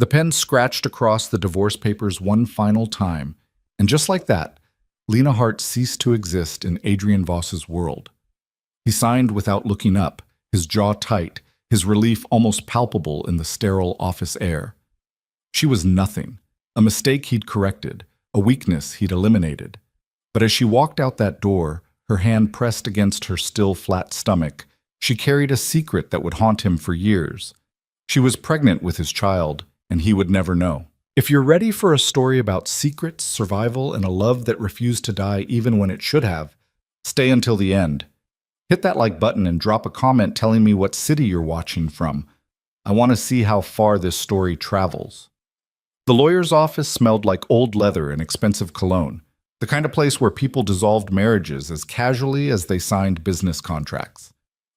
The pen scratched across the divorce papers one final time, and just like that, Lena Hart ceased to exist in Adrian Voss's world. He signed without looking up, his jaw tight, his relief almost palpable in the sterile office air. She was nothing, a mistake he'd corrected, a weakness he'd eliminated. But as she walked out that door, her hand pressed against her still flat stomach, she carried a secret that would haunt him for years. She was pregnant with his child, and he would never know. If you're ready for a story about secrets, survival, and a love that refused to die even when it should have, stay until the end. Hit that like button and drop a comment telling me what city you're watching from. I want to see how far this story travels. The lawyer's office smelled like old leather and expensive cologne, the kind of place where people dissolved marriages as casually as they signed business contracts.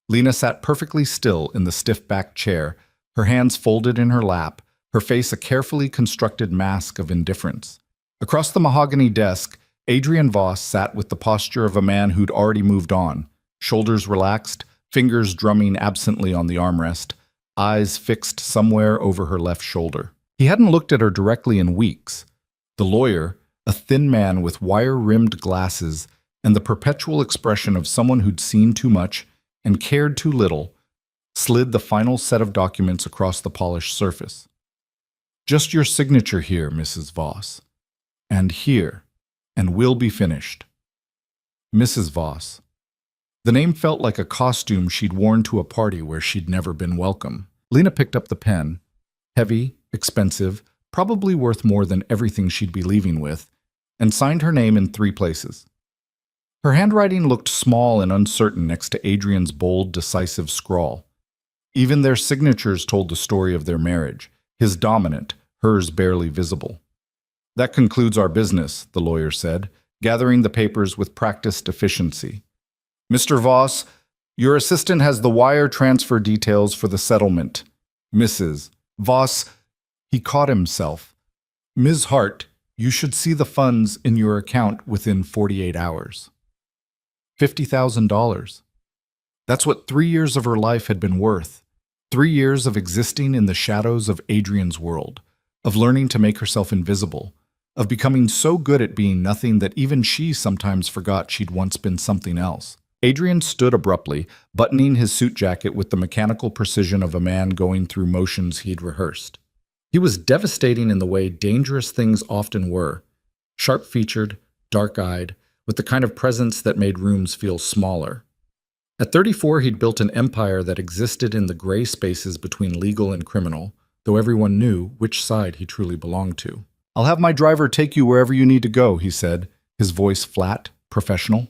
Lena sat perfectly still in the stiff-backed chair, her hands folded in her lap, her face a carefully constructed mask of indifference. Across the mahogany desk, Adrian Voss sat with the posture of a man who'd already moved on, shoulders relaxed, fingers drumming absently on the armrest, eyes fixed somewhere over her left shoulder. He hadn't looked at her directly in weeks. The lawyer, a thin man with wire-rimmed glasses and the perpetual expression of someone who'd seen too much and cared too little, slid the final set of documents across the polished surface. Just your signature here, Mrs. Voss. And here. And we'll be finished. Mrs. Voss. The name felt like a costume she'd worn to a party where she'd never been welcome. Lena picked up the pen. Heavy, expensive, probably worth more than everything she'd be leaving with, and signed her name in 3 places. Her handwriting looked small and uncertain next to Adrian's bold, decisive scrawl. Even their signatures told the story of their marriage, his dominant, hers barely visible. That concludes our business, the lawyer said, gathering the papers with practiced efficiency. Mr. Voss, your assistant has the wire transfer details for the settlement. Mrs. Voss, he caught himself. Ms. Hart, you should see the funds in your account within 48 hours. $50,000. That's what 3 years of her life had been worth. 3 years of existing in the shadows of Adrian's world, of learning to make herself invisible, of becoming so good at being nothing that even she sometimes forgot she'd once been something else. Adrian stood abruptly, buttoning his suit jacket with the mechanical precision of a man going through motions he'd rehearsed. He was devastating in the way dangerous things often were, sharp-featured, dark-eyed, with the kind of presence that made rooms feel smaller. At 34, he'd built an empire that existed in the gray spaces between legal and criminal, though everyone knew which side he truly belonged to. I'll have my driver take you wherever you need to go, he said, his voice flat, professional.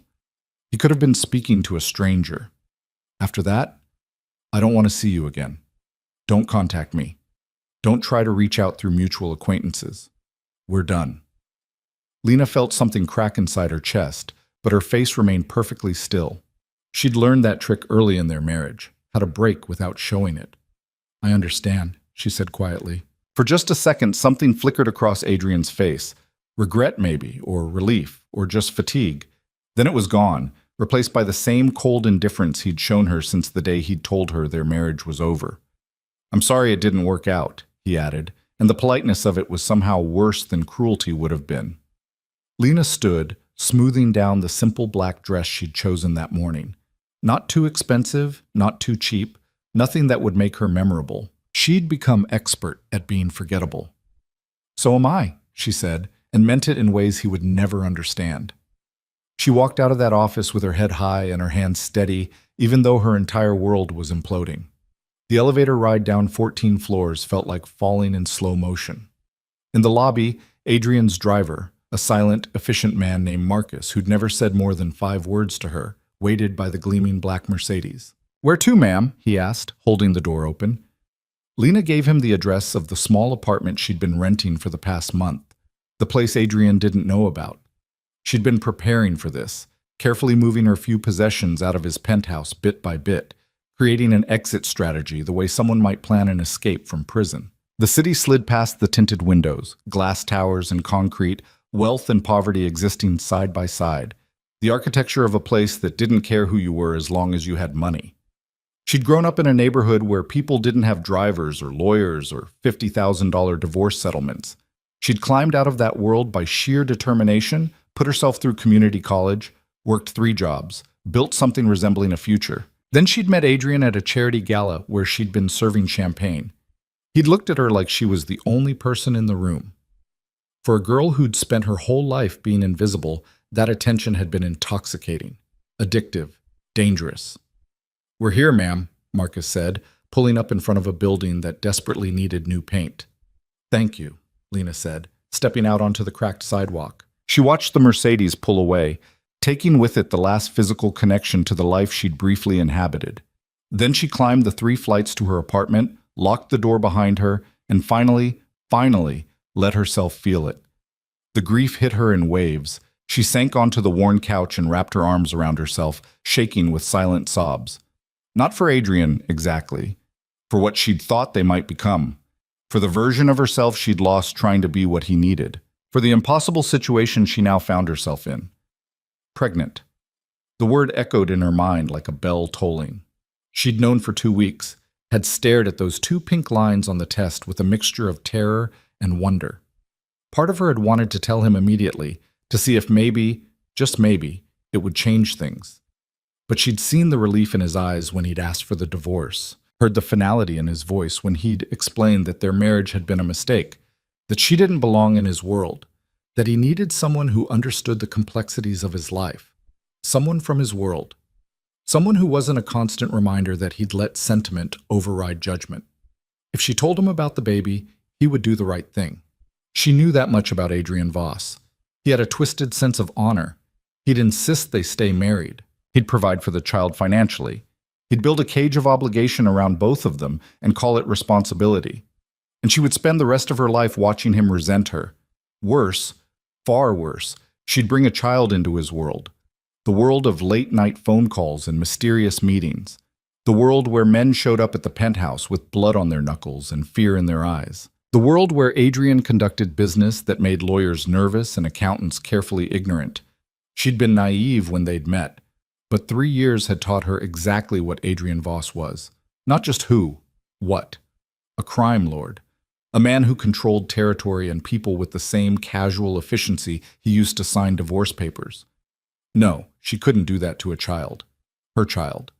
He could have been speaking to a stranger. After that, I don't want to see you again. Don't contact me. Don't try to reach out through mutual acquaintances. We're done. Lena felt something crack inside her chest, but her face remained perfectly still. She'd learned that trick early in their marriage, how to break without showing it. I understand, she said quietly. For just a second, something flickered across Adrian's face. Regret maybe, or relief, or just fatigue. Then it was gone, replaced by the same cold indifference he'd shown her since the day he'd told her their marriage was over. I'm sorry it didn't work out, he added, and the politeness of it was somehow worse than cruelty would have been. Lena stood, smoothing down the simple black dress she'd chosen that morning. Not too expensive, not too cheap, nothing that would make her memorable. She'd become expert at being forgettable. So am I, she said, and meant it in ways he would never understand. She walked out of that office with her head high and her hands steady, even though her entire world was imploding. The elevator ride down 14 floors felt like falling in slow motion. In the lobby, Adrian's driver, a silent, efficient man named Marcus, who'd never said more than 5 words to her, waited by the gleaming black Mercedes. Where to, ma'am? He asked, holding the door open. Lena gave him the address of the small apartment she'd been renting for the past month, the place Adrian didn't know about. She'd been preparing for this, carefully moving her few possessions out of his penthouse bit by bit, creating an exit strategy the way someone might plan an escape from prison. The city slid past the tinted windows, glass towers and concrete, wealth and poverty existing side by side, the architecture of a place that didn't care who you were as long as you had money. She'd grown up in a neighborhood where people didn't have drivers or lawyers or $50,000 divorce settlements. She'd climbed out of that world by sheer determination, put herself through community college, worked 3 jobs, built something resembling a future. Then she'd met Adrian at a charity gala where she'd been serving champagne. He'd looked at her like she was the only person in the room. For a girl who'd spent her whole life being invisible, that attention had been intoxicating, addictive, dangerous. "We're here, ma'am," Marcus said, pulling up in front of a building that desperately needed new paint. "Thank you," Lena said, stepping out onto the cracked sidewalk. She watched the Mercedes pull away, taking with it the last physical connection to the life she'd briefly inhabited. Then she climbed the 3 flights to her apartment, locked the door behind her, and finally, let herself feel it. The grief hit her in waves. She sank onto the worn couch and wrapped her arms around herself, shaking with silent sobs. Not for Adrian, exactly. For what she'd thought they might become. For the version of herself she'd lost trying to be what he needed. For the impossible situation she now found herself in. Pregnant. The word echoed in her mind like a bell tolling. She'd known for 2 weeks, had stared at those 2 pink lines on the test with a mixture of terror and wonder. Part of her had wanted to tell him immediately, to see if maybe, just maybe, it would change things. But she'd seen the relief in his eyes when he'd asked for the divorce, heard the finality in his voice when he'd explained that their marriage had been a mistake, that she didn't belong in his world, that he needed someone who understood the complexities of his life, someone from his world, someone who wasn't a constant reminder that he'd let sentiment override judgment. If she told him about the baby, he would do the right thing. She knew that much about Adrian Voss. He had a twisted sense of honor. He'd insist they stay married. He'd provide for the child financially. He'd build a cage of obligation around both of them and call it responsibility. And she would spend the rest of her life watching him resent her. Worse, far worse, she'd bring a child into his world. The world of late-night phone calls and mysterious meetings. The world where men showed up at the penthouse with blood on their knuckles and fear in their eyes. The world where Adrian conducted business that made lawyers nervous and accountants carefully ignorant. She'd been naive when they'd met, but 3 years had taught her exactly what Adrian Voss was. Not just who, what. A crime lord. A man who controlled territory and people with the same casual efficiency he used to sign divorce papers. No, she couldn't do that to a child. Her child.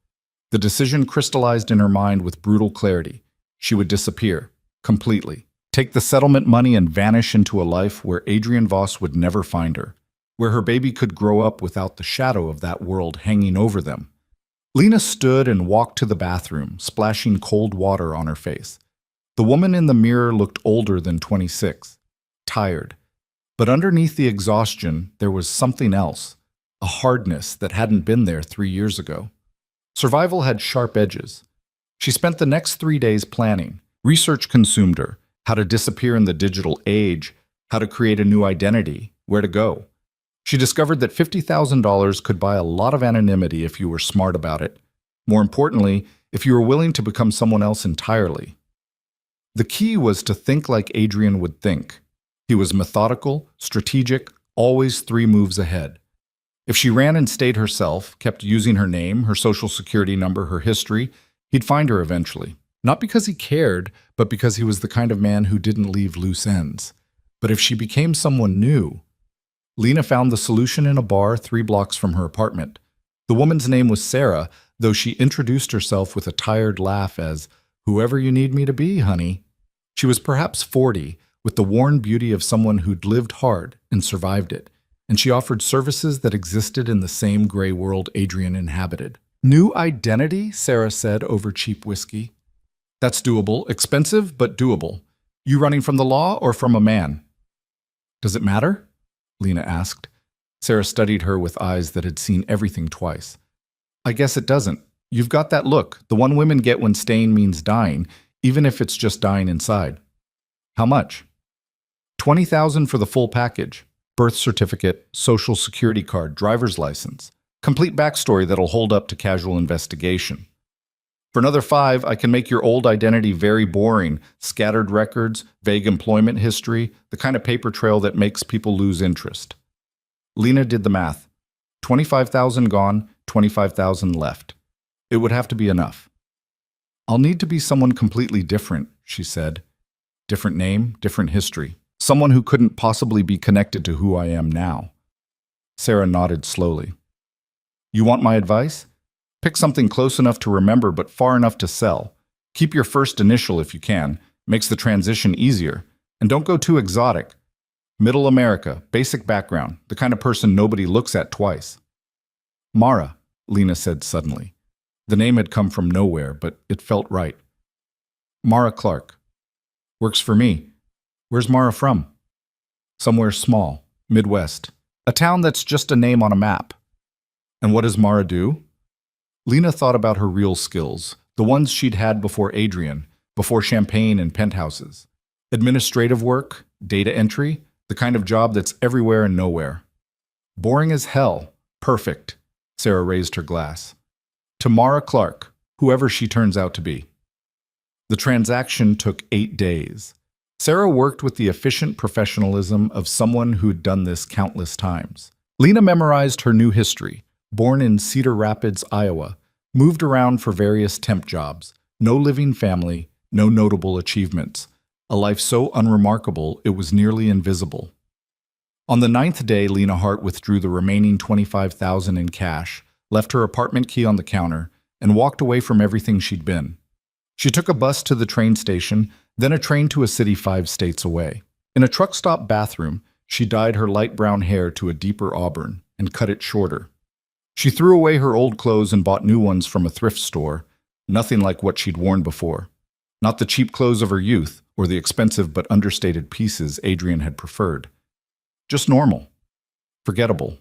The decision crystallized in her mind with brutal clarity. She would disappear, completely. Take the settlement money and vanish into a life where Adrian Voss would never find her, where her baby could grow up without the shadow of that world hanging over them. Lena stood and walked to the bathroom, splashing cold water on her face. The woman in the mirror looked older than 26, tired. But underneath the exhaustion, there was something else, a hardness that hadn't been there 3 years ago. Survival had sharp edges. She spent the next 3 days planning. Research consumed her. How to disappear in the digital age, how to create a new identity, where to go. She discovered that $50,000 could buy a lot of anonymity if you were smart about it. More importantly, if you were willing to become someone else entirely. The key was to think like Adrian would think. He was methodical, strategic, always 3 moves ahead. If she ran and stayed herself, kept using her name, her social security number, her history, he'd find her eventually. Not because he cared, but because he was the kind of man who didn't leave loose ends. But if she became someone new... Lena found the solution in a bar 3 blocks from her apartment. The woman's name was Sarah, though she introduced herself with a tired laugh as, "Whoever you need me to be, honey." She was perhaps 40, with the worn beauty of someone who'd lived hard and survived it, and she offered services that existed in the same gray world Adrian inhabited. "New identity?" Sarah said over cheap whiskey. "That's doable. Expensive, but doable. You running from the law or from a man?" "Does it matter?" Lena asked. Sarah studied her with eyes that had seen everything twice. "I guess it doesn't. You've got that look, the one women get when staying means dying, even if it's just dying inside." "How much?" $20,000 for the full package. Birth certificate, social security card, driver's license. Complete backstory that'll hold up to casual investigation. For another 5, I can make your old identity very boring. Scattered records, vague employment history, the kind of paper trail that makes people lose interest. Lena did the math. 25,000 gone, 25,000 left. It would have to be enough. I'll need to be someone completely different, she said. Different name, different history. Someone who couldn't possibly be connected to who I am now. Sarah nodded slowly. You want my advice? Pick something close enough to remember but far enough to sell. Keep your first initial if you can. Makes the transition easier. And don't go too exotic. Middle America, basic background, the kind of person nobody looks at twice. Mara, Lena said suddenly. The name had come from nowhere, but it felt right. Mara Clark. Works for me. Where's Mara from? Somewhere small, Midwest. A town that's just a name on a map. And what does Mara do? Lena thought about her real skills, the ones she'd had before Adrian, before champagne and penthouses. Administrative work, data entry, the kind of job that's everywhere and nowhere. Boring as hell. Perfect. Sarah raised her glass. To Mara Clark, whoever she turns out to be. The transaction took 8 days. Sarah worked with the efficient professionalism of someone who'd done this countless times. Lena memorized her new history. Born in Cedar Rapids, Iowa, moved around for various temp jobs. No living family, no notable achievements. A life so unremarkable it was nearly invisible. On the 9th day, Lena Hart withdrew the remaining $25,000 in cash, left her apartment key on the counter, and walked away from everything she'd been. She took a bus to the train station, then a train to a city 5 states away. In a truck stop bathroom, she dyed her light brown hair to a deeper auburn and cut it shorter. She threw away her old clothes and bought new ones from a thrift store, nothing like what she'd worn before. Not the cheap clothes of her youth, or the expensive but understated pieces Adrian had preferred. Just normal. Forgettable.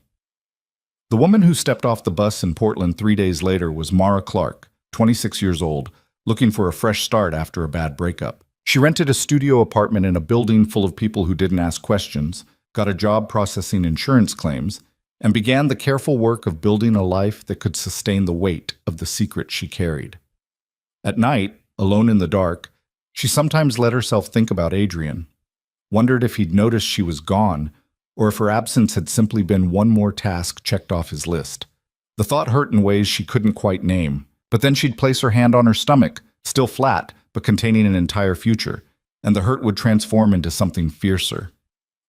The woman who stepped off the bus in Portland 3 days later was Mara Clark, 26 years old, looking for a fresh start after a bad breakup. She rented a studio apartment in a building full of people who didn't ask questions, got a job processing insurance claims, and began the careful work of building a life that could sustain the weight of the secret she carried. At night, alone in the dark, she sometimes let herself think about Adrian, wondered if he'd noticed she was gone, or if her absence had simply been one more task checked off his list. The thought hurt in ways she couldn't quite name, but then she'd place her hand on her stomach, still flat, but containing an entire future, and the hurt would transform into something fiercer.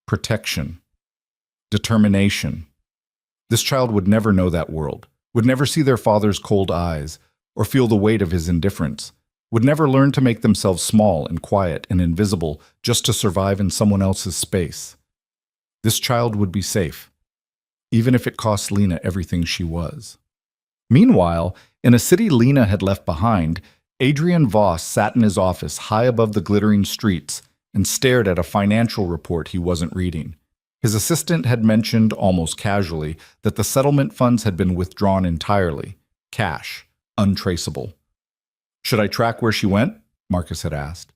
Protection. Determination. This child would never know that world, would never see their father's cold eyes, or feel the weight of his indifference, would never learn to make themselves small and quiet and invisible just to survive in someone else's space. This child would be safe, even if it cost Lena everything she was. Meanwhile, in a city Lena had left behind, Adrian Voss sat in his office high above the glittering streets and stared at a financial report he wasn't reading. His assistant had mentioned, almost casually, that the settlement funds had been withdrawn entirely. Cash. Untraceable. Should I track where she went? Marcus had asked.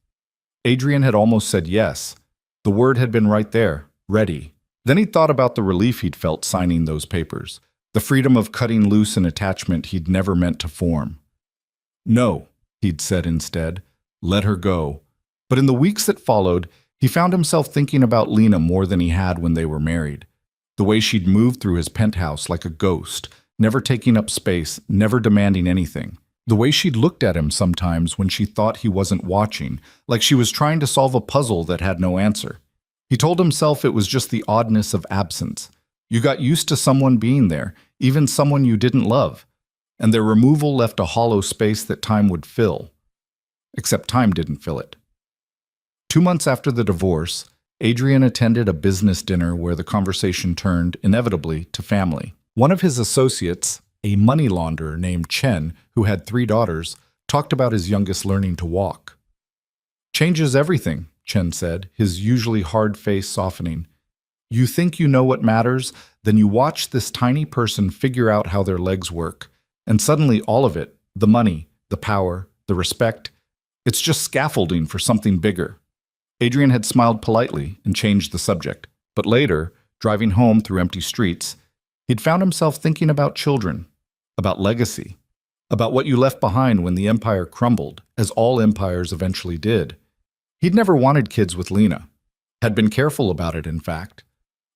Adrian had almost said yes. The word had been right there, ready. Then he thought about the relief he'd felt signing those papers, the freedom of cutting loose an attachment he'd never meant to form. No, he'd said instead. Let her go. But in the weeks that followed, he found himself thinking about Lena more than he had when they were married. The way she'd moved through his penthouse like a ghost, never taking up space, never demanding anything. The way she'd looked at him sometimes when she thought he wasn't watching, like she was trying to solve a puzzle that had no answer. He told himself it was just the oddness of absence. You got used to someone being there, even someone you didn't love, and their removal left a hollow space that time would fill. Except time didn't fill it. 2 months after the divorce, Adrian attended a business dinner where the conversation turned, inevitably, to family. One of his associates, a money launderer named Chen, who had 3 daughters, talked about his youngest learning to walk. Changes everything, Chen said, his usually hard face softening. You think you know what matters, then you watch this tiny person figure out how their legs work, and suddenly all of it, the money, the power, the respect, it's just scaffolding for something bigger. Adrian had smiled politely and changed the subject, but later, driving home through empty streets, he'd found himself thinking about children, about legacy, about what you left behind when the empire crumbled, as all empires eventually did. He'd never wanted kids with Lena, had been careful about it, in fact.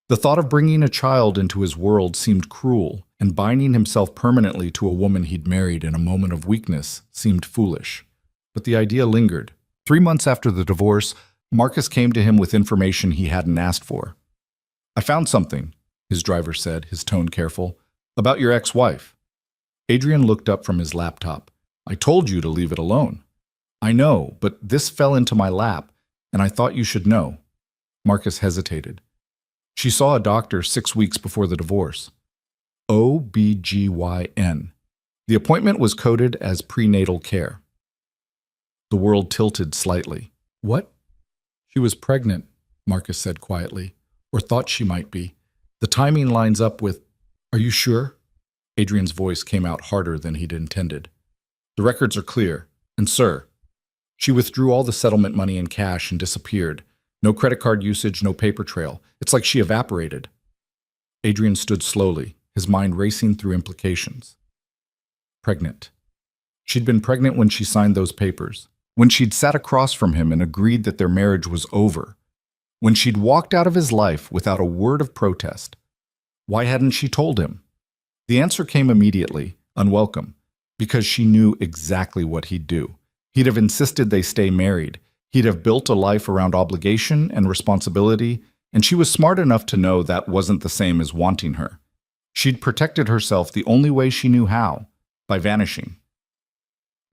The thought of bringing a child into his world seemed cruel, and binding himself permanently to a woman he'd married in a moment of weakness seemed foolish. but the idea lingered. 3 months after the divorce, Marcus came to him with information he hadn't asked for. "I found something," his driver said, his tone careful, "about your ex-wife." Adrian looked up from his laptop. "I told you to leave it alone." "I know, but this fell into my lap, and I thought you should know." Marcus hesitated. "She saw a doctor 6 weeks before the divorce." OBGYN. The appointment was coded as prenatal care. The world tilted slightly. "What?" "She was pregnant," Marcus said quietly, "or thought she might be. The timing lines up with—" "Are you sure?" Adrian's voice came out harder than he'd intended. "The records are clear. And sir, she withdrew all the settlement money in cash and disappeared. No credit card usage, no paper trail. It's like she evaporated." Adrian stood slowly, his mind racing through implications. Pregnant. She'd been pregnant when she signed those papers, when she'd sat across from him and agreed that their marriage was over, when she'd walked out of his life without a word of protest. Why hadn't she told him? The answer came immediately, unwelcome, because she knew exactly what he'd do. He'd have insisted they stay married. He'd have built a life around obligation and responsibility, and she was smart enough to know that wasn't the same as wanting her. She'd protected herself the only way she knew how, by vanishing.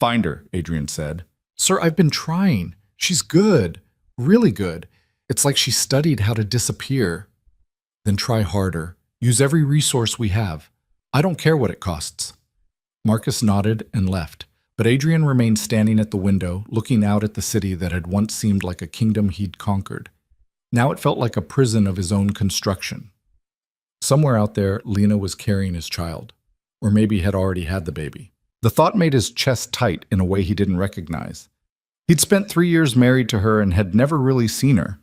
"Find her," Adrian said. "Sir, I've been trying. She's good, really good. It's like she studied how to disappear." "Then try harder. Use every resource we have. I don't care what it costs." Marcus nodded and left, but Adrian remained standing at the window, looking out at the city that had once seemed like a kingdom he'd conquered. Now it felt like a prison of his own construction. Somewhere out there, Lena was carrying his child, or maybe had already had the baby. The thought made his chest tight in a way he didn't recognize. He'd spent 3 years married to her and had never really seen her.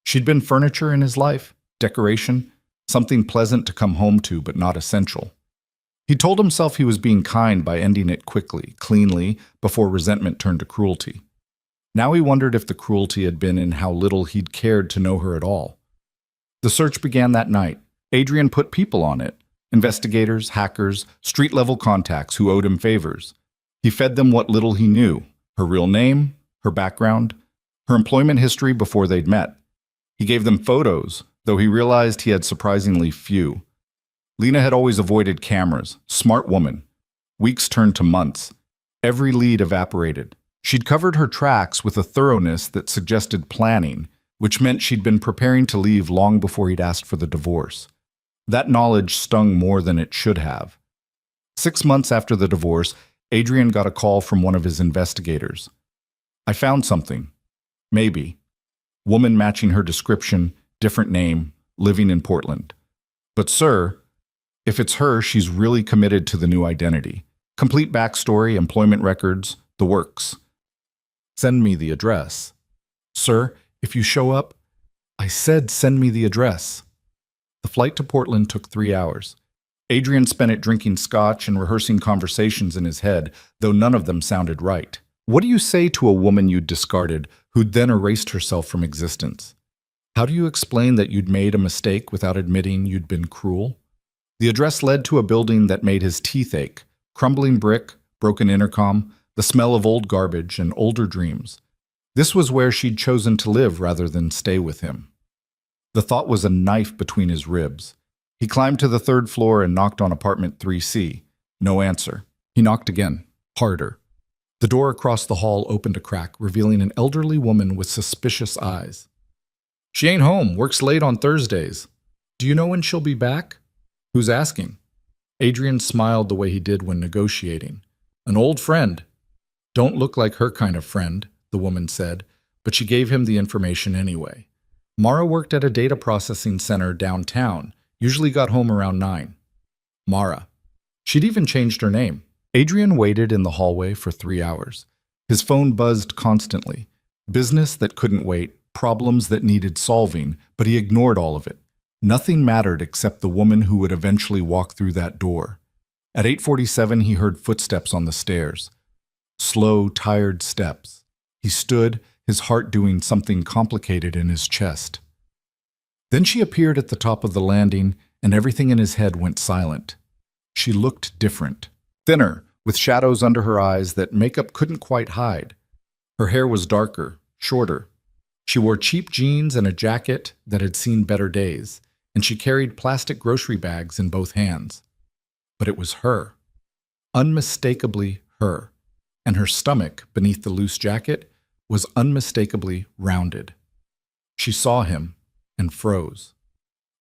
She'd been furniture in his life, decoration, something pleasant to come home to but not essential. He told himself he was being kind by ending it quickly, cleanly, before resentment turned to cruelty. Now he wondered if the cruelty had been in how little he'd cared to know her at all. The search began that night. Adrian put people on it. Investigators, hackers, street-level contacts who owed him favors. He fed them what little he knew, her real name, her background, her employment history before they'd met. He gave them photos, though he realized he had surprisingly few. Lena had always avoided cameras, smart woman. Weeks turned to months. Every lead evaporated. She'd covered her tracks with a thoroughness that suggested planning, which meant she'd been preparing to leave long before he'd asked for the divorce. That knowledge stung more than it should have. 6 months after the divorce, Adrian got a call from one of his investigators. "I found something. Maybe. Woman matching her description, different name, living in Portland. But sir, if it's her, she's really committed to the new identity. Complete backstory, employment records, the works. Send me the address." "Sir, if you show up—" "I said send me the address." The flight to Portland took 3 hours. Adrian spent it drinking scotch and rehearsing conversations in his head, though none of them sounded right. What do you say to a woman you'd discarded, who'd then erased herself from existence? How do you explain that you'd made a mistake without admitting you'd been cruel? The address led to a building that made his teeth ache. Crumbling brick, broken intercom, the smell of old garbage and older dreams. This was where she'd chosen to live rather than stay with him. The thought was a knife between his ribs. He climbed to the 3rd floor and knocked on apartment 3C. No answer. He knocked again, harder. The door across the hall opened a crack, revealing an elderly woman with suspicious eyes. "She ain't home, works late on Thursdays. Do you know when she'll be back?" "Who's asking?" Adrian smiled the way he did when negotiating. "An old friend." "Don't look like her kind of friend," the woman said, but she gave him the information anyway. Mara worked at a data processing center downtown, usually got home around 9. Mara. She'd even changed her name. Adrian waited in the hallway for 3 hours. His phone buzzed constantly. Business that couldn't wait, problems that needed solving, but he ignored all of it. Nothing mattered except the woman who would eventually walk through that door. At 8:47, he heard footsteps on the stairs. Slow, tired steps. He stood, his heart doing something complicated in his chest. Then she appeared at the top of the landing, and everything in his head went silent. She looked different. Thinner, with shadows under her eyes that makeup couldn't quite hide. Her hair was darker, shorter. She wore cheap jeans and a jacket that had seen better days, and she carried plastic grocery bags in both hands. But it was her. Unmistakably her. And her stomach, beneath the loose jacket, was unmistakably rounded. She saw him and froze.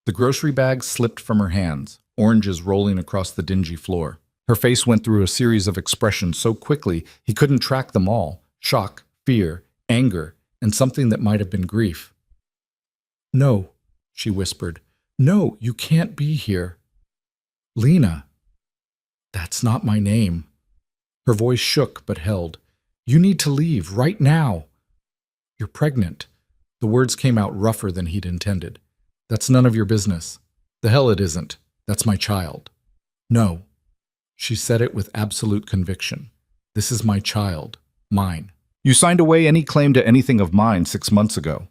The grocery bags slipped from her hands, oranges rolling across the dingy floor. Her face went through a series of expressions so quickly he couldn't track them all: shock, fear, anger, and something that might have been grief. "No," she whispered. "No, you can't be here." "Lena." "That's not my name." Her voice shook but held. "You need to leave, right now." "You're pregnant." The words came out rougher than he'd intended. "That's none of your business." "The hell it isn't. That's my child." "No." She said it with absolute conviction. "This is my child. Mine. You signed away any claim to anything of mine 6 months ago."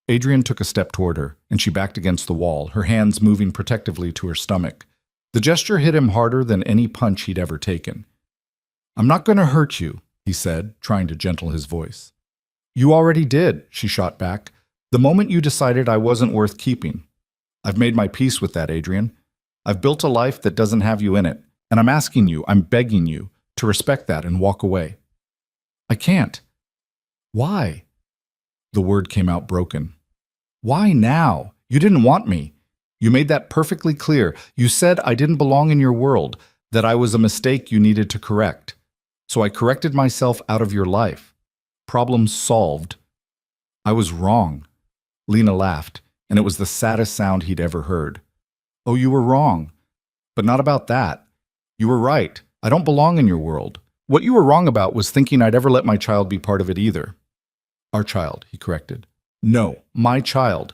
Adrian took a step toward her, and she backed against the wall, her hands moving protectively to her stomach. The gesture hit him harder than any punch he'd ever taken. "I'm not going to hurt you," he said, trying to gentle his voice. "You already did," she shot back, "the moment you decided I wasn't worth keeping. I've made my peace with that, Adrian. I've built a life that doesn't have you in it, and I'm asking you, I'm begging you, to respect that and walk away." "I can't." "Why?" The word came out broken. "Why now? You didn't want me. You made that perfectly clear. You said I didn't belong in your world, that I was a mistake you needed to correct. So I corrected myself out of your life. Problem solved." "I was wrong." Lena laughed, and it was the saddest sound he'd ever heard. "Oh, you were wrong. But not about that. You were right. I don't belong in your world. What you were wrong about was thinking I'd ever let my child be part of it either." "Our child," he corrected. "No, my child.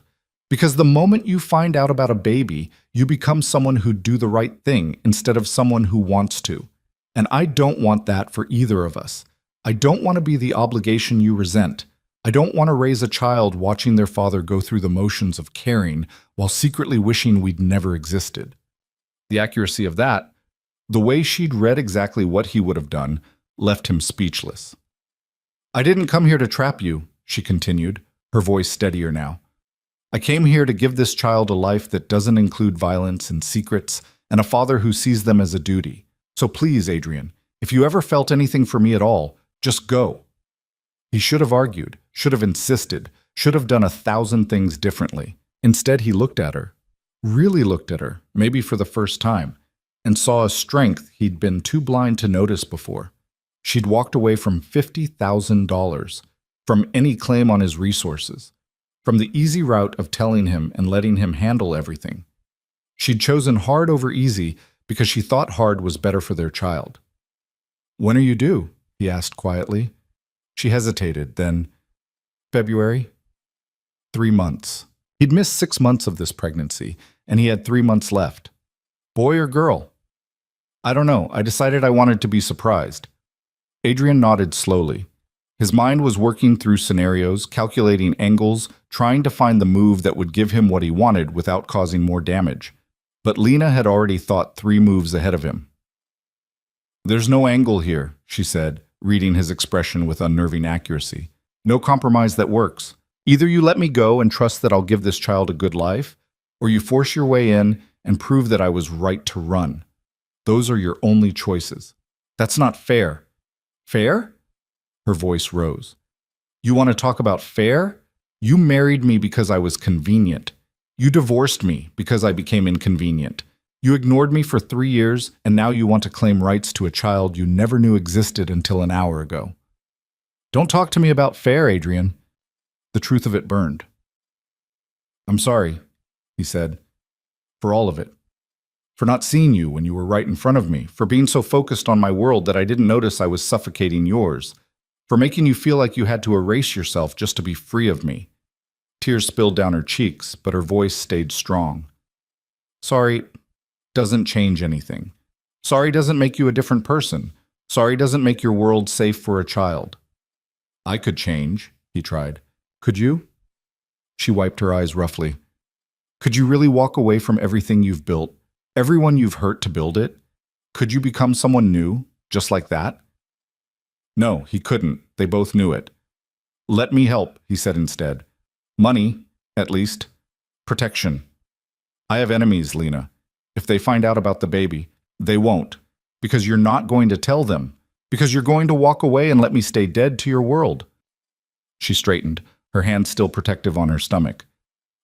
Because the moment you find out about a baby, you become someone who'd do the right thing instead of someone who wants to. And I don't want that for either of us. I don't want to be the obligation you resent. I don't want to raise a child watching their father go through the motions of caring while secretly wishing we'd never existed." The accuracy of that, the way she'd read exactly what he would have done, left him speechless. "I didn't come here to trap you," she continued, her voice steadier now. "I came here to give this child a life that doesn't include violence and secrets, and a father who sees them as a duty. So please, Adrian, if you ever felt anything for me at all, just go." He should have argued, should have insisted, should have done 1,000 things differently. Instead, he looked at her, really looked at her, maybe for the first time, and saw a strength he'd been too blind to notice before. She'd walked away from $50,000, from any claim on his resources, from the easy route of telling him and letting him handle everything. She'd chosen hard over easy because she thought hard was better for their child. "When are you due?" he asked quietly. She hesitated, then, "February." 3 months. He'd missed 6 months of this pregnancy, and he had 3 months left. "Boy or girl?" "I don't know. I decided I wanted to be surprised." Adrian nodded slowly. His mind was working through scenarios, calculating angles, trying to find the move that would give him what he wanted without causing more damage. But Lena had already thought 3 moves ahead of him. "There's no angle here," she said, reading his expression with unnerving accuracy. "No compromise that works. Either you let me go and trust that I'll give this child a good life, or you force your way in and prove that I was right to run. Those are your only choices. That's not fair." "Fair?" Her voice rose. "You want to talk about fair? You married me because I was convenient. You divorced me because I became inconvenient. You ignored me for 3 years, and now you want to claim rights to a child you never knew existed until an hour ago. Don't talk to me about fair, Adrian." The truth of it burned. "I'm sorry," he said, "for all of it. For not seeing you when you were right in front of me, for being so focused on my world that I didn't notice I was suffocating yours, for making you feel like you had to erase yourself just to be free of me." Tears spilled down her cheeks, but her voice stayed strong. "Sorry doesn't change anything. Sorry doesn't make you a different person. Sorry doesn't make your world safe for a child." "I could change," he tried. "Could you?" She wiped her eyes roughly. "Could you really walk away from everything you've built, everyone you've hurt to build it? Could you become someone new, just like that?" No, he couldn't. They both knew it. Let me help, he said instead. Money, at least. Protection. I have enemies, Lena. If they find out about the baby, they won't. Because you're not going to tell them. Because you're going to walk away and let me stay dead to your world. She straightened, her hand still protective on her stomach.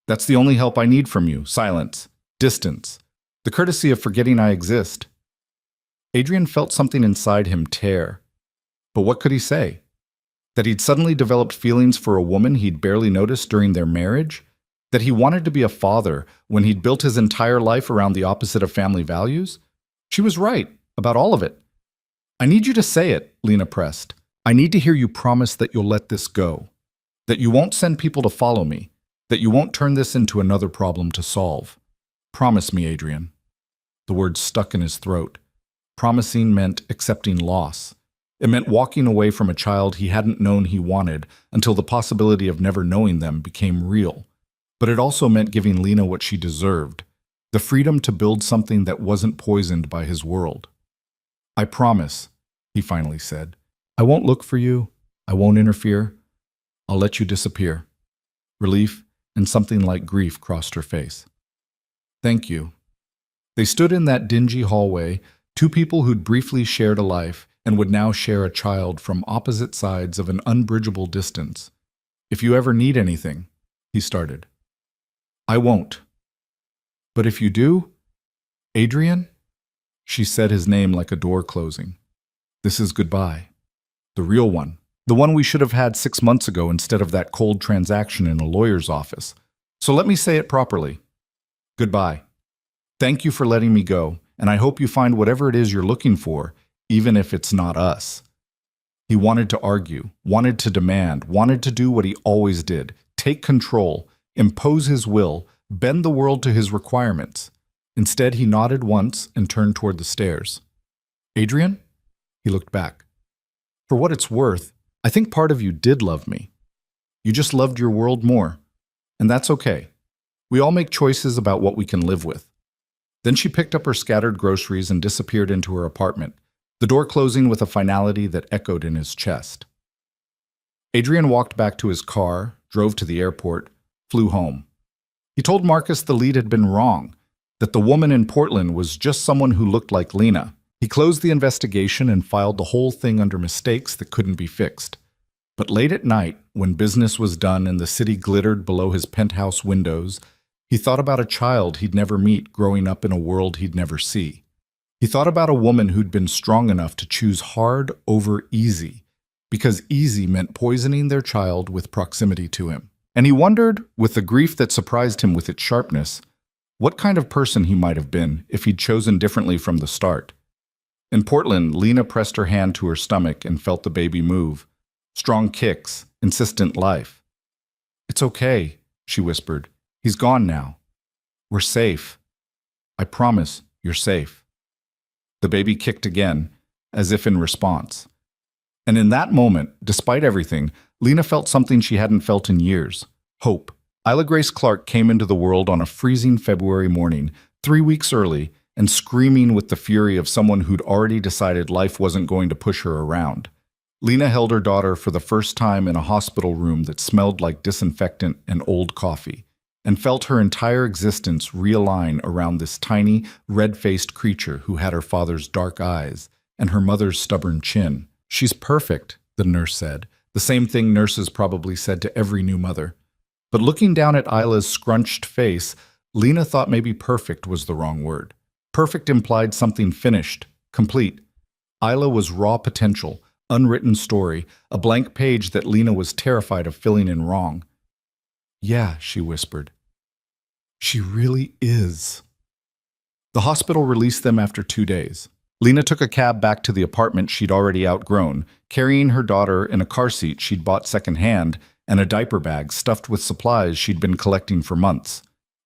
That's the only help I need from you. Silence. Distance. The courtesy of forgetting I exist. Adrian felt something inside him tear. But what could he say? That he'd suddenly developed feelings for a woman he'd barely noticed during their marriage? That he wanted to be a father when he'd built his entire life around the opposite of family values? She was right about all of it. I need you to say it, Lena pressed. I need to hear you promise that you'll let this go. That you won't send people to follow me. That you won't turn this into another problem to solve. Promise me, Adrian. The words stuck in his throat. Promising meant accepting loss. It meant walking away from a child he hadn't known he wanted until the possibility of never knowing them became real. But it also meant giving Lena what she deserved, the freedom to build something that wasn't poisoned by his world. I promise, he finally said. I won't look for you. I won't interfere. I'll let you disappear. Relief and something like grief crossed her face. Thank you. They stood in that dingy hallway, two people who'd briefly shared a life and would now share a child from opposite sides of an unbridgeable distance. If you ever need anything, he started. I won't. But if you do, Adrian? She said his name like a door closing. This is goodbye. The real one. The one we should have had 6 months ago instead of that cold transaction in a lawyer's office. So let me say it properly. Goodbye. Thank you for letting me go, and I hope you find whatever it is you're looking for, even if it's not us. He wanted to argue, wanted to demand, wanted to do what he always did, take control, impose his will, bend the world to his requirements. Instead, he nodded once and turned toward the stairs. Adrian? He looked back. For what it's worth, I think part of you did love me. You just loved your world more. And that's okay. We all make choices about what we can live with. Then she picked up her scattered groceries and disappeared into her apartment, the door closing with a finality that echoed in his chest. Adrian walked back to his car, drove to the airport, flew home. He told Marcus the lead had been wrong, that the woman in Portland was just someone who looked like Lena. He closed the investigation and filed the whole thing under mistakes that couldn't be fixed. But late at night, when business was done and the city glittered below his penthouse windows, he thought about a child he'd never meet growing up in a world he'd never see. He thought about a woman who'd been strong enough to choose hard over easy, because easy meant poisoning their child with proximity to him. And he wondered, with the grief that surprised him with its sharpness, what kind of person he might have been if he'd chosen differently from the start. In Portland, Lena pressed her hand to her stomach and felt the baby move. Strong kicks, insistent life. It's okay, she whispered. He's gone now. We're safe. I promise you're safe. The baby kicked again, as if in response. And in that moment, despite everything, Lena felt something she hadn't felt in years. Hope. Isla Grace Clark came into the world on a freezing February morning, 3 weeks early, and screaming with the fury of someone who'd already decided life wasn't going to push her around. Lena held her daughter for the first time in a hospital room that smelled like disinfectant and old coffee, and felt her entire existence realign around this tiny, red-faced creature who had her father's dark eyes and her mother's stubborn chin. She's perfect, the nurse said, the same thing nurses probably said to every new mother. But looking down at Isla's scrunched face, Lena thought maybe perfect was the wrong word. Perfect implied something finished, complete. Isla was raw potential, unwritten story, a blank page that Lena was terrified of filling in wrong. Yeah, she whispered. She really is. The hospital released them after 2 days. Lena took a cab back to the apartment she'd already outgrown, carrying her daughter in a car seat she'd bought secondhand and a diaper bag stuffed with supplies she'd been collecting for months.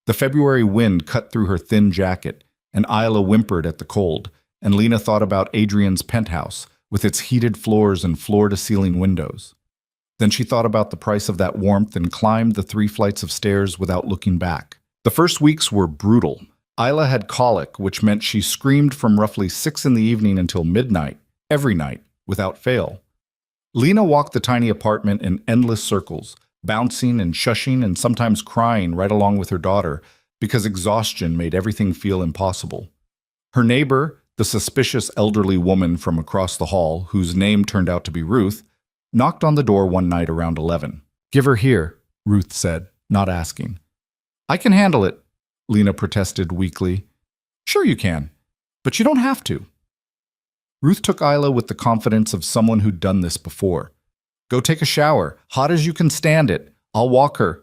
The February wind cut through her thin jacket, and Isla whimpered at the cold, and Lena thought about Adrian's penthouse, with its heated floors and floor-to-ceiling windows. Then she thought about the price of that warmth and climbed the 3 flights of stairs without looking back. The first weeks were brutal. Isla had colic, which meant she screamed from roughly 6 in the evening until midnight, every night, without fail. Lena walked the tiny apartment in endless circles, bouncing and shushing and sometimes crying right along with her daughter because exhaustion made everything feel impossible. Her neighbor, the suspicious elderly woman from across the hall, whose name turned out to be Ruth, knocked on the door one night around 11. "Give her here," Ruth said, not asking. "I can handle it," Lena protested weakly. "Sure you can, but you don't have to." Ruth took Isla with the confidence of someone who'd done this before. "Go take a shower, hot as you can stand it. I'll walk her."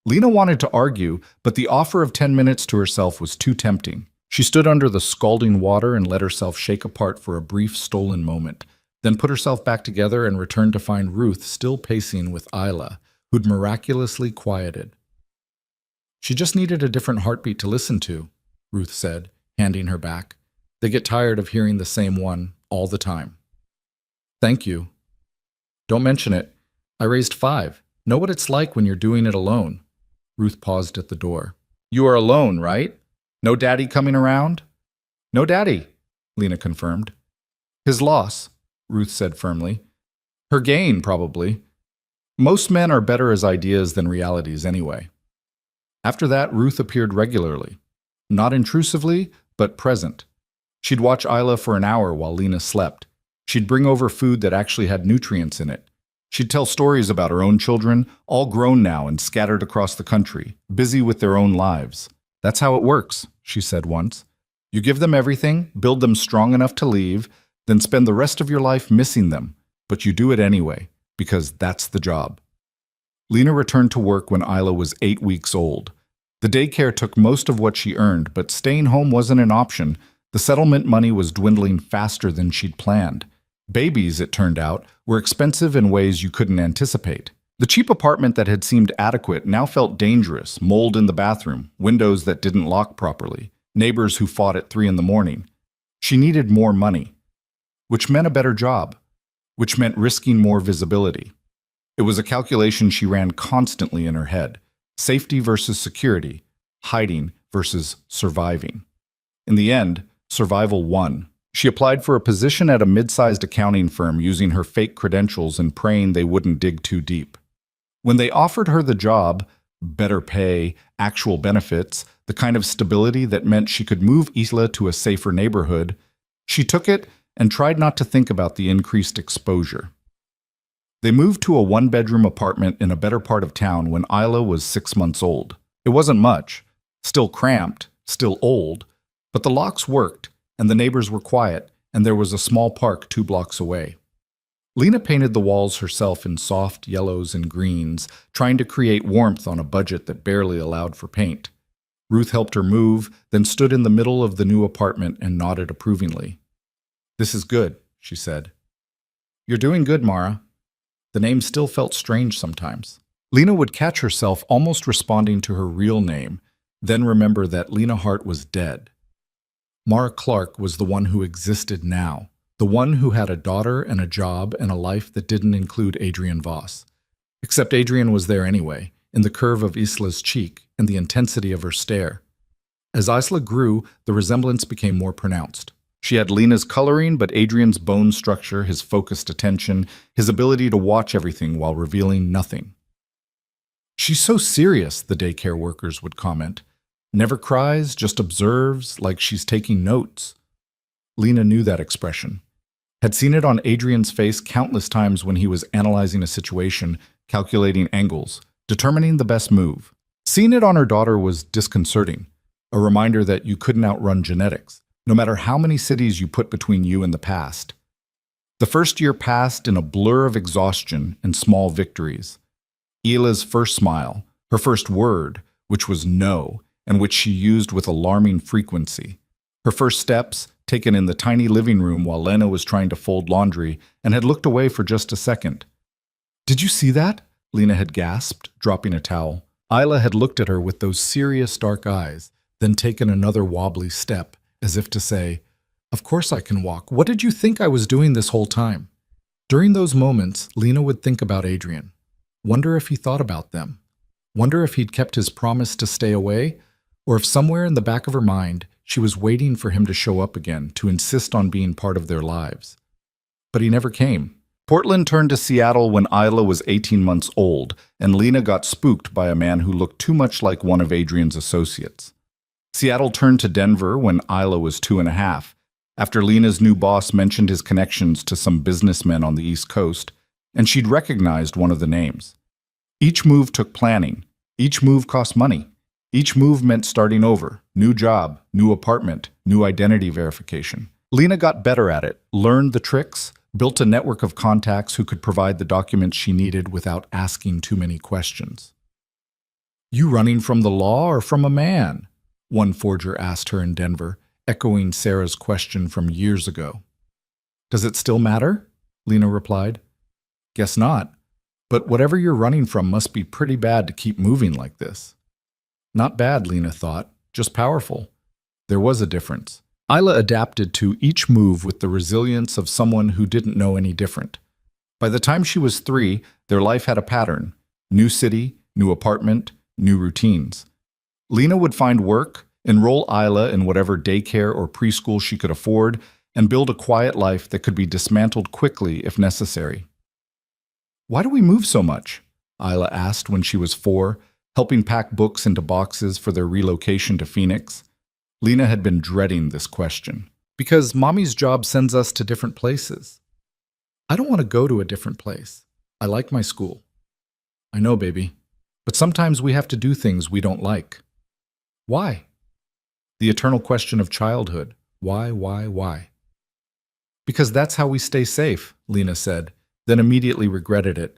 Lena wanted to argue, but the offer of 10 minutes to herself was too tempting. She stood under the scalding water and let herself shake apart for a brief stolen moment, then put herself back together and returned to find Ruth still pacing with Isla, who'd miraculously quieted. "She just needed a different heartbeat to listen to," Ruth said, handing her back. "They get tired of hearing the same one all the time." "Thank you." "Don't mention it. I raised 5. Know what it's like when you're doing it alone." Ruth paused at the door. "You are alone, right? No daddy coming around?" "No daddy," Lena confirmed. "His loss," Ruth said firmly. "Her gain, probably. Most men are better as ideas than realities anyway." After that, Ruth appeared regularly. Not intrusively, but present. She'd watch Isla for an hour while Lena slept. She'd bring over food that actually had nutrients in it. She'd tell stories about her own children, all grown now and scattered across the country, busy with their own lives. "That's how it works," she said once. "You give them everything, build them strong enough to leave, then spend the rest of your life missing them. But you do it anyway, because that's the job." Lena returned to work when Isla was 8 weeks old. The daycare took most of what she earned, but staying home wasn't an option. The settlement money was dwindling faster than she'd planned. Babies, it turned out, were expensive in ways you couldn't anticipate. The cheap apartment that had seemed adequate now felt dangerous: mold in the bathroom, windows that didn't lock properly, neighbors who fought at 3 in the morning. She needed more money, which meant a better job, which meant risking more visibility. It was a calculation she ran constantly in her head: safety versus security, hiding versus surviving. In the end, survival won. She applied for a position at a mid-sized accounting firm using her fake credentials and praying they wouldn't dig too deep. When they offered her the job, better pay, actual benefits, the kind of stability that meant she could move Isla to a safer neighborhood, she took it and tried not to think about the increased exposure. They moved to a 1-bedroom apartment in a better part of town when Isla was 6 months old. It wasn't much, still cramped, still old, but the locks worked, and the neighbors were quiet, and there was a small park 2 blocks away. Lena painted the walls herself in soft yellows and greens, trying to create warmth on a budget that barely allowed for paint. Ruth helped her move, then stood in the middle of the new apartment and nodded approvingly. "This is good," she said. "You're doing good, Mara." The name still felt strange sometimes. Lena would catch herself almost responding to her real name, then remember that Lena Hart was dead. Mara Clark was the one who existed now, the one who had a daughter and a job and a life that didn't include Adrian Voss. Except Adrian was there anyway, in the curve of Isla's cheek and the intensity of her stare. As Isla grew, the resemblance became more pronounced. She had Lena's coloring, but Adrian's bone structure, his focused attention, his ability to watch everything while revealing nothing. "She's so serious," the daycare workers would comment. "Never cries, just observes, like she's taking notes." Lena knew that expression. Had seen it on Adrian's face countless times when he was analyzing a situation, calculating angles, determining the best move. Seeing it on her daughter was disconcerting, a reminder that you couldn't outrun genetics, no matter how many cities you put between you and the past. The first year passed in a blur of exhaustion and small victories. Ila's first smile, her first word, which was no, and which she used with alarming frequency. Her first steps, taken in the tiny living room while Lena was trying to fold laundry and had looked away for just a second. "Did you see that?" Lena had gasped, dropping a towel. Isla had looked at her with those serious dark eyes, then taken another wobbly step, as if to say, "Of course I can walk. What did you think I was doing this whole time?" During those moments, Lena would think about Adrian. Wonder if he thought about them. Wonder if he'd kept his promise to stay away, or if somewhere in the back of her mind, she was waiting for him to show up again, to insist on being part of their lives. But he never came. Portland turned to Seattle when Isla was 18 months old, and Lena got spooked by a man who looked too much like one of Adrian's associates. Seattle turned to Denver when Isla was 2.5, after Lena's new boss mentioned his connections to some businessmen on the East Coast, and she'd recognized one of the names. Each move took planning. Each move cost money. Each move meant starting over, new job, new apartment, new identity verification. Lena got better at it, learned the tricks, built a network of contacts who could provide the documents she needed without asking too many questions. "You running from the law or from a man?" one forger asked her in Denver, echoing Sarah's question from years ago. "Does it still matter?" Lena replied. "Guess not. But whatever you're running from must be pretty bad to keep moving like this." Not bad, Lena thought, just powerful. There was a difference. Isla adapted to each move with the resilience of someone who didn't know any different. By the time she was 3, their life had a pattern. New city, new apartment, new routines. Lena would find work, enroll Isla in whatever daycare or preschool she could afford, and build a quiet life that could be dismantled quickly if necessary. "Why do we move so much?" Isla asked when she was 4, helping pack books into boxes for their relocation to Phoenix. Lena had been dreading this question. "Because Mommy's job sends us to different places." "I don't want to go to a different place. I like my school." "I know, baby. But sometimes we have to do things we don't like." "Why?" The eternal question of childhood. Why? "Because that's how we stay safe," Lena said, then immediately regretted it.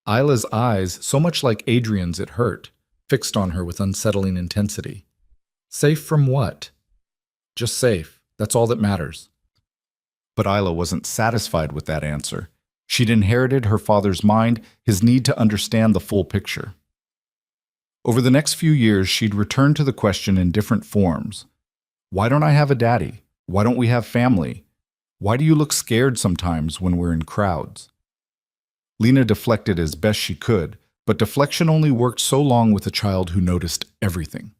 Isla's eyes, so much like Adrian's it hurt, fixed on her with unsettling intensity. Safe from what? Just safe. That's all that matters. But Isla wasn't satisfied with that answer. She'd inherited her father's mind, his need to understand the full picture. Over the next few years, she'd return to the question in different forms. Why don't I have a daddy? Why don't we have family? Why do you look scared sometimes when we're in crowds? Lena deflected as best she could, but deflection only worked so long with a child who noticed everything.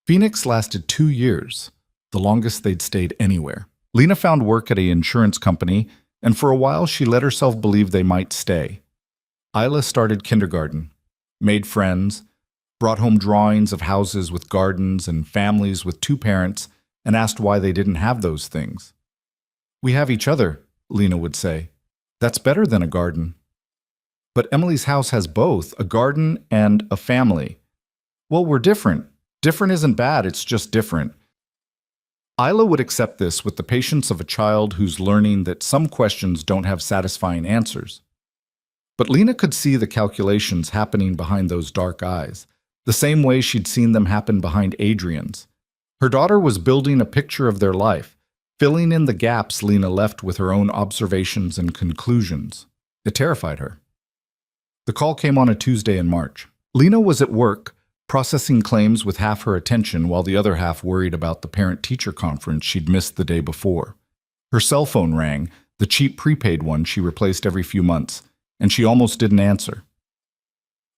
Phoenix lasted 2 years, the longest they'd stayed anywhere. Lena found work at an insurance company, and for a while she let herself believe they might stay. Isla started kindergarten, made friends, brought home drawings of houses with gardens and families with 2 parents, and asked why they didn't have those things. "We have each other," Lena would say. "That's better than a garden." "But Emily's house has both, a garden and a family." "Well, we're different. Different isn't bad, it's just different." Isla would accept this with the patience of a child who's learning that some questions don't have satisfying answers. But Lena could see the calculations happening behind those dark eyes, the same way she'd seen them happen behind Adrian's. Her daughter was building a picture of their life, filling in the gaps Lena left with her own observations and conclusions. It terrified her. The call came on a Tuesday in March. Lena was at work, processing claims with half her attention while the other half worried about the parent-teacher conference she'd missed the day before. Her cell phone rang, the cheap prepaid one she replaced every few months, and she almost didn't answer.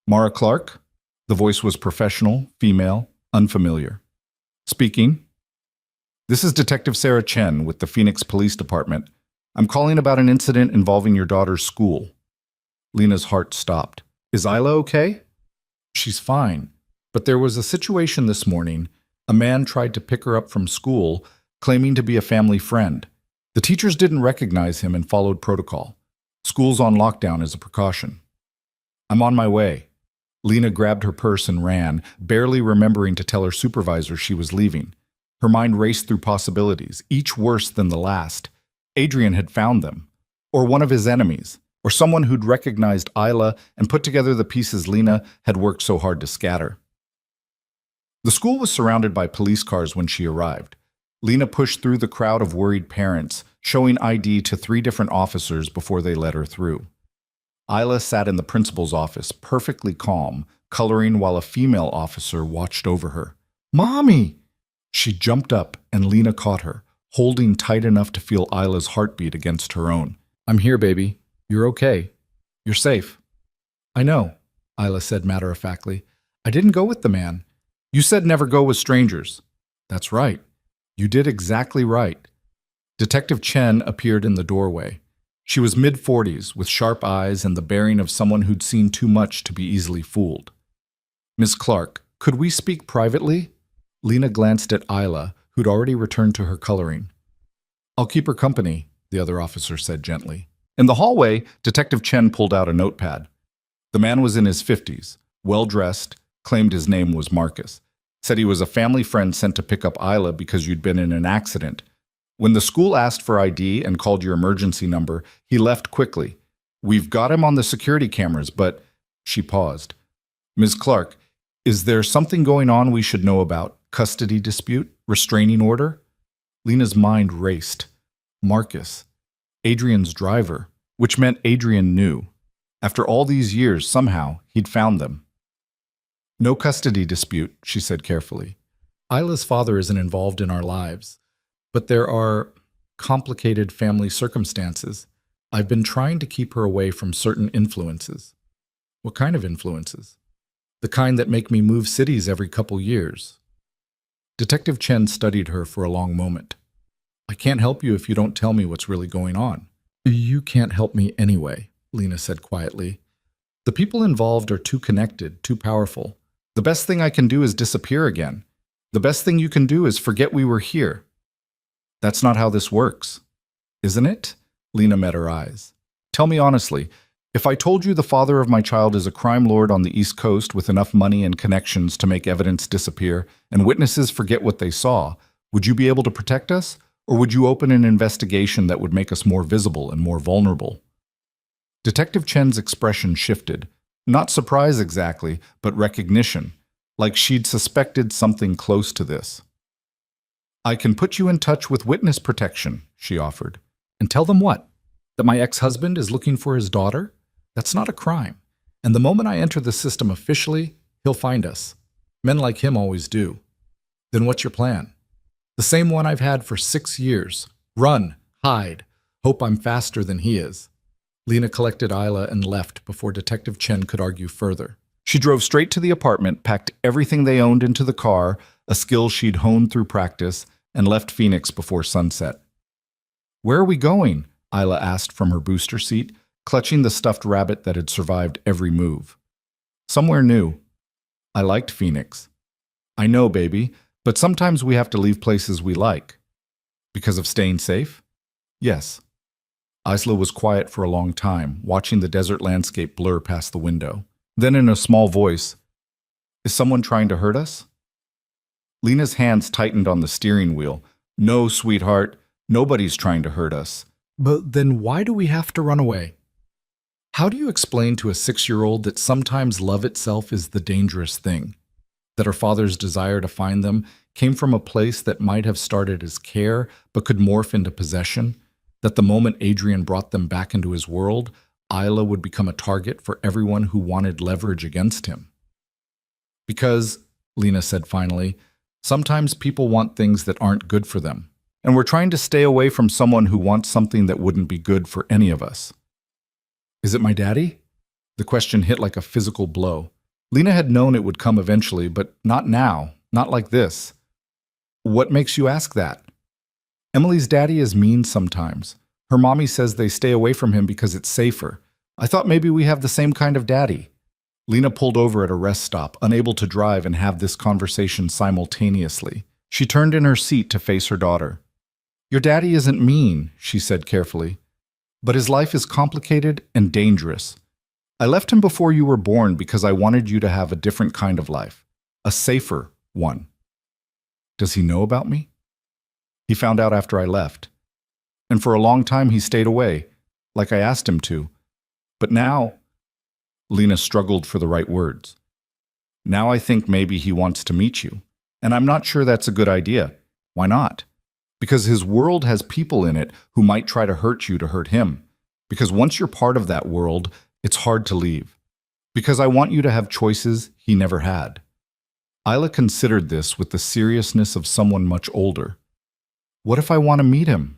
"Mara Clark?" The voice was professional, female, unfamiliar. "Speaking." "This is Detective Sarah Chen with the Phoenix Police Department. I'm calling about an incident involving your daughter's school." Lena's heart stopped. "Is Isla okay?" "She's fine. But there was a situation this morning. A man tried to pick her up from school, claiming to be a family friend. The teachers didn't recognize him and followed protocol. School's on lockdown as a precaution." "I'm on my way." Lena grabbed her purse and ran, barely remembering to tell her supervisor she was leaving. Her mind raced through possibilities, each worse than the last. Adrian had found them, or one of his enemies, or someone who'd recognized Isla and put together the pieces Lena had worked so hard to scatter. The school was surrounded by police cars when she arrived. Lena pushed through the crowd of worried parents, showing ID to 3 different officers before they let her through. Isla sat in the principal's office, perfectly calm, coloring while a female officer watched over her. "Mommy!" She jumped up, and Lena caught her, holding tight enough to feel Isla's heartbeat against her own. "I'm here, baby. You're okay. You're safe." "I know," Isla said matter-of-factly. "I didn't go with the man." "You said never go with strangers." "That's right. You did exactly right." Detective Chen appeared in the doorway. She was mid-40s, with sharp eyes and the bearing of someone who'd seen too much to be easily fooled. "Miss Clark, could we speak privately?" Lena glanced at Isla, who'd already returned to her coloring. "I'll keep her company," the other officer said gently. In the hallway, Detective Chen pulled out a notepad. The man was in his 50s, well-dressed, claimed his name was Marcus, said he was a family friend sent to pick up Isla because you'd been in an accident. When the school asked for ID and called your emergency number, he left quickly. "We've got him on the security cameras, but—" She paused. "Ms. Clark, is there something going on we should know about? Custody dispute? Restraining order?" Lena's mind raced. Marcus. Adrian's driver, which meant Adrian knew. After all these years, somehow, he'd found them. "No custody dispute," she said carefully. "Isla's father isn't involved in our lives, but there are complicated family circumstances. I've been trying to keep her away from certain influences." "What kind of influences?" "The kind that make me move cities every couple years." Detective Chen studied her for a long moment. "I can't help you if you don't tell me what's really going on." "You can't help me anyway," Lena said quietly. "The people involved are too connected, too powerful. The best thing I can do is disappear again. The best thing you can do is forget we were here." "That's not how this works." "Isn't it?" Lena met her eyes. "Tell me honestly, if I told you the father of my child is a crime lord on the East Coast with enough money and connections to make evidence disappear and witnesses forget what they saw, would you be able to protect us? Or would you open an investigation that would make us more visible and more vulnerable?" Detective Chen's expression shifted. Not surprise exactly, but recognition, like she'd suspected something close to this. "I can put you in touch with witness protection," she offered. "And tell them what? That my ex-husband is looking for his daughter? That's not a crime. And the moment I enter the system officially, he'll find us. Men like him always do." "Then what's your plan?" "The same one I've had for 6 years. Run, hide, hope I'm faster than he is." Lena collected Isla and left before Detective Chen could argue further. She drove straight to the apartment, packed everything they owned into the car, a skill she'd honed through practice, and left Phoenix before sunset. "Where are we going?" Isla asked from her booster seat, clutching the stuffed rabbit that had survived every move. "Somewhere new." "I liked Phoenix." "I know, baby, but sometimes we have to leave places we like." "Because of staying safe?" "Yes." Isla was quiet for a long time, watching the desert landscape blur past the window. Then in a small voice, "Is someone trying to hurt us?" Lena's hands tightened on the steering wheel. "No, sweetheart, nobody's trying to hurt us." "But then why do we have to run away?" How do you explain to a 6-year-old that sometimes love itself is the dangerous thing? That her father's desire to find them came from a place that might have started as care but could morph into possession? That the moment Adrian brought them back into his world, Isla would become a target for everyone who wanted leverage against him? "Because," Lena said finally, "sometimes people want things that aren't good for them. And we're trying to stay away from someone who wants something that wouldn't be good for any of us." "Is it my daddy?" The question hit like a physical blow. Lena had known it would come eventually, but not now, not like this. "What makes you ask that?" "Emily's daddy is mean sometimes. Her mommy says they stay away from him because it's safer. I thought maybe we have the same kind of daddy." Lena pulled over at a rest stop, unable to drive and have this conversation simultaneously. She turned in her seat to face her daughter. "Your daddy isn't mean," she said carefully, "but his life is complicated and dangerous. I left him before you were born because I wanted you to have a different kind of life, a safer one." "Does he know about me?" "He found out after I left. And for a long time he stayed away, like I asked him to. But now—" Lena struggled for the right words. "Now I think maybe he wants to meet you. And I'm not sure that's a good idea. Why not? Because his world has people in it who might try to hurt you to hurt him. Because once you're part of that world, it's hard to leave. Because I want you to have choices he never had." Isla considered this with the seriousness of someone much older. "What if I want to meet him?"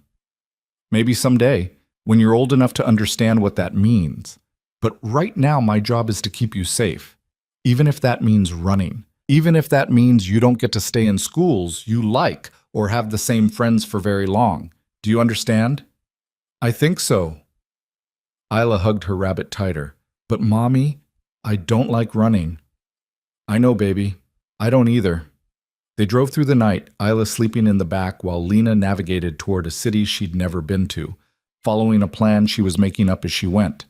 "Maybe someday, when you're old enough to understand what that means. But right now my job is to keep you safe. Even if that means running. Even if that means you don't get to stay in schools you like or have the same friends for very long. Do you understand?" "I think so." Isla hugged her rabbit tighter. But Mommy, I don't like running. I know, baby. I don't either. They drove through the night, Isla sleeping in the back while Lena navigated toward a city she'd never been to, following a plan she was making up as she went.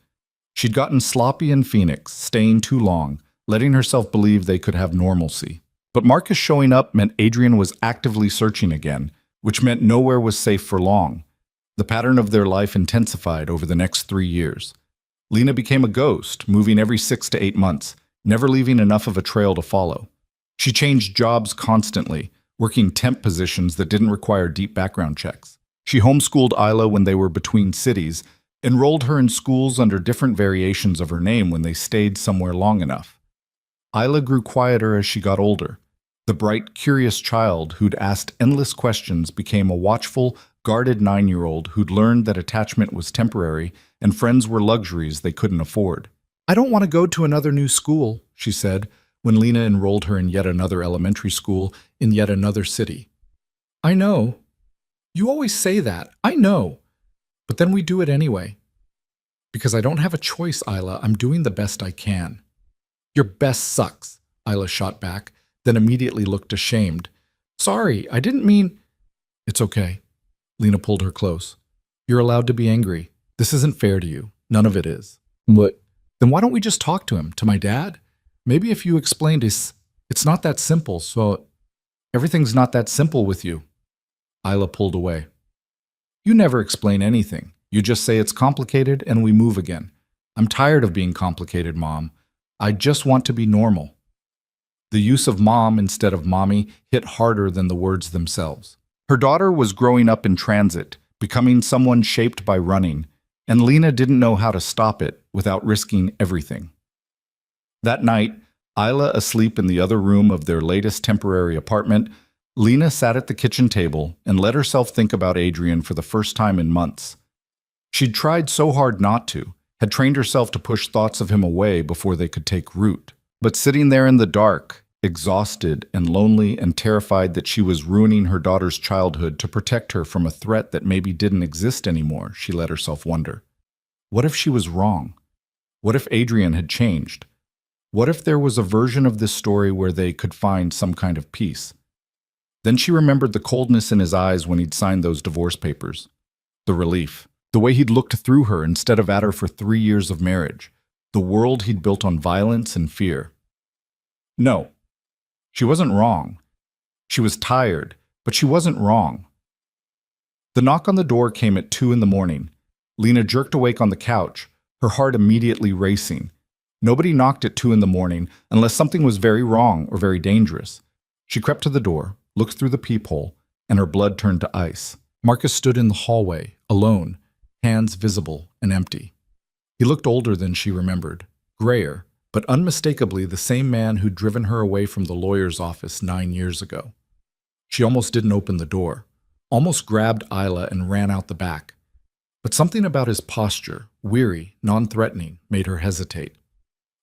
She'd gotten sloppy in Phoenix, staying too long, letting herself believe they could have normalcy. But Marcus showing up meant Adrian was actively searching again, which meant nowhere was safe for long. The pattern of their life intensified over the next 3 years. Lena became a ghost, moving every 6 to 8 months, never leaving enough of a trail to follow. She changed jobs constantly, working temp positions that didn't require deep background checks. She homeschooled Isla when they were between cities, enrolled her in schools under different variations of her name when they stayed somewhere long enough. Isla grew quieter as she got older. The bright, curious child who'd asked endless questions became a watchful, guarded 9-year-old who'd learned that attachment was temporary and friends were luxuries they couldn't afford. I don't want to go to another new school, she said, when Lena enrolled her in yet another elementary school in yet another city. I know. You always say that. I know. But then we do it anyway. Because I don't have a choice, Isla. I'm doing the best I can. Your best sucks, Isla shot back, then immediately looked ashamed. Sorry, I didn't mean… It's okay. Lena pulled her close. You're allowed to be angry. This isn't fair to you. None of it is. What? Then why don't we just talk to him? To my dad? Maybe if you explained it's not that simple, so everything's not that simple with you. Isla pulled away. You never explain anything. You just say it's complicated and we move again. I'm tired of being complicated, Mom. I just want to be normal. The use of mom instead of mommy hit harder than the words themselves. Her daughter was growing up in transit, becoming someone shaped by running, and Lena didn't know how to stop it without risking everything. That night, Isla asleep in the other room of their latest temporary apartment, Lena sat at the kitchen table and let herself think about Adrian for the first time in months. She'd tried so hard not to, had trained herself to push thoughts of him away before they could take root. But sitting there in the dark, exhausted and lonely and terrified that she was ruining her daughter's childhood to protect her from a threat that maybe didn't exist anymore, she let herself wonder. What if she was wrong? What if Adrian had changed? What if there was a version of this story where they could find some kind of peace? Then she remembered the coldness in his eyes when he'd signed those divorce papers. The relief. The way he'd looked through her instead of at her for 3 years of marriage. The world he'd built on violence and fear. No. She wasn't wrong. She was tired, but she wasn't wrong. The knock on the door came at 2 a.m. Lena jerked awake on the couch, her heart immediately racing. Nobody knocked at 2 a.m. unless something was very wrong or very dangerous. She crept to the door, looked through the peephole, and her blood turned to ice. Marcus stood in the hallway, alone, hands visible and empty. He looked older than she remembered, grayer, but unmistakably the same man who'd driven her away from the lawyer's office 9 years ago. She almost didn't open the door, almost grabbed Isla and ran out the back. But something about his posture, weary, non-threatening, made her hesitate.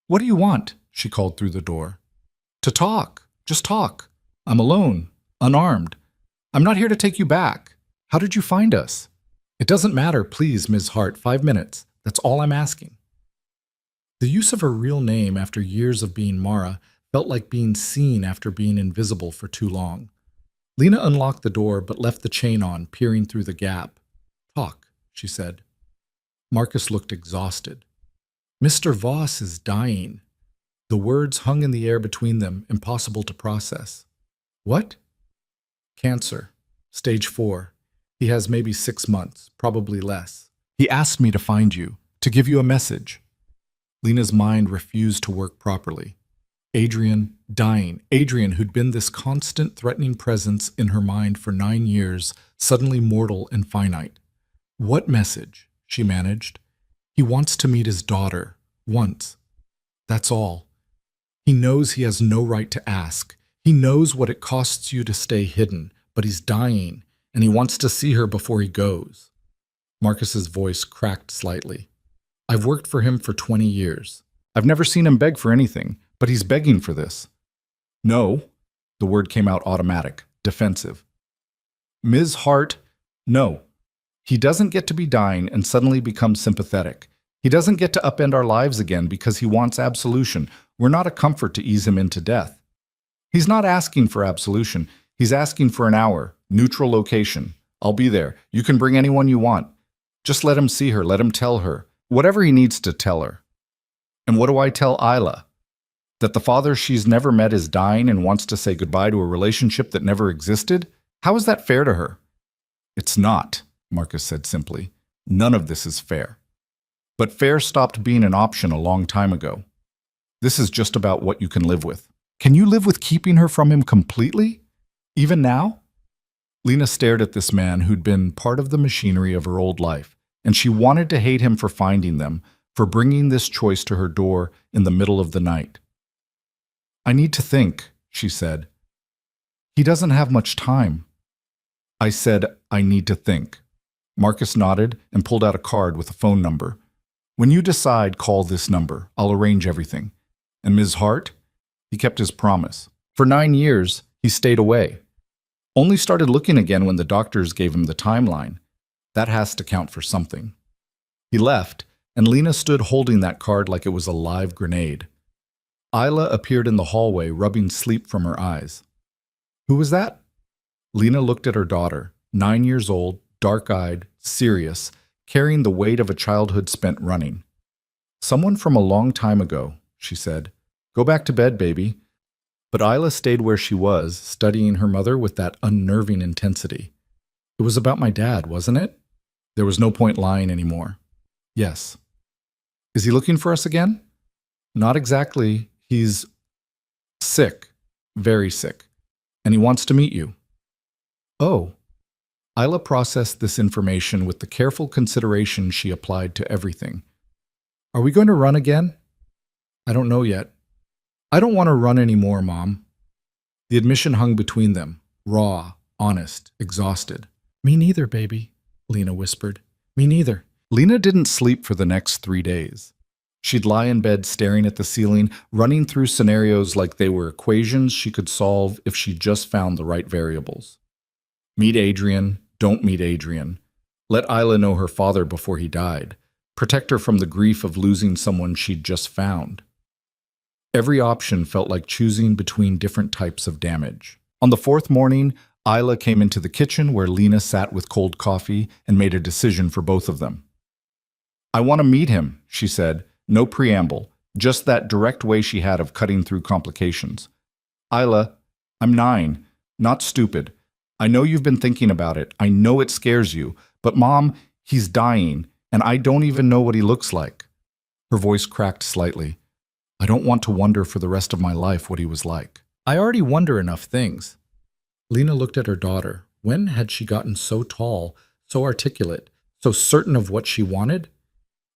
What do you want? She called through the door. To talk. Just talk. I'm alone, unarmed. I'm not here to take you back. How did you find us? It doesn't matter, please, Ms. Hart. 5 minutes. That's all I'm asking. The use of her real name after years of being Mara felt like being seen after being invisible for too long. Lena unlocked the door but left the chain on, peering through the gap. Talk, she said. Marcus looked exhausted. Mr. Voss is dying. The words hung in the air between them, impossible to process. What? Cancer. Stage 4. He has maybe 6 months, probably less. He asked me to find you, to give you a message. Lena's mind refused to work properly. Adrian, dying. Adrian, who'd been this constant, threatening presence in her mind for 9 years, suddenly mortal and finite. What message? She managed. He wants to meet his daughter. Once. That's all. He knows he has no right to ask. He knows what it costs you to stay hidden, but he's dying, and he wants to see her before he goes. Marcus's voice cracked slightly. I've worked for him for 20 years. I've never seen him beg for anything, but he's begging for this. No. The word came out automatic, defensive. Ms. Hart, no. He doesn't get to be dying and suddenly become sympathetic. He doesn't get to upend our lives again because he wants absolution. We're not a comfort to ease him into death. He's not asking for absolution. He's asking for an hour, neutral location. I'll be there. You can bring anyone you want. Just let him see her. Let him tell her. Whatever he needs to tell her. And what do I tell Isla? That the father she's never met is dying and wants to say goodbye to a relationship that never existed? How is that fair to her? It's not, Marcus said simply. None of this is fair. But fair stopped being an option a long time ago. This is just about what you can live with. Can you live with keeping her from him completely? Even now? Lena stared at this man who'd been part of the machinery of her old life, and she wanted to hate him for finding them, for bringing this choice to her door in the middle of the night. I need to think, she said. He doesn't have much time. I said, I need to think. Marcus nodded and pulled out a card with a phone number. When you decide, call this number. I'll arrange everything. And Ms. Hart? He kept his promise. For 9 years, he stayed away. Only started looking again when the doctors gave him the timeline. That has to count for something. He left, and Lena stood holding that card like it was a live grenade. Isla appeared in the hallway, rubbing sleep from her eyes. Who was that? Lena looked at her daughter, 9 years old, dark-eyed, serious, carrying the weight of a childhood spent running. Someone from a long time ago, she said. Go back to bed, baby. But Isla stayed where she was, studying her mother with that unnerving intensity. It was about my dad, wasn't it? There was no point lying anymore. Yes. Is he looking for us again? Not exactly. He's sick, very sick, and he wants to meet you. Oh. Isla processed this information with the careful consideration she applied to everything. Are we going to run again? I don't know yet. I don't want to run anymore, Mom. The admission hung between them, raw, honest, exhausted. Me neither, baby, Lena whispered. Me neither. Lena didn't sleep for the next 3 days. She'd lie in bed staring at the ceiling, running through scenarios like they were equations she could solve if she just found the right variables. Meet Adrian, don't meet Adrian. Let Isla know her father before he died. Protect her from the grief of losing someone she'd just found. Every option felt like choosing between different types of damage. On the 4th morning, Isla came into the kitchen where Lena sat with cold coffee and made a decision for both of them. I want to meet him, she said, no preamble, just that direct way she had of cutting through complications. Isla, I'm 9, not stupid. I know you've been thinking about it. I know it scares you. But Mom, he's dying, and I don't even know what he looks like. Her voice cracked slightly. I don't want to wonder for the rest of my life what he was like. I already wonder enough things. Lena looked at her daughter. When had she gotten so tall, so articulate, so certain of what she wanted?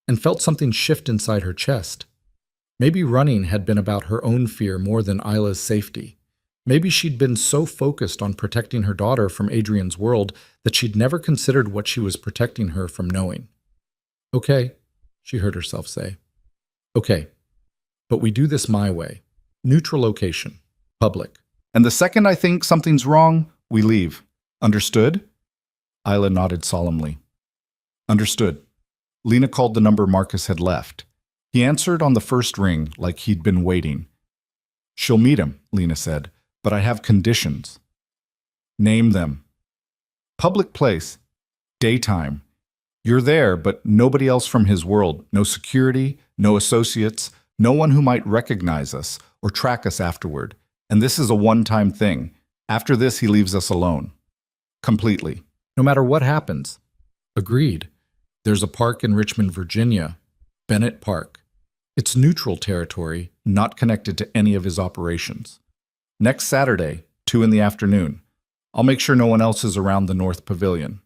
And felt something shift inside her chest. Maybe running had been about her own fear more than Isla's safety. Maybe she'd been so focused on protecting her daughter from Adrian's world that she'd never considered what she was protecting her from knowing. Okay, she heard herself say. Okay. But we do this my way. Neutral location. Public. And the second I think something's wrong, we leave. Understood? Isla nodded solemnly. Understood. Lena called the number Marcus had left. He answered on the first ring like he'd been waiting. She'll meet him, Lena said, but I have conditions. Name them. Public place. Daytime. You're there, but nobody else from his world. No security, no associates, no one who might recognize us or track us afterward. And this is a one-time thing. After this, he leaves us alone. Completely. No matter what happens. Agreed. There's a park in Richmond, Virginia. Bennett Park. It's neutral territory, not connected to any of his operations. Next Saturday, 2 in the afternoon. I'll make sure no one else is around the North Pavilion.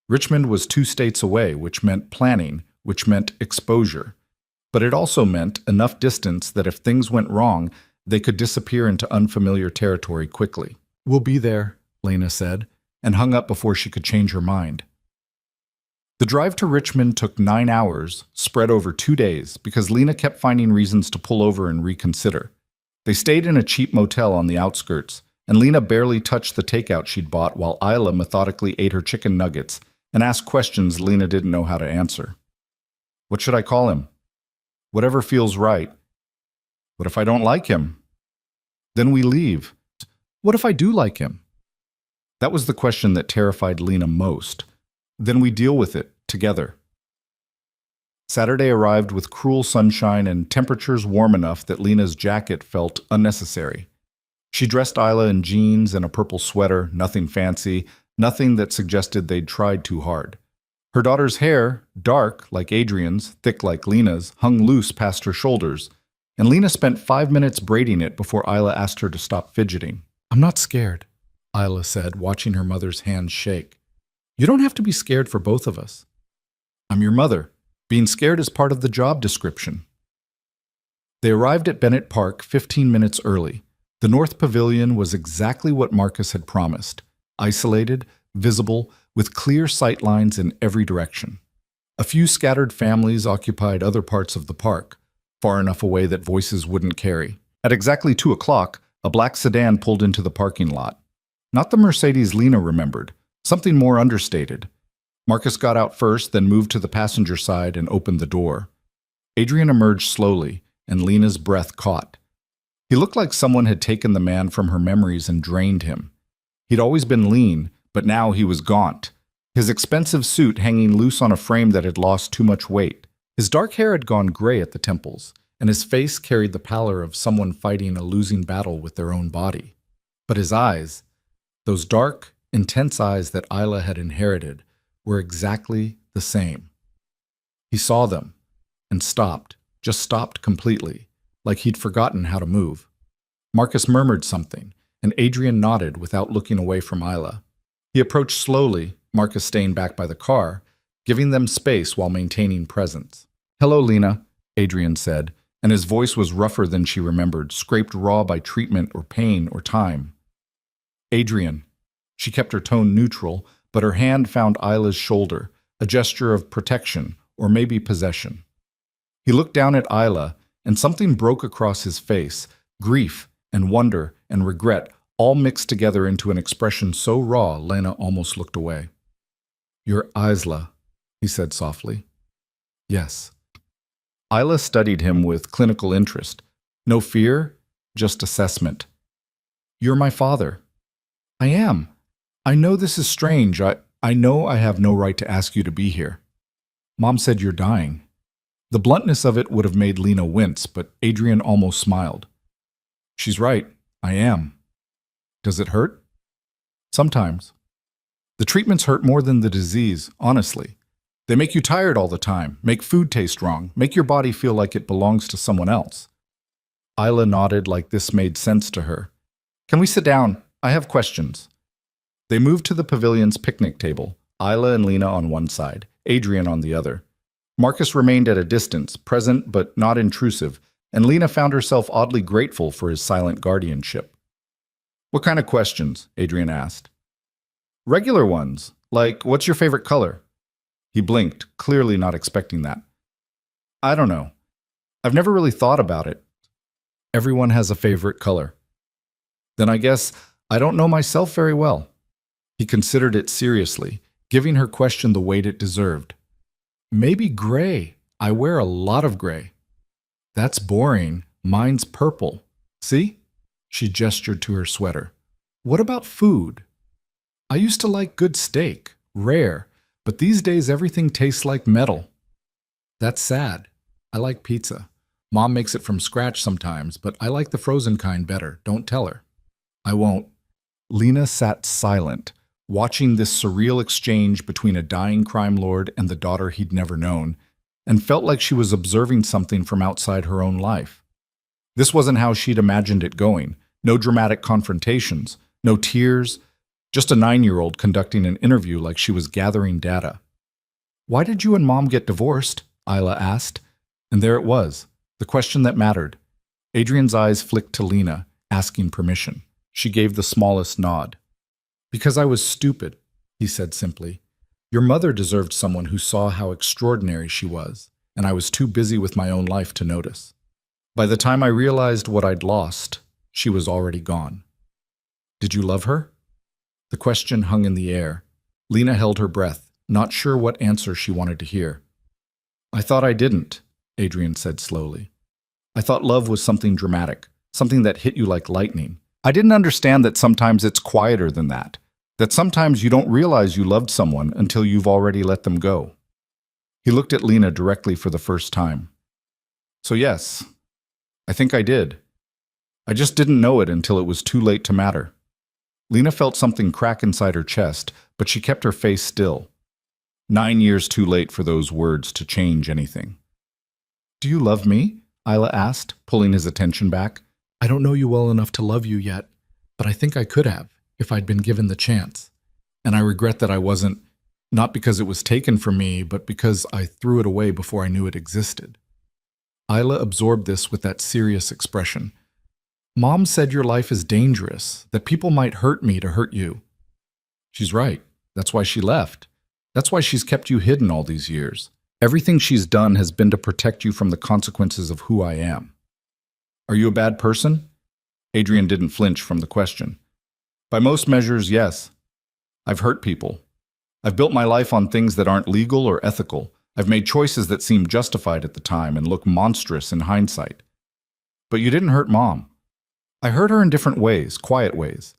Richmond was 2 states away, which meant planning, which meant exposure. But it also meant enough distance that if things went wrong, they could disappear into unfamiliar territory quickly. We'll be there, Lena said, and hung up before she could change her mind. The drive to Richmond took 9 hours, spread over 2 days, because Lena kept finding reasons to pull over and reconsider. They stayed in a cheap motel on the outskirts, and Lena barely touched the takeout she'd bought while Isla methodically ate her chicken nuggets and asked questions Lena didn't know how to answer. What should I call him? Whatever feels right. What if I don't like him? Then we leave. What if I do like him? That was the question that terrified Lena most. Then we deal with it together. Saturday arrived with cruel sunshine and temperatures warm enough that Lena's jacket felt unnecessary. She dressed Isla in jeans and a purple sweater, nothing fancy, nothing that suggested they'd tried too hard. Her daughter's hair, dark like Adrian's, thick like Lena's, hung loose past her shoulders, and Lena spent 5 minutes braiding it before Isla asked her to stop fidgeting. "I'm not scared," Isla said, watching her mother's hands shake. "You don't have to be scared for both of us. I'm your mother. Being scared is part of the job description." They arrived at Bennett Park 15 minutes early. The North Pavilion was exactly what Marcus had promised: isolated, visible, with clear sight lines in every direction. A few scattered families occupied other parts of the park, far enough away that voices wouldn't carry. At exactly 2 o'clock, a black sedan pulled into the parking lot. Not the Mercedes Lena remembered, something more understated. Marcus got out first, then moved to the passenger side and opened the door. Adrian emerged slowly, and Lena's breath caught. He looked like someone had taken the man from her memories and drained him. He'd always been lean, but now he was gaunt, his expensive suit hanging loose on a frame that had lost too much weight. His dark hair had gone gray at the temples, and his face carried the pallor of someone fighting a losing battle with their own body. But his eyes, those dark, intense eyes that Isla had inherited, were exactly the same. He saw them and stopped, just stopped completely, like he'd forgotten how to move. Marcus murmured something, and Adrian nodded without looking away from Isla. He approached slowly, Marcus staying back by the car, giving them space while maintaining presence. "Hello, Lena," Adrian said, and his voice was rougher than she remembered, scraped raw by treatment or pain or time. "Adrian." She kept her tone neutral, but her hand found Isla's shoulder, a gesture of protection or maybe possession. He looked down at Isla, and something broke across his face, grief and wonder and regret all mixed together into an expression so raw Lena almost looked away. "You're Isla," he said softly. "Yes." Isla studied him with clinical interest. No fear, just assessment. "You're my father." "I am. I know this is strange. I know I have no right to ask you to be here. Mom said you're dying." The bluntness of it would have made Lena wince, but Adrian almost smiled. "She's right. I am." "Does it hurt?" "Sometimes." "The treatments hurt more than the disease, honestly. They make you tired all the time, make food taste wrong, make your body feel like it belongs to someone else." Isla nodded like this made sense to her. "Can we sit down? I have questions." They moved to the pavilion's picnic table, Isla and Lena on one side, Adrian on the other. Marcus remained at a distance, present but not intrusive, and Lena found herself oddly grateful for his silent guardianship. "What kind of questions?" Adrian asked. "Regular ones, like what's your favorite color?" He blinked, clearly not expecting that. "I don't know. I've never really thought about it." "Everyone has a favorite color." "Then I guess I don't know myself very well." He considered it seriously, giving her question the weight it deserved. "Maybe gray. I wear a lot of gray." "That's boring. Mine's purple. See?" She gestured to her sweater. "What about food?" "I used to like good steak, rare, but these days everything tastes like metal." "That's sad. I like pizza. Mom makes it from scratch sometimes, but I like the frozen kind better. Don't tell her." "I won't." Lena sat silent, watching this surreal exchange between a dying crime lord and the daughter he'd never known, and felt like she was observing something from outside her own life. This wasn't how she'd imagined it going. No dramatic confrontations, no tears, just a 9-year-old conducting an interview like she was gathering data. "Why did you and Mom get divorced?" Isla asked. And there it was, the question that mattered. Adrian's eyes flicked to Lena, asking permission. She gave the smallest nod. "Because I was stupid," he said simply. "Your mother deserved someone who saw how extraordinary she was, and I was too busy with my own life to notice. By the time I realized what I'd lost, she was already gone." "Did you love her?" The question hung in the air. Lena held her breath, not sure what answer she wanted to hear. I thought I didn't, Adrian said slowly. I thought love was something dramatic, something that hit you like lightning. I didn't understand that sometimes it's quieter than that sometimes you don't realize you loved someone until you've already let them go. He looked at Lena directly for the first time. So yes, I think I did. I just didn't know it until it was too late to matter. Lena felt something crack inside her chest, but she kept her face still. 9 years too late for those words to change anything. Do you love me? Isla asked, pulling his attention back. I don't know you well enough to love you yet, but I think I could have, if I'd been given the chance. And I regret that I wasn't, not because it was taken from me, but because I threw it away before I knew it existed. Isla absorbed this with that serious expression. Mom said your life is dangerous, that people might hurt me to hurt you. She's right. That's why she left. That's why she's kept you hidden all these years. Everything she's done has been to protect you from the consequences of who I am. Are you a bad person? Adrian didn't flinch from the question. By most measures, yes. I've hurt people. I've built my life on things that aren't legal or ethical. I've made choices that seemed justified at the time and look monstrous in hindsight. But you didn't hurt Mom. I hurt her in different ways, quiet ways.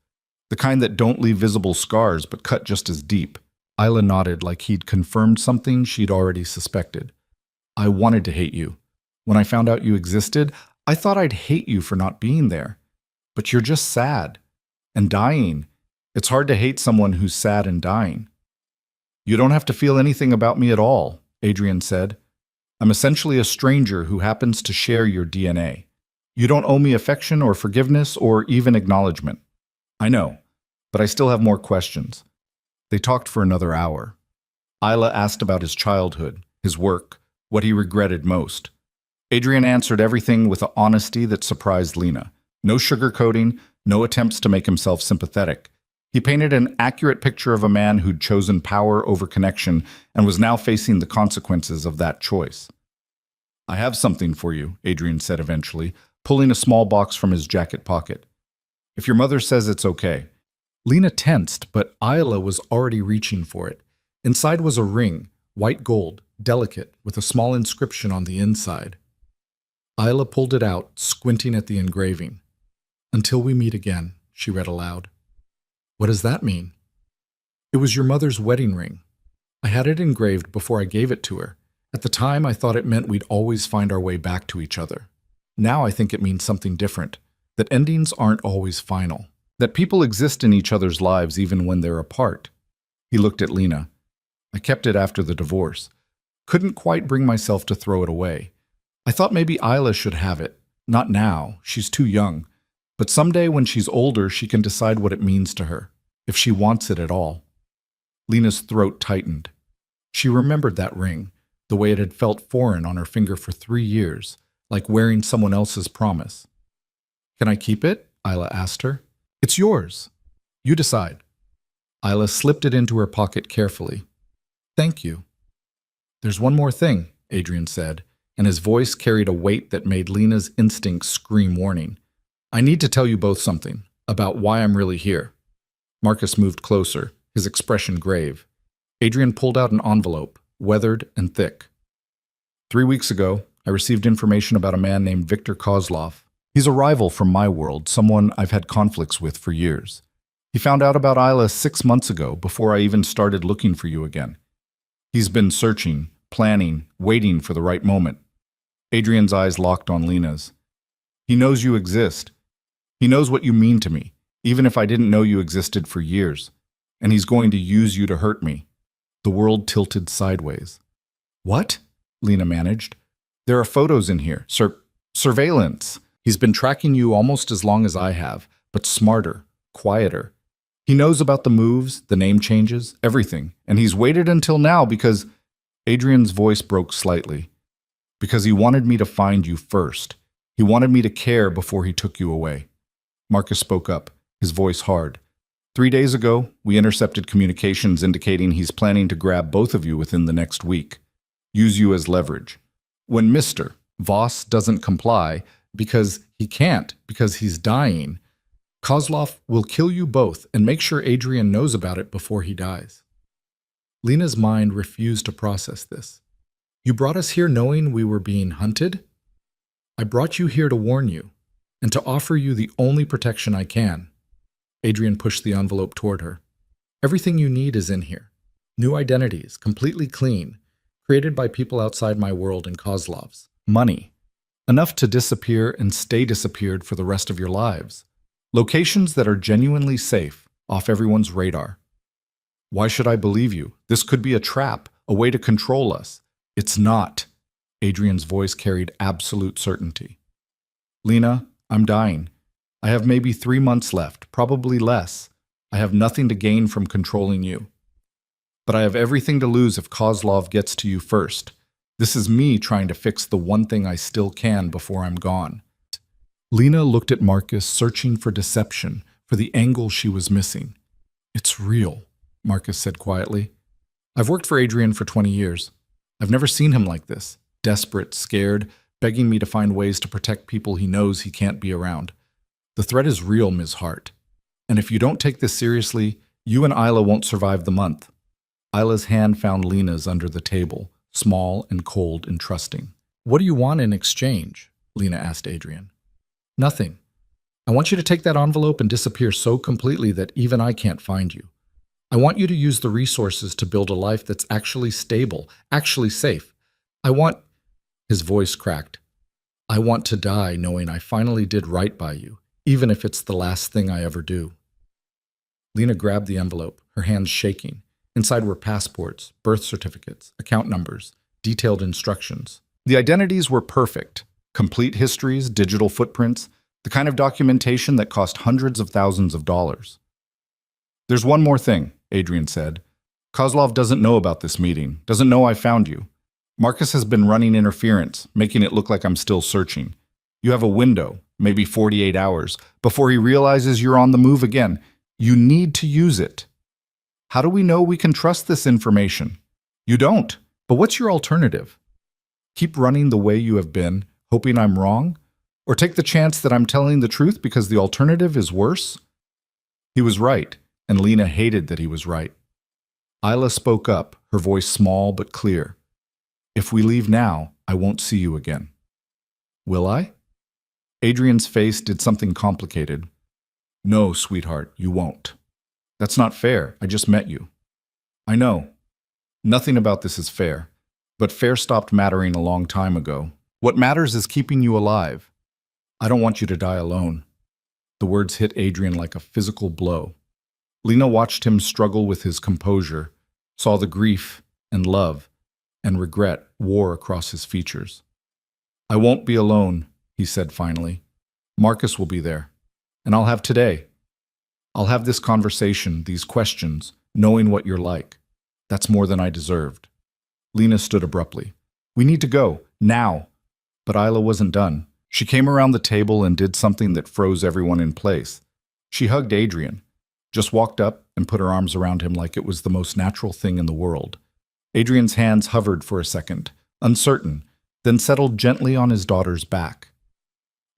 The kind that don't leave visible scars but cut just as deep. Isla nodded like he'd confirmed something she'd already suspected. I wanted to hate you. When I found out you existed, I thought I'd hate you for not being there. But you're just sad. And dying. It's hard to hate someone who's sad and dying. You don't have to feel anything about me at all, Adrian said. I'm essentially a stranger who happens to share your DNA. You don't owe me affection or forgiveness or even acknowledgement. I know, but I still have more questions. They talked for another hour. Isla asked about his childhood, his work, what he regretted most. Adrian answered everything with an honesty that surprised Lena. No sugarcoating, no attempts to make himself sympathetic. He painted an accurate picture of a man who'd chosen power over connection and was now facing the consequences of that choice. I have something for you, Adrian said eventually, pulling a small box from his jacket pocket. If your mother says it's okay. Lena tensed, but Isla was already reaching for it. Inside was a ring, white gold, delicate, with a small inscription on the inside. Isla pulled it out, squinting at the engraving. Until we meet again, she read aloud. What does that mean? It was your mother's wedding ring. I had it engraved before I gave it to her. At the time, I thought it meant we'd always find our way back to each other. Now I think it means something different, that endings aren't always final. That people exist in each other's lives even when they're apart. He looked at Lena. I kept it after the divorce. Couldn't quite bring myself to throw it away. I thought maybe Isla should have it. Not now, she's too young. But someday when she's older, she can decide what it means to her, if she wants it at all. Lena's throat tightened. She remembered that ring, the way it had felt foreign on her finger for 3 years, like wearing someone else's promise. Can I keep it? Isla asked her. It's yours. You decide. Isla slipped it into her pocket carefully. Thank you. There's one more thing, Adrian said, and his voice carried a weight that made Lena's instincts scream warning. I need to tell you both something, about why I'm really here. Marcus moved closer, his expression grave. Adrian pulled out an envelope, weathered and thick. 3 weeks ago, I received information about a man named Viktor Kozlov. He's a rival from my world, someone I've had conflicts with for years. He found out about Isla 6 months ago, before I even started looking for you again. He's been searching, planning, waiting for the right moment. Adrian's eyes locked on Lena's. He knows you exist. He knows what you mean to me, even if I didn't know you existed for years. And he's going to use you to hurt me. The world tilted sideways. What? Lena managed. There are photos in here. Surveillance. He's been tracking you almost as long as I have, but smarter, quieter. He knows about the moves, the name changes, everything. And he's waited until now because... Adrian's voice broke slightly. Because he wanted me to find you first. He wanted me to care before he took you away. Marcus spoke up, his voice hard. 3 days ago, we intercepted communications indicating he's planning to grab both of you within the next week. Use you as leverage. When Mr. Voss doesn't comply, because he can't, because he's dying, Kozlov will kill you both and make sure Adrian knows about it before he dies. Lena's mind refused to process this. You brought us here knowing we were being hunted? I brought you here to warn you, and to offer you the only protection I can. Adrian pushed the envelope toward her. Everything you need is in here. New identities, completely clean, created by people outside my world and Kozlov's. Money. Enough to disappear and stay disappeared for the rest of your lives. Locations that are genuinely safe, off everyone's radar. Why should I believe you? This could be a trap, a way to control us. It's not. Adrian's voice carried absolute certainty. Lena, I'm dying. I have maybe 3 months left, probably less. I have nothing to gain from controlling you. But I have everything to lose if Kozlov gets to you first. This is me trying to fix the one thing I still can before I'm gone. Lena looked at Marcus, searching for deception, for the angle she was missing. It's real, Marcus said quietly. I've worked for Adrian for 20 years. I've never seen him like this, desperate, scared, begging me to find ways to protect people he knows he can't be around. The threat is real, Ms. Hart. And if you don't take this seriously, you and Isla won't survive the month. Isla's hand found Lena's under the table, small and cold and trusting. What do you want in exchange? Lena asked Adrian. Nothing. I want you to take that envelope and disappear so completely that even I can't find you. I want you to use the resources to build a life that's actually stable, actually safe. His voice cracked. I want to die knowing I finally did right by you, even if it's the last thing I ever do. Lena grabbed the envelope, her hands shaking. Inside were passports, birth certificates, account numbers, detailed instructions. The identities were perfect. Complete histories, digital footprints, the kind of documentation that cost hundreds of thousands of dollars. There's one more thing, Adrian said. Kozlov doesn't know about this meeting, doesn't know I found you. Marcus has been running interference, making it look like I'm still searching. You have a window, maybe 48 hours, before he realizes you're on the move again. You need to use it. How do we know we can trust this information? You don't. But what's your alternative? Keep running the way you have been, hoping I'm wrong? Or take the chance that I'm telling the truth because the alternative is worse? He was right, and Lena hated that he was right. Isla spoke up, her voice small but clear. If we leave now, I won't see you again. Will I? Adrian's face did something complicated. No, sweetheart, you won't. That's not fair. I just met you. I know. Nothing about this is fair. But fair stopped mattering a long time ago. What matters is keeping you alive. I don't want you to die alone. The words hit Adrian like a physical blow. Lena watched him struggle with his composure, saw the grief and love and regret war across his features. I won't be alone, he said finally. Marcus will be there. And I'll have today. I'll have this conversation, these questions, knowing what you're like. That's more than I deserved. Lena stood abruptly. We need to go, now. But Isla wasn't done. She came around the table and did something that froze everyone in place. She hugged Adrian, just walked up and put her arms around him like it was the most natural thing in the world. Adrian's hands hovered for a second, uncertain, then settled gently on his daughter's back.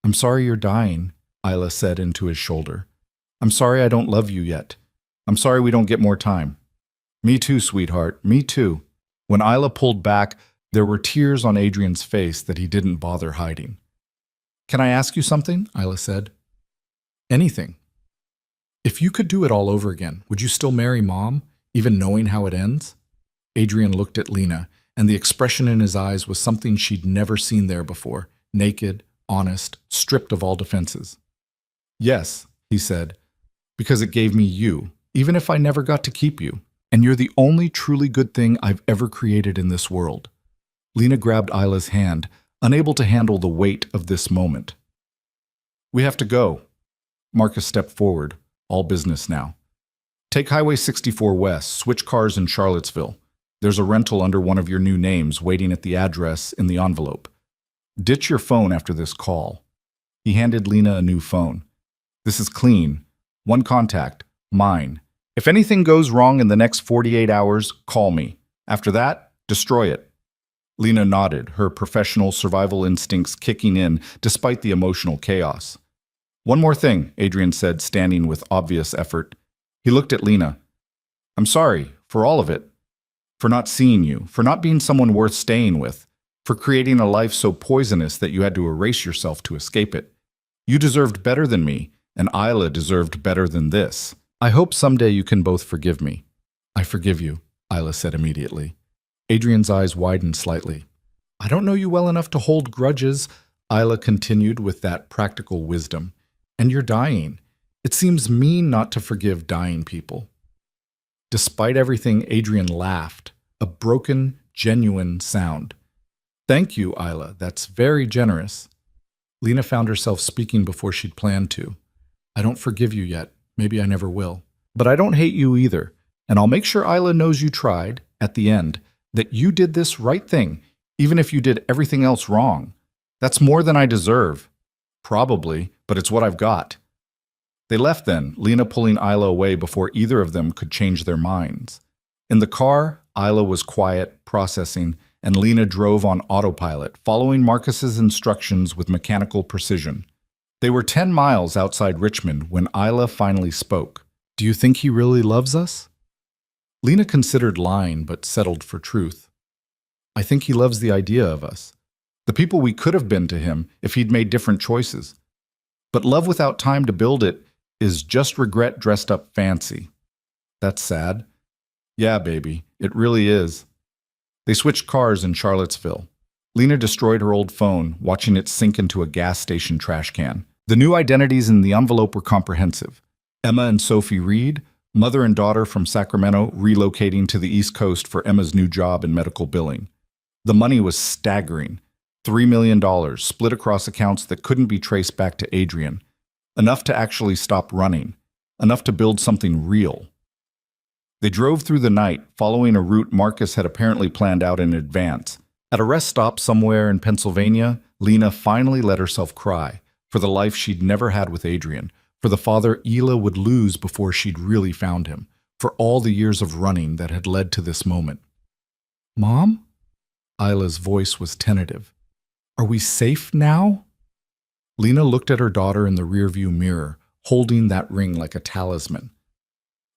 I'm sorry you're dying, Isla said into his shoulder. I'm sorry I don't love you yet. I'm sorry we don't get more time. Me too, sweetheart, me too. When Isla pulled back, there were tears on Adrian's face that he didn't bother hiding. Can I ask you something? Isla said. Anything. If you could do it all over again, would you still marry Mom, even knowing how it ends? Adrian looked at Lena, and the expression in his eyes was something she'd never seen there before, naked, honest, stripped of all defenses. Yes, he said, because it gave me you, even if I never got to keep you. And you're the only truly good thing I've ever created in this world. Lena grabbed Isla's hand, unable to handle the weight of this moment. We have to go. Marcus stepped forward, all business now. Take Highway 64 West, switch cars in Charlottesville. There's a rental under one of your new names waiting at the address in the envelope. Ditch your phone after this call. He handed Lena a new phone. This is clean. One contact, mine. If anything goes wrong in the next 48 hours, call me. After that, destroy it. Lena nodded, her professional survival instincts kicking in despite the emotional chaos. One more thing, Adrian said, standing with obvious effort. He looked at Lena. I'm sorry for all of it. for not seeing you, for not being someone worth staying with, for creating a life so poisonous that you had to erase yourself to escape it. You deserved better than me, and Isla deserved better than this. I hope someday you can both forgive me." "I forgive you," Isla said immediately. Adrian's eyes widened slightly. "I don't know you well enough to hold grudges," Isla continued with that practical wisdom. "And you're dying. It seems mean not to forgive dying people." Despite everything, Adrian laughed, a broken, genuine sound. "Thank you, Isla. That's very generous." Lena found herself speaking before she'd planned to. "I don't forgive you yet. Maybe I never will. But I don't hate you either. And I'll make sure Isla knows you tried, at the end, that you did this right thing, even if you did everything else wrong. That's more than I deserve. Probably, but it's what I've got." They left then, Lena pulling Isla away before either of them could change their minds. In the car, Isla was quiet, processing, and Lena drove on autopilot, following Marcus's instructions with mechanical precision. They were 10 miles outside Richmond when Isla finally spoke. "Do you think he really loves us?" Lena considered lying, but settled for truth. "I think he loves the idea of us, the people we could have been to him if he'd made different choices. But love without time to build it is just regret dressed up fancy." "That's sad." "Yeah, baby, it really is." They switched cars in Charlottesville. Lena destroyed her old phone, watching it sink into a gas station trash can. The new identities in the envelope were comprehensive. Emma and Sophie Reed, mother and daughter from Sacramento, relocating to the East Coast for Emma's new job in medical billing. The money was staggering. $3 million split across accounts that couldn't be traced back to Adrian. Enough to actually stop running. Enough to build something real. They drove through the night, following a route Marcus had apparently planned out in advance. At a rest stop somewhere in Pennsylvania, Lena finally let herself cry, for the life she'd never had with Adrian, for the father Ela would lose before she'd really found him, for all the years of running that had led to this moment. "Mom?" Isla's voice was tentative. "Are we safe now?" Lena looked at her daughter in the rearview mirror, holding that ring like a talisman.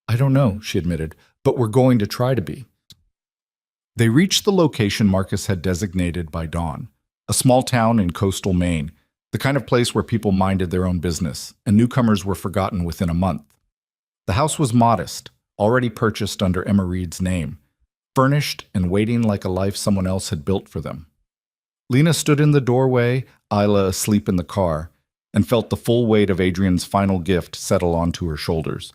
"I don't know," she admitted, "but we're going to try to be." They reached the location Marcus had designated by dawn, a small town in coastal Maine, the kind of place where people minded their own business, and newcomers were forgotten within a month. The house was modest, already purchased under Emma Reed's name, furnished and waiting like a life someone else had built for them. Lena stood in the doorway, Isla asleep in the car, and felt the full weight of Adrian's final gift settle onto her shoulders.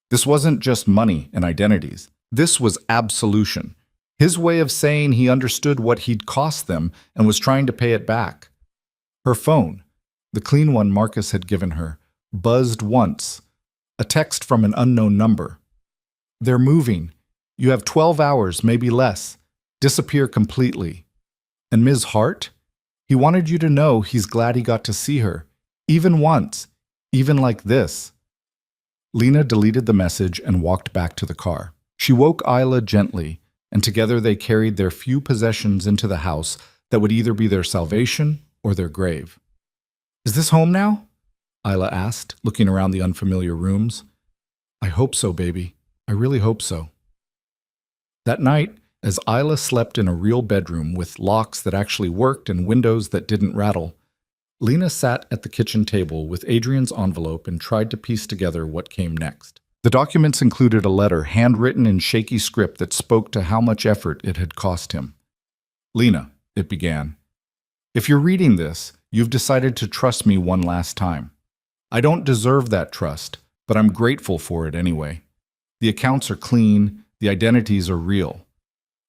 This wasn't just money and identities. This was absolution. His way of saying he understood what he'd cost them and was trying to pay it back. Her phone, the clean one Marcus had given her, buzzed once. A text from an unknown number. "They're moving. You have 12 hours, maybe less. Disappear completely." And Ms. Hart? He wanted you to know he's glad he got to see her. Even once. Even like this. Lena deleted the message and walked back to the car. She woke Isla gently, and together they carried their few possessions into the house that would either be their salvation or their grave. "Is this home now?" Isla asked, looking around the unfamiliar rooms. "I hope so, baby. I really hope so." That night, as Isla slept in a real bedroom with locks that actually worked and windows that didn't rattle, Lena sat at the kitchen table with Adrian's envelope and tried to piece together what came next. The documents included a letter handwritten in shaky script that spoke to how much effort it had cost him. "Lena," it began, "if you're reading this, you've decided to trust me one last time. I don't deserve that trust, but I'm grateful for it anyway. The accounts are clean, the identities are real.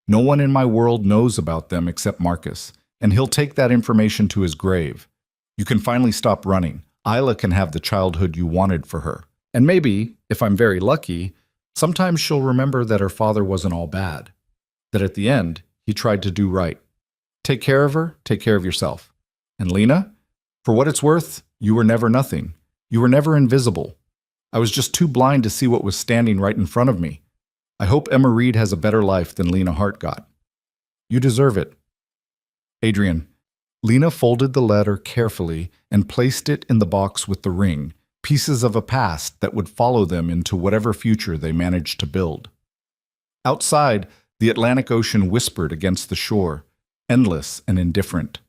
No one in my world knows about them except Marcus, and he'll take that information to his grave. You can finally stop running. Isla can have the childhood you wanted for her. And maybe, if I'm very lucky, sometimes she'll remember that her father wasn't all bad. That at the end, he tried to do right. Take care of her, take care of yourself. And Lena, for what it's worth, you were never nothing. You were never invisible. I was just too blind to see what was standing right in front of me. I hope Emma Reed has a better life than Lena Hart got. You deserve it. Adrian." Lena folded the letter carefully and placed it in the box with the ring, pieces of a past that would follow them into whatever future they managed to build. Outside, The Atlantic Ocean whispered against the shore, endless and indifferent.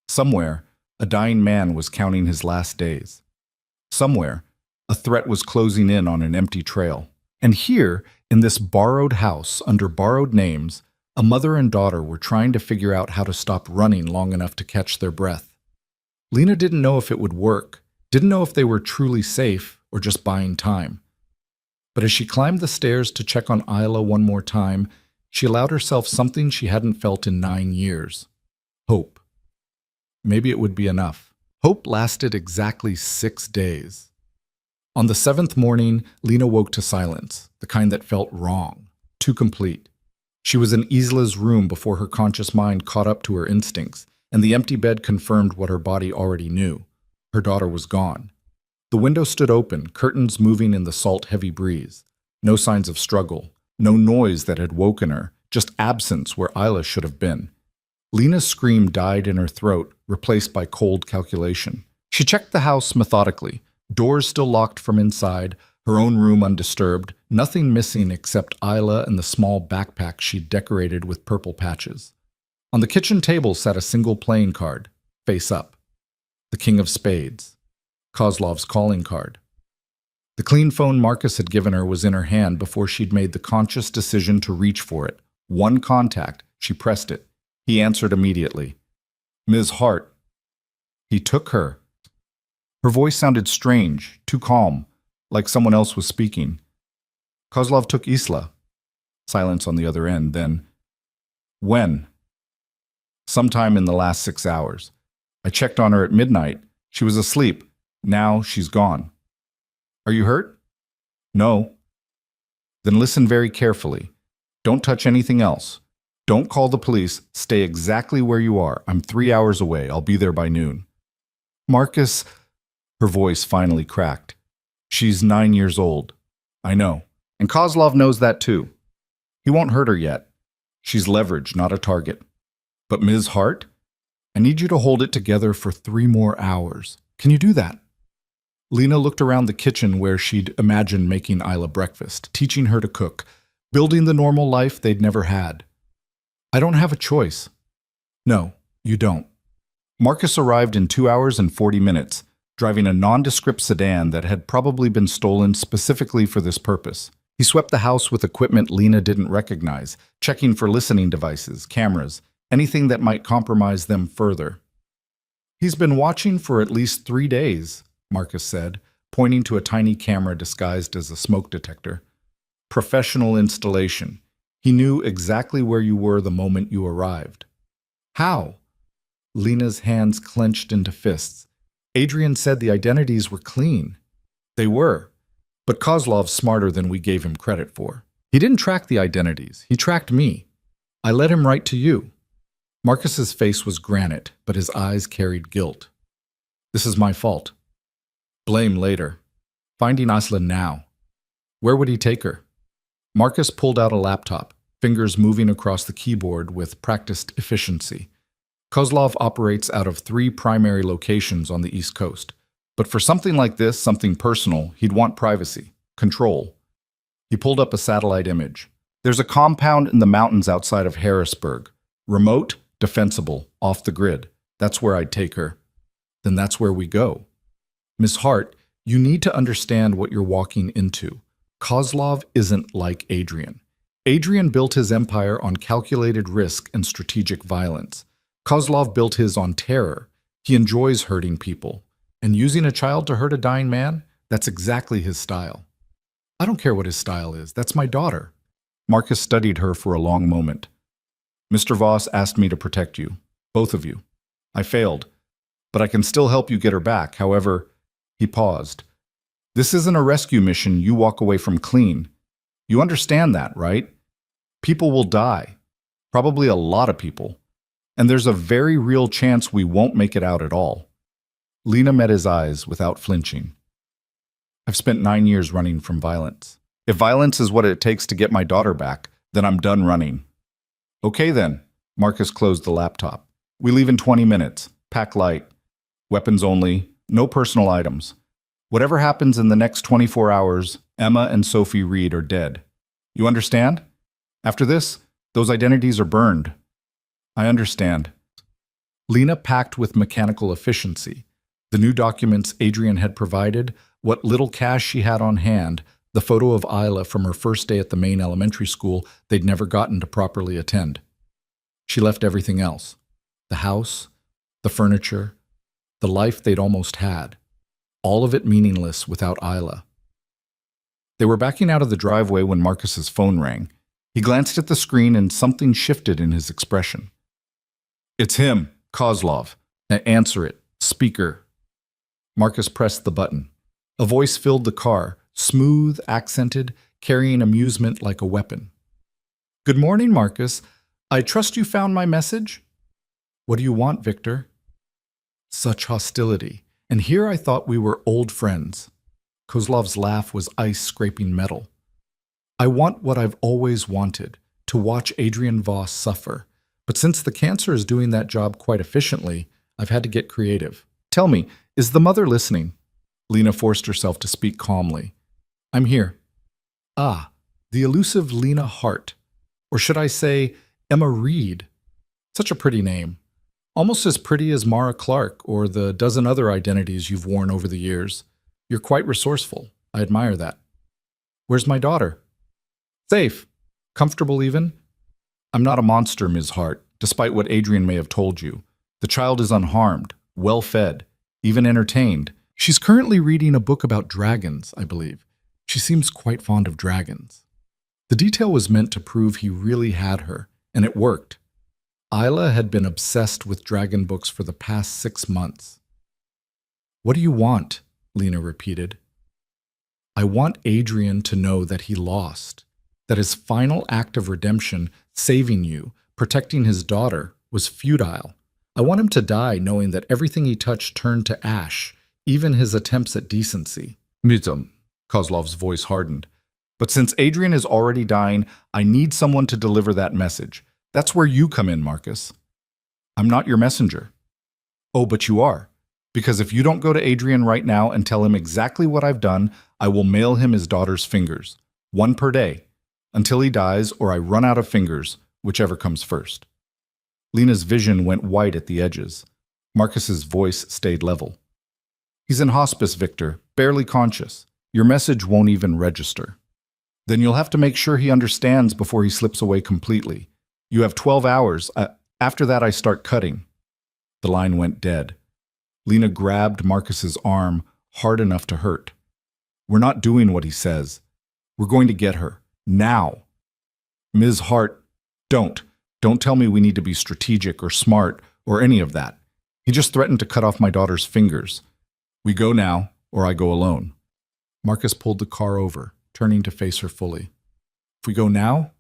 Somewhere, a dying man was counting his last days. Somewhere, a threat was closing in on an empty trail. And here, in this borrowed house under borrowed names, a mother and daughter were trying to figure out how to stop running long enough to catch their breath. Lena didn't know if it would work, didn't know if they were truly safe or just buying time. But as she climbed the stairs to check on Isla one more time, she allowed herself something she hadn't felt in 9 years. Hope. Maybe it would be enough. Hope lasted exactly 6 days. On the 7th morning, Lena woke to silence, the kind that felt wrong, too complete. She was in Isla's room before her conscious mind caught up to her instincts, and the empty bed confirmed what her body already knew. Her daughter was gone. The window stood open, curtains moving in the salt-heavy breeze. No signs of struggle, no noise that had woken her, just absence where Isla should have been. Lena's scream died in her throat, replaced by cold calculation. She checked the house methodically, doors still locked from inside, her own room undisturbed, nothing missing except Isla and the small backpack she'd decorated with purple patches. On the kitchen table sat a single playing card, face up. The King of Spades. Kozlov's calling card. The clean phone Marcus had given her was in her hand before she'd made the conscious decision to reach for it. One contact, she pressed it. He answered immediately. Ms. Hart. He took her. Her voice sounded strange, too calm, like someone else was speaking. Kozlov took Isla. Silence on the other end, then. When? Sometime in the last 6 hours. I checked on her at midnight. She was asleep. Now she's gone. Are you hurt? No. Then listen very carefully. Don't touch anything else. Don't call the police. Stay exactly where you are. I'm 3 hours away. I'll be there by noon. Marcus, her voice finally cracked. She's 9 years old. I know. And Kozlov knows that too. He won't hurt her yet. She's leverage, not a target. But Ms. Hart, I need you to hold it together for 3 more hours. Can you do that? Lena looked around the kitchen where she'd imagined making Isla breakfast, teaching her to cook, building the normal life they'd never had. I don't have a choice. No, you don't. Marcus arrived in 2 hours and 40 minutes, driving a nondescript sedan that had probably been stolen specifically for this purpose. He swept the house with equipment Lena didn't recognize, checking for listening devices, cameras, anything that might compromise them further. He's been watching for at least 3 days, Marcus said, pointing to a tiny camera disguised as a smoke detector. Professional installation. He knew exactly where you were the moment you arrived. How? Lena's hands clenched into fists. Adrian said the identities were clean. They were, but Kozlov's smarter than we gave him credit for. He didn't track the identities. He tracked me. I led him right to you. Marcus's face was granite, but his eyes carried guilt. This is my fault. Blame later. Finding Isla now. Where would he take her? Marcus pulled out a laptop, fingers moving across the keyboard with practiced efficiency. Kozlov operates out of 3 primary locations on the East Coast. But for something like this, something personal, he'd want privacy, control. He pulled up a satellite image. There's a compound in the mountains outside of Harrisburg. Remote, defensible, off the grid. That's where I'd take her. Then that's where we go. Miss Hart, you need to understand what you're walking into. Kozlov isn't like Adrian. Adrian built his empire on calculated risk and strategic violence. Kozlov built his on terror. He enjoys hurting people. And using a child to hurt a dying man, that's exactly his style. I don't care what his style is. That's my daughter. Marcus studied her for a long moment. Mr. Voss asked me to protect you, both of you. I failed, but I can still help you get her back. However, he paused. This isn't a rescue mission you walk away from clean. You understand that, right? People will die. Probably a lot of people. And there's a very real chance we won't make it out at all. Lena met his eyes without flinching. I've spent 9 years running from violence. If violence is what it takes to get my daughter back, then I'm done running. Okay then. Marcus closed the laptop. We leave in 20 minutes. Pack light. Weapons only. No personal items. Whatever happens in the next 24 hours, Emma and Sophie Reed are dead. You understand? After this, Those identities are burned. I understand. Lena packed with mechanical efficiency. The new documents Adrian had provided, what little cash she had on hand, the photo of Isla from her first day at the main elementary school they'd never gotten to properly attend. She left everything else. The house, the furniture, the life they'd almost had. All of it meaningless without Isla. They were backing out of the driveway when Marcus's phone rang. He glanced at the screen and something shifted in his expression. It's him, Kozlov. Answer it. Speaker. Marcus pressed the button. A voice filled the car, smooth, accented, carrying amusement like a weapon. Good morning, Marcus. I trust you found my message? What do you want, Victor? Such hostility. And here I thought we were old friends. Kozlov's laugh was ice scraping metal. I want what I've always wanted, to watch Adrian Voss suffer. But since the cancer is doing that job quite efficiently, I've had to get creative. Tell me, is the mother listening? Lena forced herself to speak calmly. I'm here. Ah, the elusive Lena Hart. Or should I say, Emma Reed? Such a pretty name. Almost as pretty as Mara Clark or the dozen other identities you've worn over the years. You're quite resourceful. I admire that. Where's my daughter? Safe. Comfortable even? I'm not a monster, Ms. Hart, despite what Adrian may have told you. The child is unharmed, well-fed, even entertained. She's currently reading a book about dragons, I believe. She seems quite fond of dragons. The detail was meant to prove he really had her, and it worked. Isla had been obsessed with dragon books for the past 6 months. What do you want? Lena repeated. I want Adrian to know that he lost, that his final act of redemption, saving you, protecting his daughter, was futile. I want him to die knowing that everything he touched turned to ash, even his attempts at decency. Mitzum, Kozlov's voice hardened. But since Adrian is already dying, I need someone to deliver that message. That's where you come in, Marcus. I'm not your messenger. Oh, but you are. Because if you don't go to Adrian right now and tell him exactly what I've done, I will mail him his daughter's fingers. 1 per day. Until he dies or I run out of fingers, whichever comes first. Lena's vision went white at the edges. Marcus's voice stayed level. He's in hospice, Victor, barely conscious. Your message won't even register. Then you'll have to make sure he understands before he slips away completely. You have 12 hours. After that, I start cutting. The line went dead. Lena grabbed Marcus's arm hard enough to hurt. We're not doing what he says. We're going to get her. Now. Ms. Hart, don't. Don't tell me we need to be strategic or smart or any of that. He just threatened to cut off my daughter's fingers. We go now, or I go alone. Marcus pulled the car over, turning to face her fully. If we go now,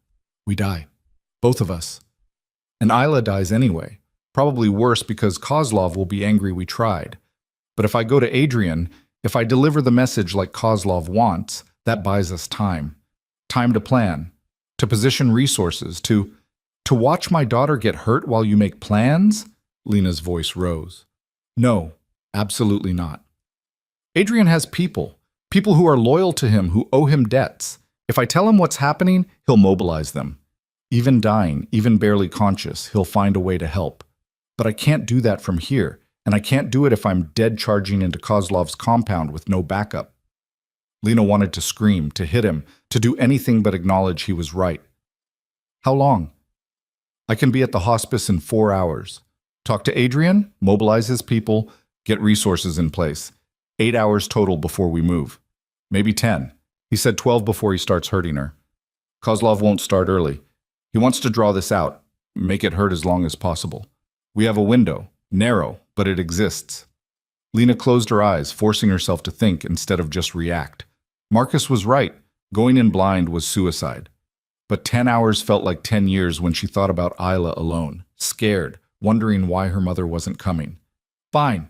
we die. Both of us. And Isla dies anyway. Probably worse because Kozlov will be angry we tried. But if I go to Adrian, if I deliver the message like Kozlov wants, that buys us time. Time to plan, to position resources, to watch my daughter get hurt while you make plans? Lena's voice rose. No, absolutely not. Adrian has people who are loyal to him, who owe him debts. If I tell him what's happening, he'll mobilize them. Even dying, even barely conscious, he'll find a way to help. But I can't do that from here, and I can't do it if I'm dead charging into Kozlov's compound with no backup. Lena wanted to scream, to hit him, to do anything but acknowledge he was right. How long? I can be at the hospice in 4 hours. Talk to Adrian, mobilize his people, get resources in place. 8 hours total before we move. Maybe 10. He said 12 before he starts hurting her. Kozlov won't start early. He wants to draw this out, make it hurt as long as possible. We have a window, narrow, but it exists. Lena closed her eyes, forcing herself to think instead of just react. Marcus was right. Going in blind was suicide. But 10 hours felt like 10 years when she thought about Isla alone, scared, wondering why her mother wasn't coming. Fine,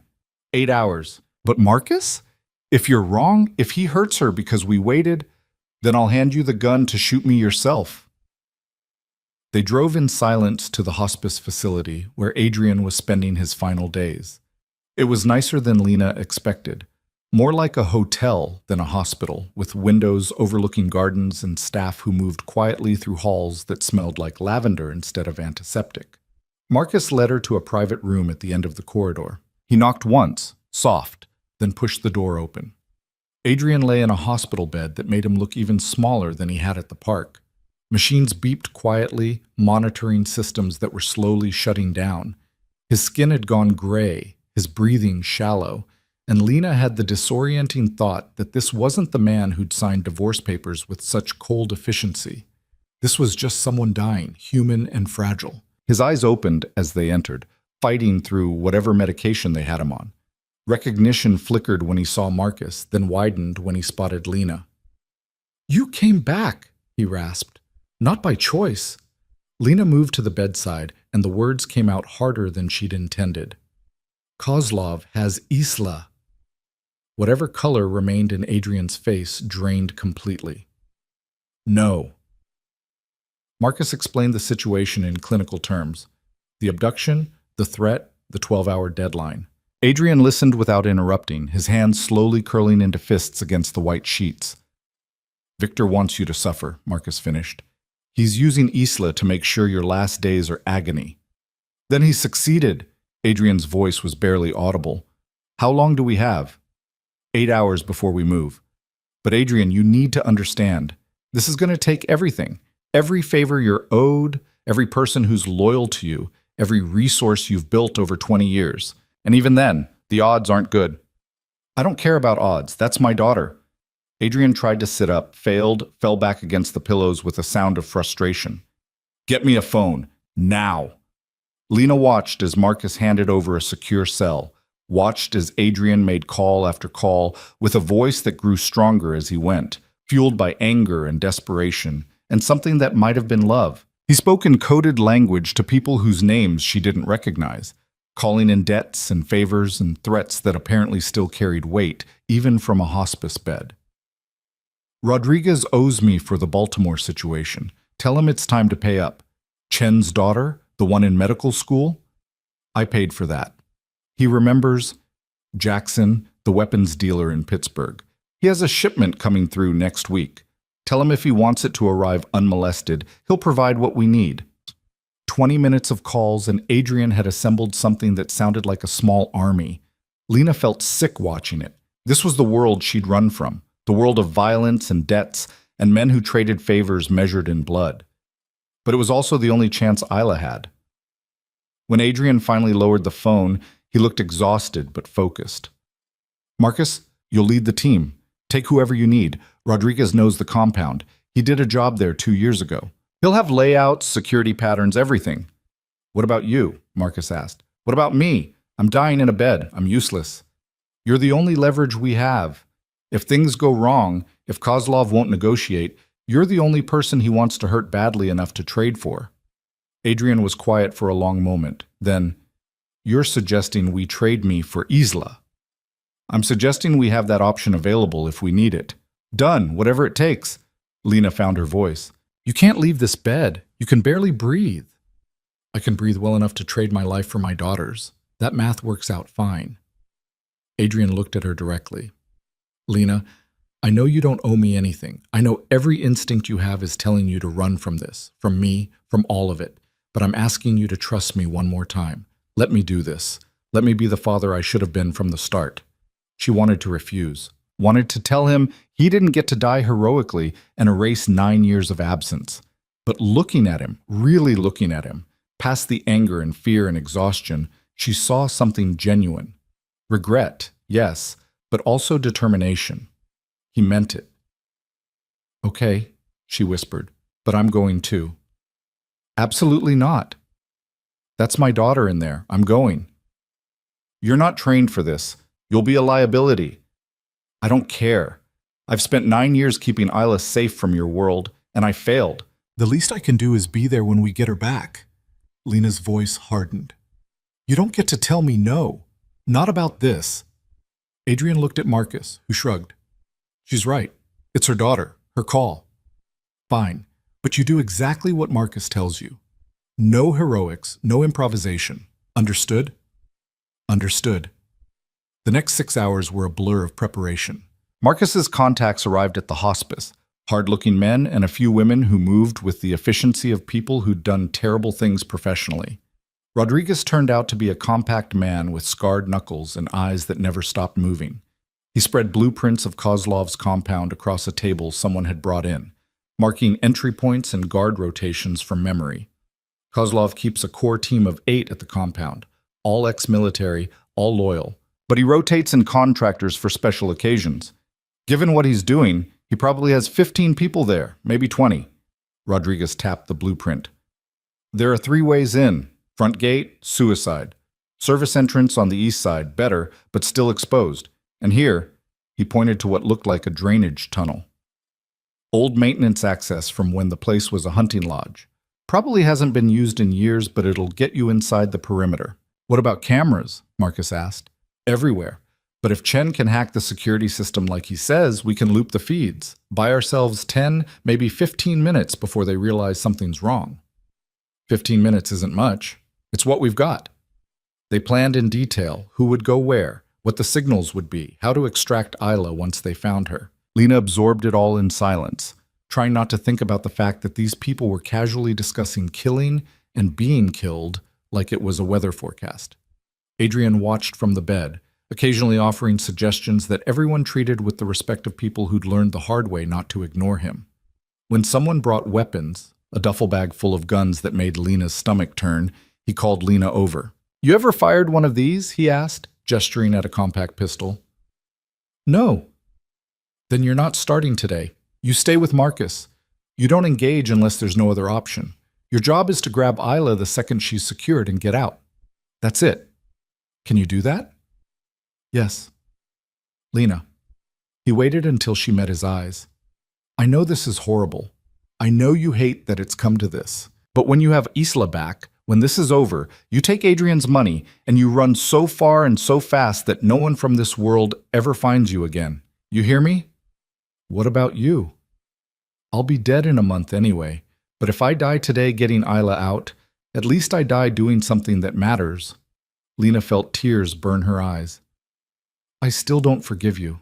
8 hours. But Marcus? If you're wrong, if he hurts her because we waited, then I'll hand you the gun to shoot me yourself. They drove in silence to the hospice facility where Adrian was spending his final days. It was nicer than Lena expected. More like a hotel than a hospital, with windows overlooking gardens and staff who moved quietly through halls that smelled like lavender instead of antiseptic. Marcus led her to a private room at the end of the corridor. He knocked once, soft, then pushed the door open. Adrian lay in a hospital bed that made him look even smaller than he had at the park. Machines beeped quietly, monitoring systems that were slowly shutting down. His skin had gone gray, his breathing shallow, and Lena had the disorienting thought that this wasn't the man who'd signed divorce papers with such cold efficiency. This was just someone dying, human and fragile. His eyes opened as they entered, fighting through whatever medication they had him on. Recognition flickered when he saw Marcus, then widened when he spotted Lena. "You came back," he rasped. "Not by choice." Lena moved to the bedside, and the words came out harder than she'd intended. "Kozlov has Isla." Whatever color remained in Adrian's face drained completely. "No." Marcus explained the situation in clinical terms. The abduction, the threat, the 12-hour deadline. Adrian listened without interrupting, his hands slowly curling into fists against the white sheets. "Victor wants you to suffer," Marcus finished. "He's using Isla to make sure your last days are agony." "Then he succeeded." Adrian's voice was barely audible. "How long do we have?" 8 hours before we move. But Adrian, you need to understand. This is going to take everything. Every favor you're owed, every person who's loyal to you, every resource you've built over 20 years. And even then, the odds aren't good. "I don't care about odds. That's my daughter." Adrian tried to sit up, failed, fell back against the pillows with a sound of frustration. "Get me a phone. Now." Lena watched as Marcus handed over a secure cell, watched as Adrian made call after call with a voice that grew stronger as he went, fueled by anger and desperation, and something that might have been love. He spoke in coded language to people whose names she didn't recognize, calling in debts and favors and threats that apparently still carried weight, even from a hospice bed. "Rodriguez owes me for the Baltimore situation. Tell him it's time to pay up. Chen's daughter, the one in medical school? I paid for that. He remembers Jackson, the weapons dealer in Pittsburgh. He has a shipment coming through next week. Tell him if he wants it to arrive unmolested, he'll provide what we need." 20 minutes of calls, and Adrian had assembled something that sounded like a small army. Lena felt sick watching it. This was the world she'd run from, the world of violence and debts and men who traded favors measured in blood. But it was also the only chance Isla had. When Adrian finally lowered the phone, he looked exhausted but focused. "Marcus, you'll lead the team. Take whoever you need. Rodriguez knows the compound. He did a job there 2 years ago. He'll have layouts, security patterns, everything." "What about you?" Marcus asked. "What about me? I'm dying in a bed. I'm useless." "You're the only leverage we have. If things go wrong, if Kozlov won't negotiate, you're the only person he wants to hurt badly enough to trade for." Adrian was quiet for a long moment. Then, "You're suggesting we trade me for Isla." "I'm suggesting we have that option available if we need it." "Done, whatever it takes." Lena found her voice. "You can't leave this bed. You can barely breathe." "I can breathe well enough to trade my life for my daughter's. That math works out fine." Adrian looked at her directly. "Lena, I know you don't owe me anything. I know every instinct you have is telling you to run from this, from me, from all of it. But I'm asking you to trust me one more time. Let me do this. Let me be the father I should have been from the start." She wanted to refuse, wanted to tell him he didn't get to die heroically and erase 9 years of absence. But looking at him, really looking at him, past the anger and fear and exhaustion, she saw something genuine. Regret, yes, but also determination. He meant it. "Okay," she whispered, "but I'm going too." "Absolutely not." "That's my daughter in there. I'm going." "You're not trained for this. You'll be a liability." "I don't care. I've spent 9 years keeping Isla safe from your world, and I failed." "The least I can do is be there when we get her back." Lena's voice hardened. "You don't get to tell me no. Not about this." Adrian looked at Marcus, who shrugged. "She's right. It's her daughter, her call." "Fine, but you do exactly what Marcus tells you. No heroics, no improvisation. Understood?" "Understood." The next 6 hours were a blur of preparation. Marcus's contacts arrived at the hospice, hard-looking men and a few women who moved with the efficiency of people who'd done terrible things professionally. Rodriguez turned out to be a compact man with scarred knuckles and eyes that never stopped moving. He spread blueprints of Kozlov's compound across a table someone had brought in, marking entry points and guard rotations from memory. Kozlov keeps a core team of 8 at the compound, all ex-military, all loyal, but he rotates in contractors for special occasions. Given what he's doing, he probably has 15 people there, maybe 20. Rodriguez tapped the blueprint. There are 3 ways in. Front gate, suicide. Service entrance on the east side, better, but still exposed. And here, he pointed to what looked like a drainage tunnel. Old maintenance access from when the place was a hunting lodge. Probably hasn't been used in years, but it'll get you inside the perimeter. What about cameras? Marcus asked. Everywhere. But if Chen can hack the security system like he says, we can loop the feeds. Buy ourselves 10, maybe 15 minutes before they realize something's wrong. 15 minutes isn't much. It's what we've got. They planned in detail who would go where, what the signals would be, how to extract Isla once they found her. Lena absorbed it all in silence, trying not to think about the fact that these people were casually discussing killing and being killed like it was a weather forecast. Adrian watched from the bed, occasionally offering suggestions that everyone treated with the respect of people who'd learned the hard way not to ignore him. When someone brought weapons, a duffel bag full of guns that made Lena's stomach turn, he called Lena over. "You ever fired one of these?" he asked, gesturing at a compact pistol. "No." "Then you're not starting today. You stay with Marcus. You don't engage unless there's no other option. Your job is to grab Isla the second she's secured and get out. That's it. Can you do that?" "Yes." "Lena." He waited until she met his eyes. "I know this is horrible. I know you hate that it's come to this. But when you have Isla back, when this is over, you take Adrian's money and you run so far and so fast that no one from this world ever finds you again. You hear me?" "What about you?" "I'll be dead in a month anyway, but if I die today getting Isla out, at least I die doing something that matters." Lena felt tears burn her eyes. "I still don't forgive you."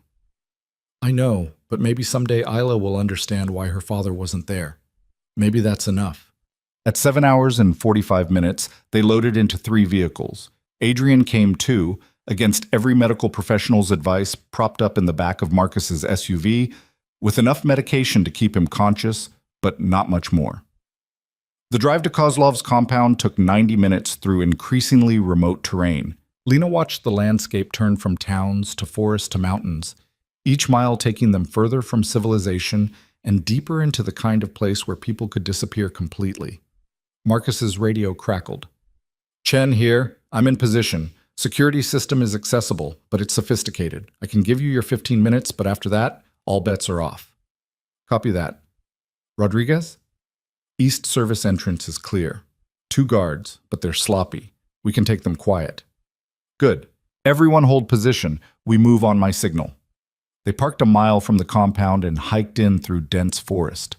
"I know, but maybe someday Isla will understand why her father wasn't there. Maybe that's enough." At 7 hours and 45 minutes, they loaded into 3 vehicles. Adrian came too, against every medical professional's advice, propped up in the back of Marcus's SUV, with enough medication to keep him conscious, but not much more. The drive to Kozlov's compound took 90 minutes through increasingly remote terrain. Lena watched the landscape turn from towns to forest to mountains, each mile taking them further from civilization and deeper into the kind of place where people could disappear completely. Marcus's radio crackled. "Chen here. I'm in position. Security system is accessible, but it's sophisticated. I can give you your 15 minutes, but after that, all bets are off." "Copy that." "Rodriguez?" "East service entrance is clear. 2 guards, but they're sloppy. We can take them quiet." "Good. Everyone hold position. We move on my signal." They parked a mile from the compound and hiked in through dense forest.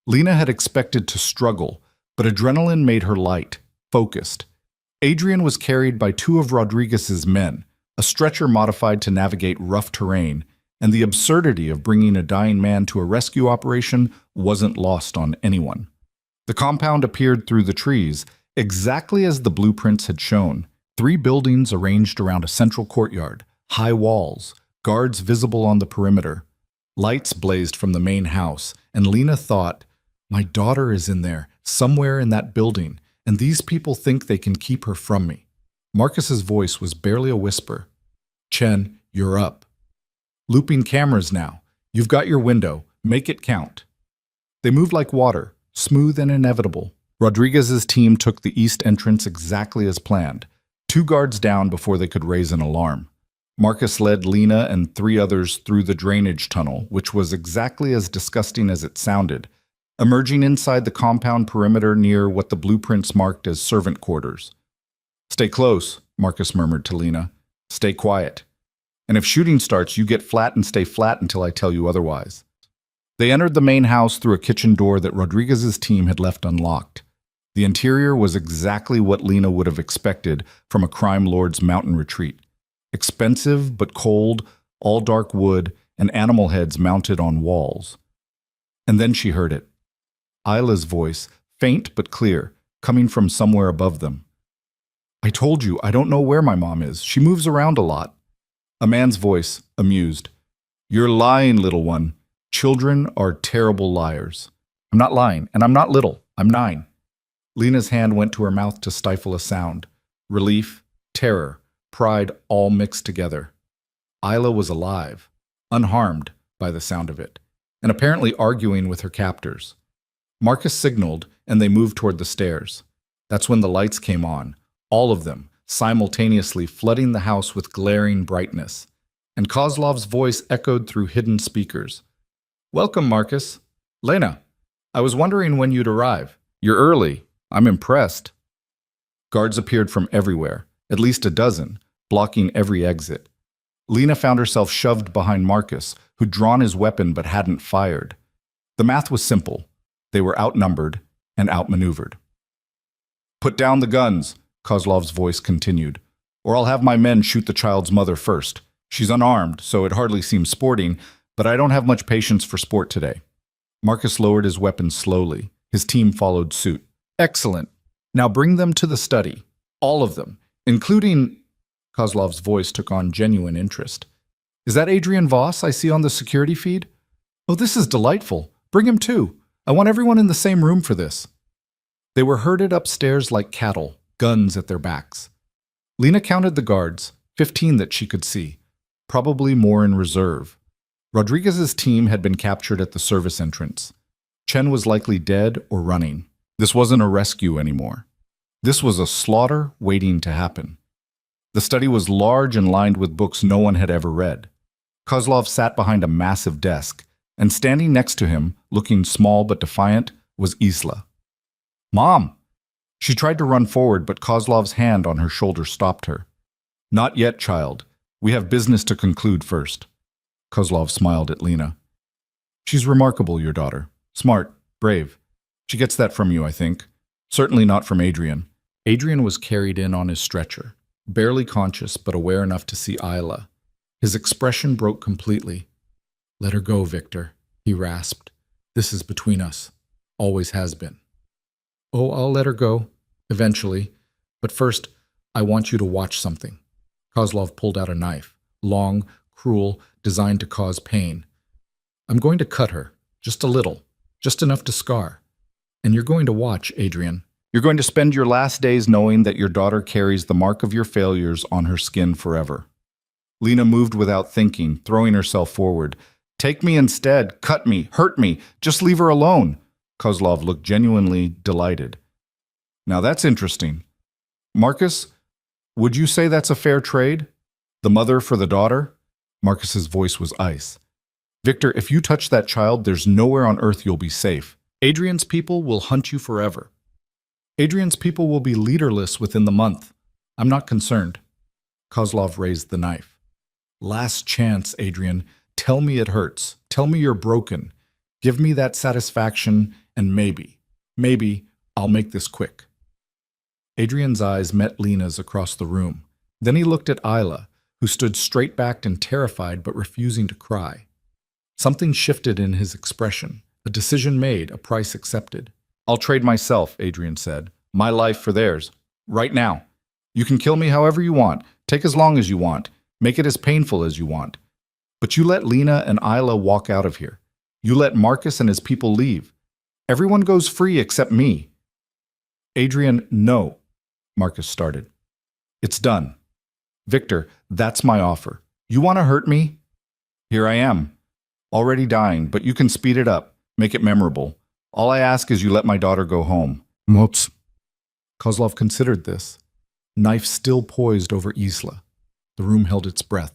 Lena had expected to struggle, but adrenaline made her light, focused. Adrian was carried by 2 of Rodriguez's men, a stretcher modified to navigate rough terrain, and the absurdity of bringing a dying man to a rescue operation wasn't lost on anyone. The compound appeared through the trees, exactly as the blueprints had shown. 3 buildings arranged around a central courtyard, high walls, guards visible on the perimeter. Lights blazed from the main house, and Lena thought, "My daughter is in there, somewhere in that building, and these people think they can keep her from me." Marcus's voice was barely a whisper. "Chen, you're up. Looping cameras now. You've got your window. Make it count." They moved like water, smooth and inevitable. Rodriguez's team took the east entrance exactly as planned, 2 guards down before they could raise an alarm. Marcus led Lena and 3 others through the drainage tunnel, which was exactly as disgusting as it sounded, emerging inside the compound perimeter near what the blueprints marked as servant quarters. "Stay close," Marcus murmured to Lena. "Stay quiet. And if shooting starts, you get flat and stay flat until I tell you otherwise." They entered the main house through a kitchen door that Rodriguez's team had left unlocked. The interior was exactly what Lena would have expected from a crime lord's mountain retreat. Expensive but cold, all dark wood, and animal heads mounted on walls. And then she heard it. Isla's voice, faint but clear, coming from somewhere above them. I told you, I don't know where my mom is. She moves around a lot. A man's voice, amused. You're lying, little one. Children are terrible liars. I'm not lying, and I'm not little. I'm 9. Lena's hand went to her mouth to stifle a sound. Relief, terror, pride all mixed together. Isla was alive, unharmed by the sound of it, and apparently arguing with her captors. Marcus signaled, and they moved toward the stairs. That's when the lights came on, all of them, simultaneously flooding the house with glaring brightness. And Kozlov's voice echoed through hidden speakers. Welcome, Marcus. Lena, I was wondering when you'd arrive. You're early. I'm impressed. Guards appeared from everywhere, at least a dozen, blocking every exit. Lena found herself shoved behind Marcus, who'd drawn his weapon but hadn't fired. The math was simple. They were outnumbered and outmaneuvered. Put down the guns, Kozlov's voice continued, or I'll have my men shoot the child's mother first. She's unarmed, so it hardly seems sporting, but I don't have much patience for sport today. Marcus lowered his weapon slowly. His team followed suit. Excellent. Now bring them to the study. All of them, including... Kozlov's voice took on genuine interest. Is that Adrian Voss I see on the security feed? Oh, this is delightful. Bring him too. I want everyone in the same room for this. They were herded upstairs like cattle, guns at their backs. Lena counted the guards, 15 that she could see, probably more in reserve. Rodriguez's team had been captured at the service entrance. Chen was likely dead or running. This wasn't a rescue anymore. This was a slaughter waiting to happen. The study was large and lined with books no one had ever read. Kozlov sat behind a massive desk, and standing next to him, looking small but defiant, was Isla. Mom! She tried to run forward, but Kozlov's hand on her shoulder stopped her. Not yet, child. We have business to conclude first. Kozlov smiled at Lena. She's remarkable, your daughter. Smart, brave. She gets that from you, I think. Certainly not from Adrian. Adrian was carried in on his stretcher, barely conscious but aware enough to see Isla. His expression broke completely. Let her go, Victor, he rasped. This is between us. Always has been. Oh, I'll let her go, eventually. But first, I want you to watch something. Kozlov pulled out a knife, long, cruel, designed to cause pain. I'm going to cut her, just a little, just enough to scar. And you're going to watch, Adrian. You're going to spend your last days knowing that your daughter carries the mark of your failures on her skin forever. Lena moved without thinking, throwing herself forward. Take me instead, cut me, hurt me, just leave her alone. Kozlov looked genuinely delighted. Now that's interesting. Marcus, would you say that's a fair trade? The mother for the daughter? Marcus's voice was ice. Victor, if you touch that child, there's nowhere on earth you'll be safe. Adrian's people will hunt you forever. Adrian's people will be leaderless within the month. I'm not concerned. Kozlov raised the knife. Last chance, Adrian. Tell me it hurts. Tell me you're broken. Give me that satisfaction, and maybe, I'll make this quick. Adrian's eyes met Lena's across the room. Then he looked at Isla, who stood straight-backed and terrified but refusing to cry. Something shifted in his expression. A decision made, a price accepted. I'll trade myself, Adrian said. My life for theirs. Right now. You can kill me however you want. Take as long as you want. Make it as painful as you want. But you let Lena and Isla walk out of here. You let Marcus and his people leave. Everyone goes free except me. Adrian, no, Marcus started. It's done. Victor, that's my offer. You want to hurt me? Here I am. Already dying, but you can speed it up. Make it memorable. All I ask is you let my daughter go home. Moops. Kozlov considered this. Knife still poised over Isla. The room held its breath.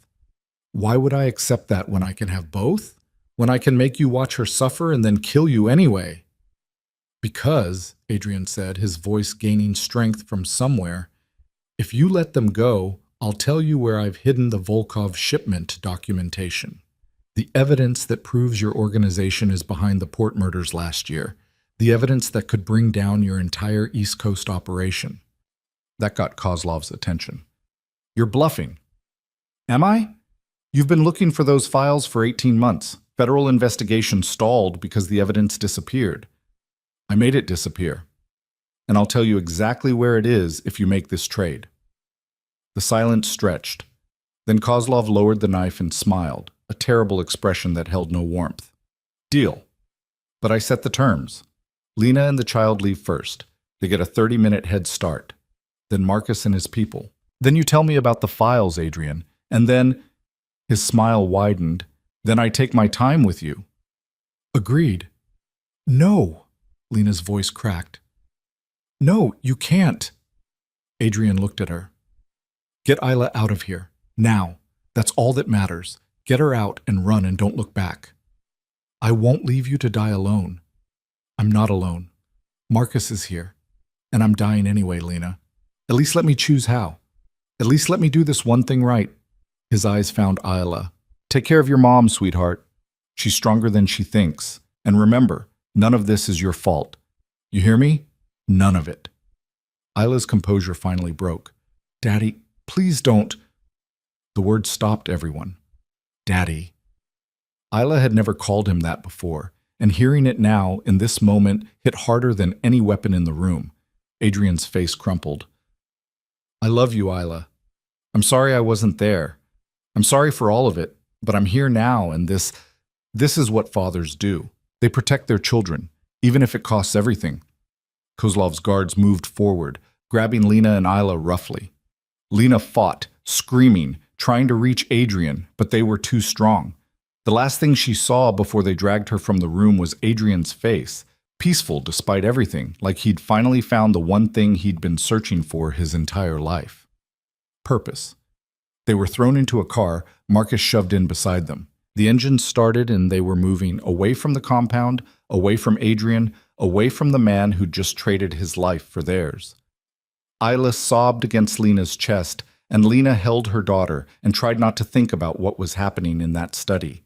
Why would I accept that when I can have both? When I can make you watch her suffer and then kill you anyway? Because, Adrian said, his voice gaining strength from somewhere, if you let them go, I'll tell you where I've hidden the Volkov shipment documentation. The evidence that proves your organization is behind the port murders last year. The evidence that could bring down your entire East Coast operation. That got Kozlov's attention. You're bluffing. Am I? You've been looking for those files for 18 months. Federal investigation stalled because the evidence disappeared. I made it disappear. And I'll tell you exactly where it is if you make this trade. The silence stretched. Then Kozlov lowered the knife and smiled, a terrible expression that held no warmth. Deal. But I set the terms. Lena and the child leave first. They get a 30-minute head start. Then Marcus and his people. Then you tell me about the files, Adrian. And then, his smile widened, then I take my time with you. Agreed. No, Lena's voice cracked. No, you can't. Adrian looked at her. Get Isla out of here, now. That's all that matters. Get her out and run and don't look back. I won't leave you to die alone. I'm not alone. Marcus is here. And I'm dying anyway, Lena. At least let me choose how. At least let me do this one thing right. His eyes found Isla. Take care of your mom, sweetheart. She's stronger than she thinks. And remember, none of this is your fault. You hear me? None of it. Isla's composure finally broke. Daddy, please don't. The word stopped everyone. Daddy. Isla had never called him that before, and hearing it now, in this moment, hit harder than any weapon in the room. Adrian's face crumpled. I love you, Isla. I'm sorry I wasn't there. I'm sorry for all of it, but I'm here now, and this is what fathers do. They protect their children, even if it costs everything. Kozlov's guards moved forward, grabbing Lena and Isla roughly. Lena fought, screaming, trying to reach Adrian, but they were too strong. The last thing she saw before they dragged her from the room was Adrian's face, peaceful despite everything, like he'd finally found the one thing he'd been searching for his entire life. Purpose. They were thrown into a car, Marcus shoved in beside them. The engine started and they were moving away from the compound, away from Adrian, away from the man who'd just traded his life for theirs. Isla sobbed against Lena's chest, and Lena held her daughter and tried not to think about what was happening in that study.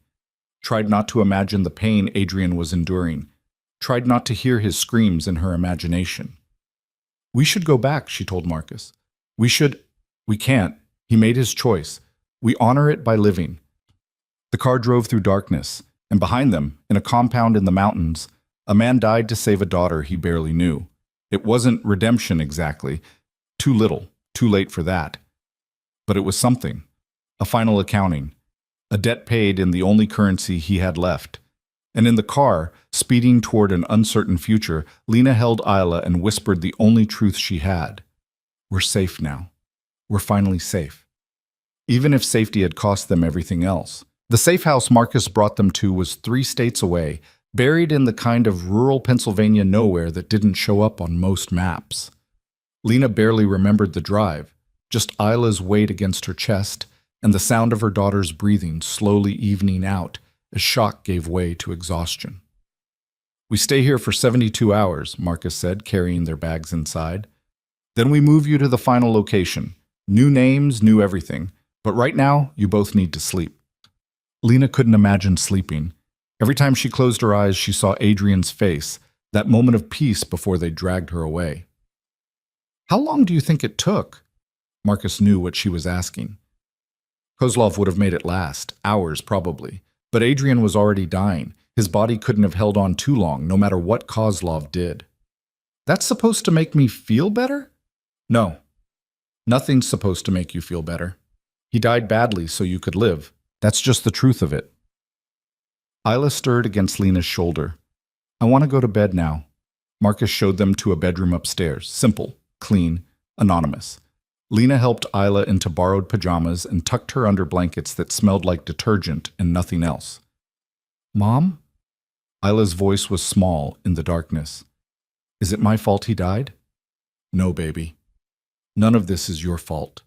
Tried not to imagine the pain Adrian was enduring. Tried not to hear his screams in her imagination. We should go back, she told Marcus. We can't. He made his choice. We honor it by living. The car drove through darkness, and behind them, in a compound in the mountains, a man died to save a daughter he barely knew. It wasn't redemption exactly. Too little, too late for that. But it was something. A final accounting. A debt paid in the only currency he had left. And in the car, speeding toward an uncertain future, Lena held Isla and whispered the only truth she had. We're safe now. We're finally safe. Even if safety had cost them everything else. The safe house Marcus brought them to was 3 states away, buried in the kind of rural Pennsylvania nowhere that didn't show up on most maps. Lena barely remembered the drive, just Isla's weight against her chest and the sound of her daughter's breathing slowly evening out as shock gave way to exhaustion. We stay here for 72 hours, Marcus said, carrying their bags inside. Then we move you to the final location. New names, new everything. But right now, you both need to sleep. Lena couldn't imagine sleeping. Every time she closed her eyes, she saw Adrian's face, that moment of peace before they dragged her away. How long do you think it took? Marcus knew what she was asking. Kozlov would have made it last, hours probably. But Adrian was already dying. His body couldn't have held on too long, no matter what Kozlov did. That's supposed to make me feel better? No. Nothing's supposed to make you feel better. He died badly so you could live. That's just the truth of it. Isla stirred against Lena's shoulder. I want to go to bed now. Marcus showed them to a bedroom upstairs. Simple, clean, anonymous. Lena helped Isla into borrowed pajamas and tucked her under blankets that smelled like detergent and nothing else. Mom? Isla's voice was small in the darkness. Is it my fault he died? No, baby. None of this is your fault.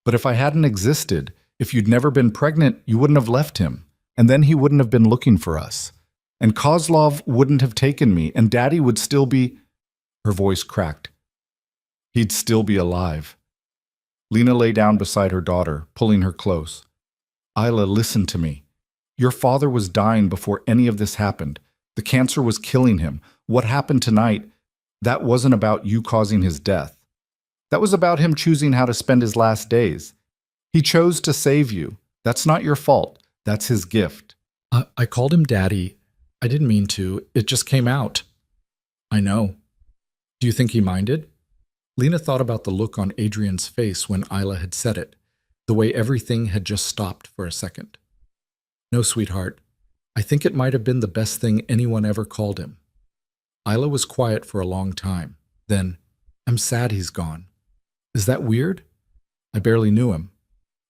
But if I hadn't existed, if you'd never been pregnant, you wouldn't have left him. And then he wouldn't have been looking for us. And Kozlov wouldn't have taken me, and Daddy would still be... Her voice cracked. He'd still be alive. Lena lay down beside her daughter, pulling her close. Isla, listen to me. Your father was dying before any of this happened. The cancer was killing him. What happened tonight, that wasn't about you causing his death. That was about him choosing how to spend his last days. He chose to save you. That's not your fault. That's his gift. I called him Daddy. I didn't mean to. It just came out. I know. Do you think he minded? Lena thought about the look on Adrian's face when Isla had said it, the way everything had just stopped for a second. No, sweetheart. I think it might have been the best thing anyone ever called him. Isla was quiet for a long time. Then, I'm sad he's gone. Is that weird? I barely knew him.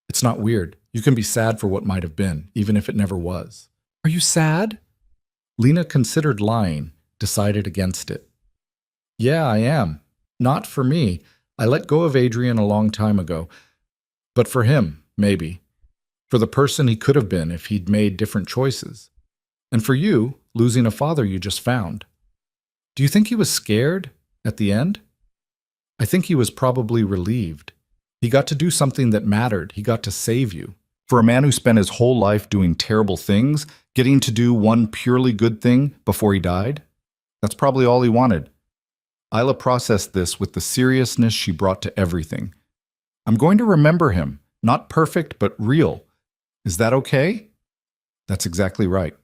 It's not weird. You can be sad for what might have been, even if it never was. Are you sad? Lena considered lying, decided against it. Yeah, I am. Not for me. I let go of Adrian a long time ago. But for him, maybe. For the person he could have been if he'd made different choices. And for you, losing a father you just found. Do you think he was scared at the end? I think he was probably relieved. He got to do something that mattered. He got to save you. For a man who spent his whole life doing terrible things, getting to do one purely good thing before he died, that's probably all he wanted. Isla processed this with the seriousness she brought to everything. I'm going to remember him, not perfect, but real. Is that okay? That's exactly right.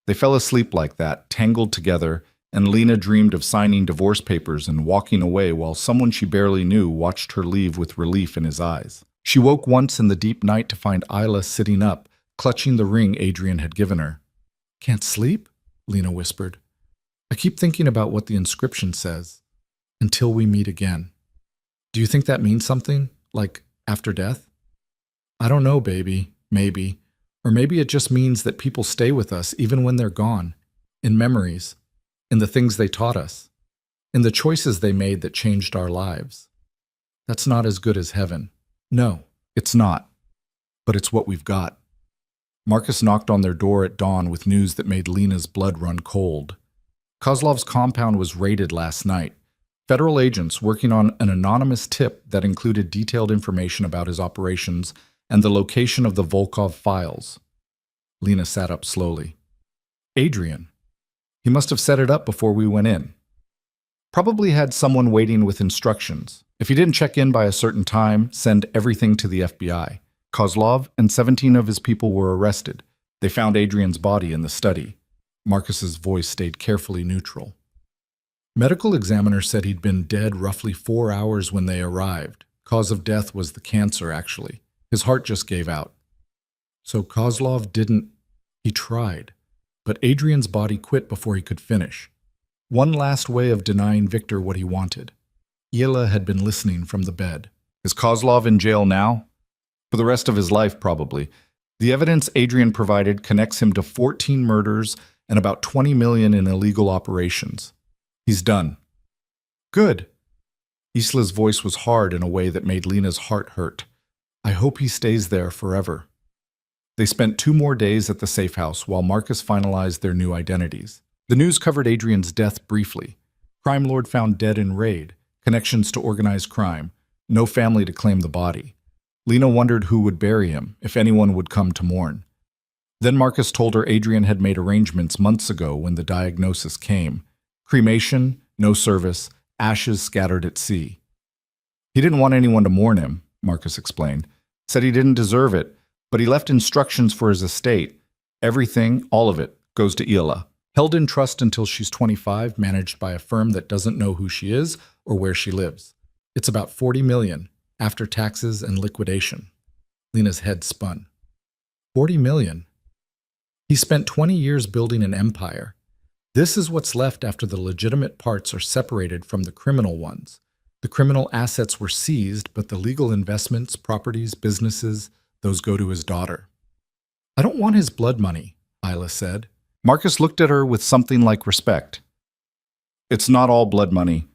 They fell asleep like that, tangled together, and Lena dreamed of signing divorce papers and walking away while someone she barely knew watched her leave with relief in his eyes. She woke once in the deep night to find Isla sitting up, clutching the ring Adrian had given her. Can't sleep? Lena whispered. I keep thinking about what the inscription says. Until we meet again. Do you think that means something? Like after death? I don't know, baby. Maybe. Or maybe it just means that people stay with us even when they're gone. In memories. In the things they taught us. In the choices they made that changed our lives. That's not as good as heaven. No, it's not. But it's what we've got. Marcus knocked on their door at dawn with news that made Lena's blood run cold. Kozlov's compound was raided last night. Federal agents working on an anonymous tip that included detailed information about his operations and the location of the Volkov files. Lena sat up slowly. Adrian. He must have set it up before we went in. Probably had someone waiting with instructions. If he didn't check in by a certain time, send everything to the FBI. Kozlov and 17 of his people were arrested. They found Adrian's body in the study. Marcus's voice stayed carefully neutral. Medical examiner said he'd been dead roughly 4 hours when they arrived. Cause of death was the cancer, actually. His heart just gave out. So Kozlov didn't... He tried. But Adrian's body quit before he could finish. One last way of denying Victor what he wanted. Yela had been listening from the bed. Is Kozlov in jail now? For the rest of his life, probably. The evidence Adrian provided connects him to 14 murders and about 20 million in illegal operations. He's done. Good. Isla's voice was hard in a way that made Lena's heart hurt. I hope he stays there forever. They spent 2 more days at the safe house while Marcus finalized their new identities. The news covered Adrian's death briefly. Crime lord found dead in raid, connections to organized crime, no family to claim the body. Lena wondered who would bury him, if anyone would come to mourn. Then Marcus told her Adrian had made arrangements months ago when the diagnosis came. Cremation, no service, ashes scattered at sea. He didn't want anyone to mourn him, Marcus explained. Said he didn't deserve it, but he left instructions for his estate. Everything, all of it, goes to Ila. Held in trust until she's 25, managed by a firm that doesn't know who she is or where she lives. It's about 40 million, after taxes and liquidation. Lena's head spun. 40 million? He spent 20 years building an empire. This is what's left after the legitimate parts are separated from the criminal ones. The criminal assets were seized, but the legal investments, properties, businesses, those go to his daughter. I don't want his blood money, Isla said. Marcus looked at her with something like respect. It's not all blood money.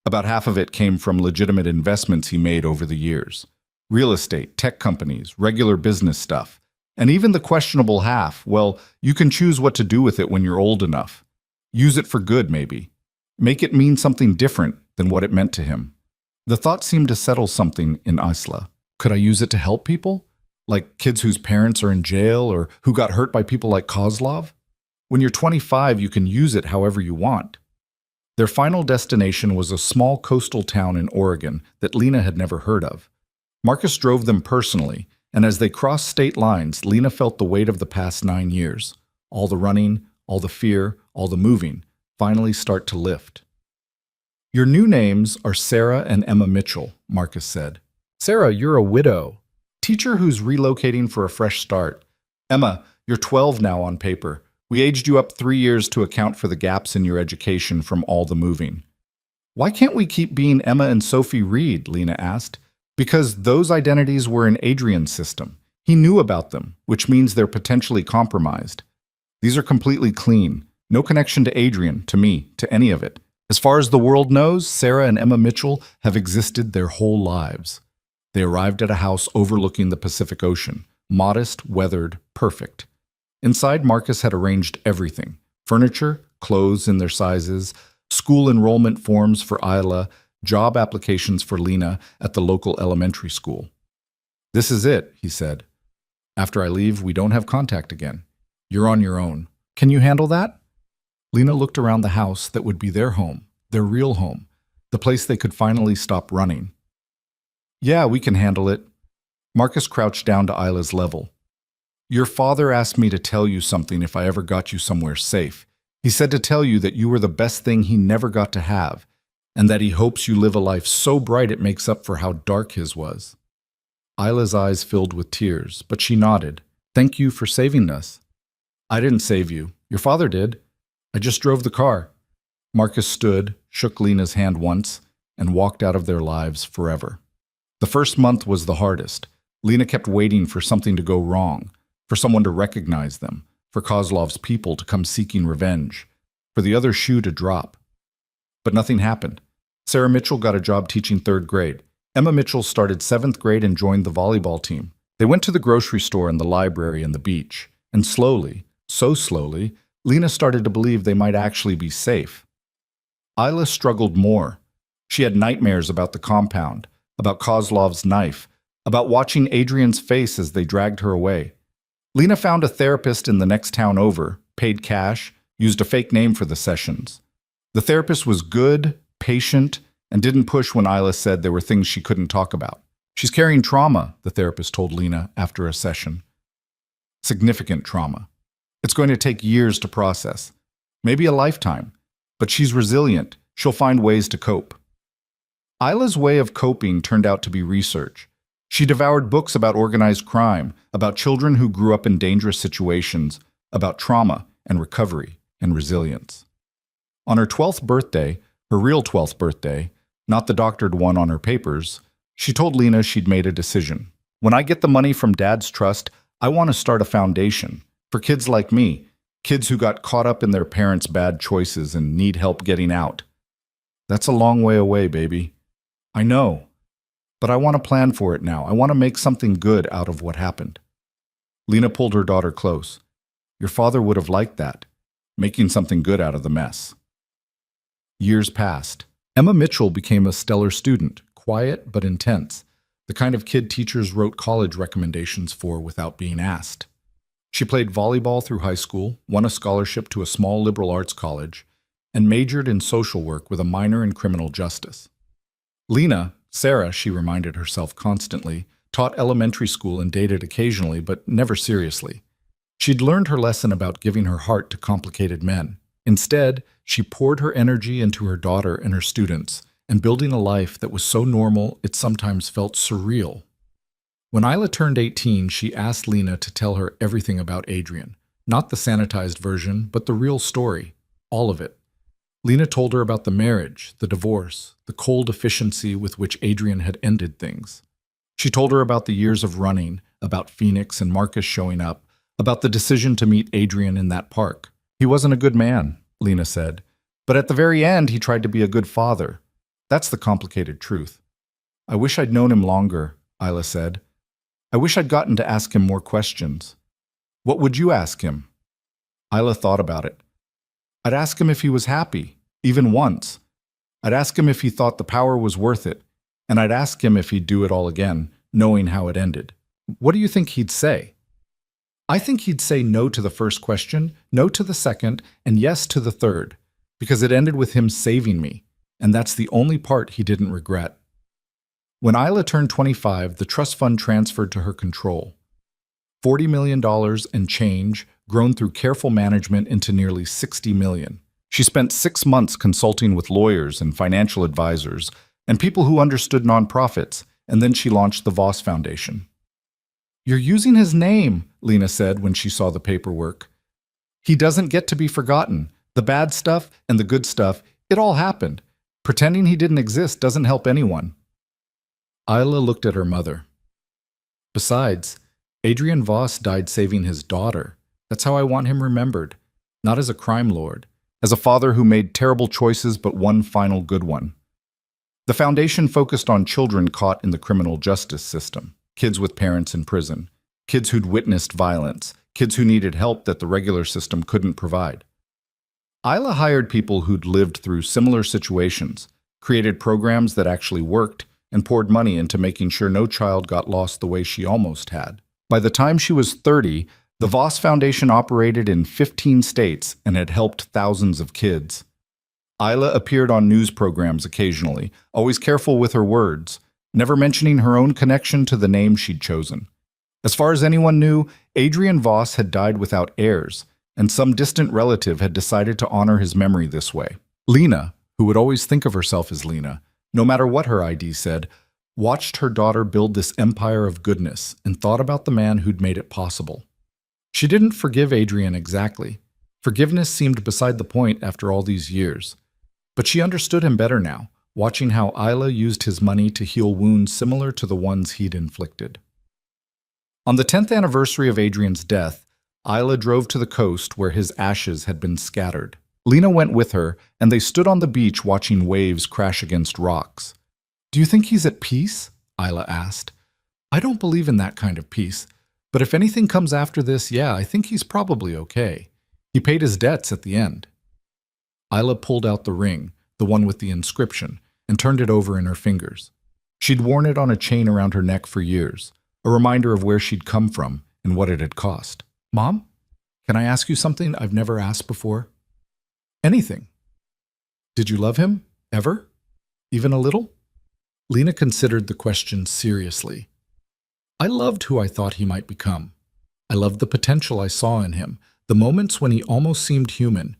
About half of it came from legitimate investments he made over the years. Real estate, tech companies, regular business stuff. And even the questionable half, well, you can choose what to do with it when you're old enough. Use it for good, maybe. Make it mean something different than what it meant to him. The thought seemed to settle something in Isla. Could I use it to help people? Like kids whose parents are in jail or who got hurt by people like Kozlov? When you're 25, you can use it however you want. Their final destination was a small coastal town in Oregon that Lena had never heard of. Marcus drove them personally, and as they crossed state lines, Lena felt the weight of the past 9 years. All the running, all the fear, all the moving, finally start to lift. Your new names are Sarah and Emma Mitchell, Marcus said. Sarah, you're a widow. Teacher who's relocating for a fresh start. Emma, you're 12 now on paper. We aged you up 3 years to account for the gaps in your education from all the moving. Why can't we keep being Emma and Sophie Reed? Lena asked. Because those identities were in Adrian's system. He knew about them, which means they're potentially compromised. These are completely clean. No connection to Adrian, to me, to any of it. As far as the world knows, Sarah and Emma Mitchell have existed their whole lives. They arrived at a house overlooking the Pacific Ocean, modest, weathered, perfect. Inside, Marcus had arranged everything: furniture, clothes in their sizes, school enrollment forms for Isla, job applications for Lena at the local elementary school. This is it, he said. After I leave, we don't have contact again. You're on your own. Can you handle that? Lena looked around the house that would be their home, their real home, the place they could finally stop running. Yeah, we can handle it. Marcus crouched down to Isla's level. Your father asked me to tell you something if I ever got you somewhere safe. He said to tell you that you were the best thing he never got to have, and that he hopes you live a life so bright it makes up for how dark his was. Isla's eyes filled with tears, but she nodded. Thank you for saving us. I didn't save you. Your father did. I just drove the car. Marcus stood, shook Lena's hand once, and walked out of their lives forever. The first month was the hardest. Lena kept waiting for something to go wrong, for someone to recognize them, for Kozlov's people to come seeking revenge, for the other shoe to drop. But nothing happened. Sarah Mitchell got a job teaching 3rd grade. Emma Mitchell started 7th grade and joined the volleyball team. They went to the grocery store and the library and the beach. And slowly, so slowly, Lena started to believe they might actually be safe. Isla struggled more. She had nightmares about the compound, about Kozlov's knife, about watching Adrian's face as they dragged her away. Lena found a therapist in the next town over, paid cash, used a fake name for the sessions. The therapist was good, patient, and didn't push when Isla said there were things she couldn't talk about. She's carrying trauma, the therapist told Lena after a session. Significant trauma. It's going to take years to process, maybe a lifetime, but she's resilient. She'll find ways to cope. Isla's way of coping turned out to be research. She devoured books about organized crime, about children who grew up in dangerous situations, about trauma and recovery and resilience. On her 12th birthday, her real 12th birthday, not the doctored one on her papers, she told Lena she'd made a decision. When I get the money from Dad's trust, I want to start a foundation for kids like me, kids who got caught up in their parents' bad choices and need help getting out. That's a long way away, baby. I know, but I want to plan for it now. I want to make something good out of what happened. Lena pulled her daughter close. Your father would have liked that, making something good out of the mess. Years passed. Emma Mitchell became a stellar student, quiet but intense, the kind of kid teachers wrote college recommendations for without being asked. She played volleyball through high school, won a scholarship to a small liberal arts college, and majored in social work with a minor in criminal justice. Lena, Sarah, she reminded herself constantly, taught elementary school and dated occasionally, but never seriously. She'd learned her lesson about giving her heart to complicated men. Instead, she poured her energy into her daughter and her students, and building a life that was so normal it sometimes felt surreal. When Isla turned 18, she asked Lena to tell her everything about Adrian. Not the sanitized version, but the real story. All of it. Lena told her about the marriage, the divorce, the cold efficiency with which Adrian had ended things. She told her about the years of running, about Phoenix and Marcus showing up, about the decision to meet Adrian in that park. He wasn't a good man, Lena said, but at the very end he tried to be a good father. That's the complicated truth. I wish I'd known him longer, Isla said. I wish I'd gotten to ask him more questions. What would you ask him? Isla thought about it. I'd ask him if he was happy, even once. I'd ask him if he thought the power was worth it, and I'd ask him if he'd do it all again, knowing how it ended. What do you think he'd say? I think he'd say no to the first question, no to the second, and yes to the third, because it ended with him saving me, and that's the only part he didn't regret. When Isla turned 25, the trust fund transferred to her control. $40 million and change, grown through careful management into nearly $60 million. She spent 6 months consulting with lawyers and financial advisors and people who understood nonprofits, and then she launched the Voss Foundation. "You're using his name," Lena said when she saw the paperwork. "He doesn't get to be forgotten. The bad stuff and the good stuff, it all happened. Pretending he didn't exist doesn't help anyone." Isla looked at her mother. "Besides, Adrian Voss died saving his daughter. That's how I want him remembered. Not as a crime lord. As a father who made terrible choices but one final good one." The foundation focused on children caught in the criminal justice system. Kids with parents in prison. Kids who'd witnessed violence. Kids who needed help that the regular system couldn't provide. Isla hired people who'd lived through similar situations, created programs that actually worked, and poured money into making sure no child got lost the way she almost had. By the time she was 30, the Voss Foundation operated in 15 states and had helped thousands of kids. Isla appeared on news programs occasionally, always careful with her words, never mentioning her own connection to the name she'd chosen. As far as anyone knew, Adrian Voss had died without heirs, and some distant relative had decided to honor his memory this way. Lena, who would always think of herself as Lena, no matter what her ID said, watched her daughter build this empire of goodness and thought about the man who'd made it possible. She didn't forgive Adrian exactly. Forgiveness seemed beside the point after all these years. But she understood him better now, watching how Isla used his money to heal wounds similar to the ones he'd inflicted. On the 10th anniversary of Adrian's death, Isla drove to the coast where his ashes had been scattered. Lena went with her, and they stood on the beach watching waves crash against rocks. "Do you think he's at peace?" Isla asked. "I don't believe in that kind of peace, but if anything comes after this, yeah, I think he's probably okay. He paid his debts at the end." Isla pulled out the ring, the one with the inscription, and turned it over in her fingers. She'd worn it on a chain around her neck for years, a reminder of where she'd come from and what it had cost. "Mom, can I ask you something I've never asked before?" "Anything." "Did you love him? Ever? Even a little?" Lena considered the question seriously. "I loved who I thought he might become. I loved the potential I saw in him, the moments when he almost seemed human.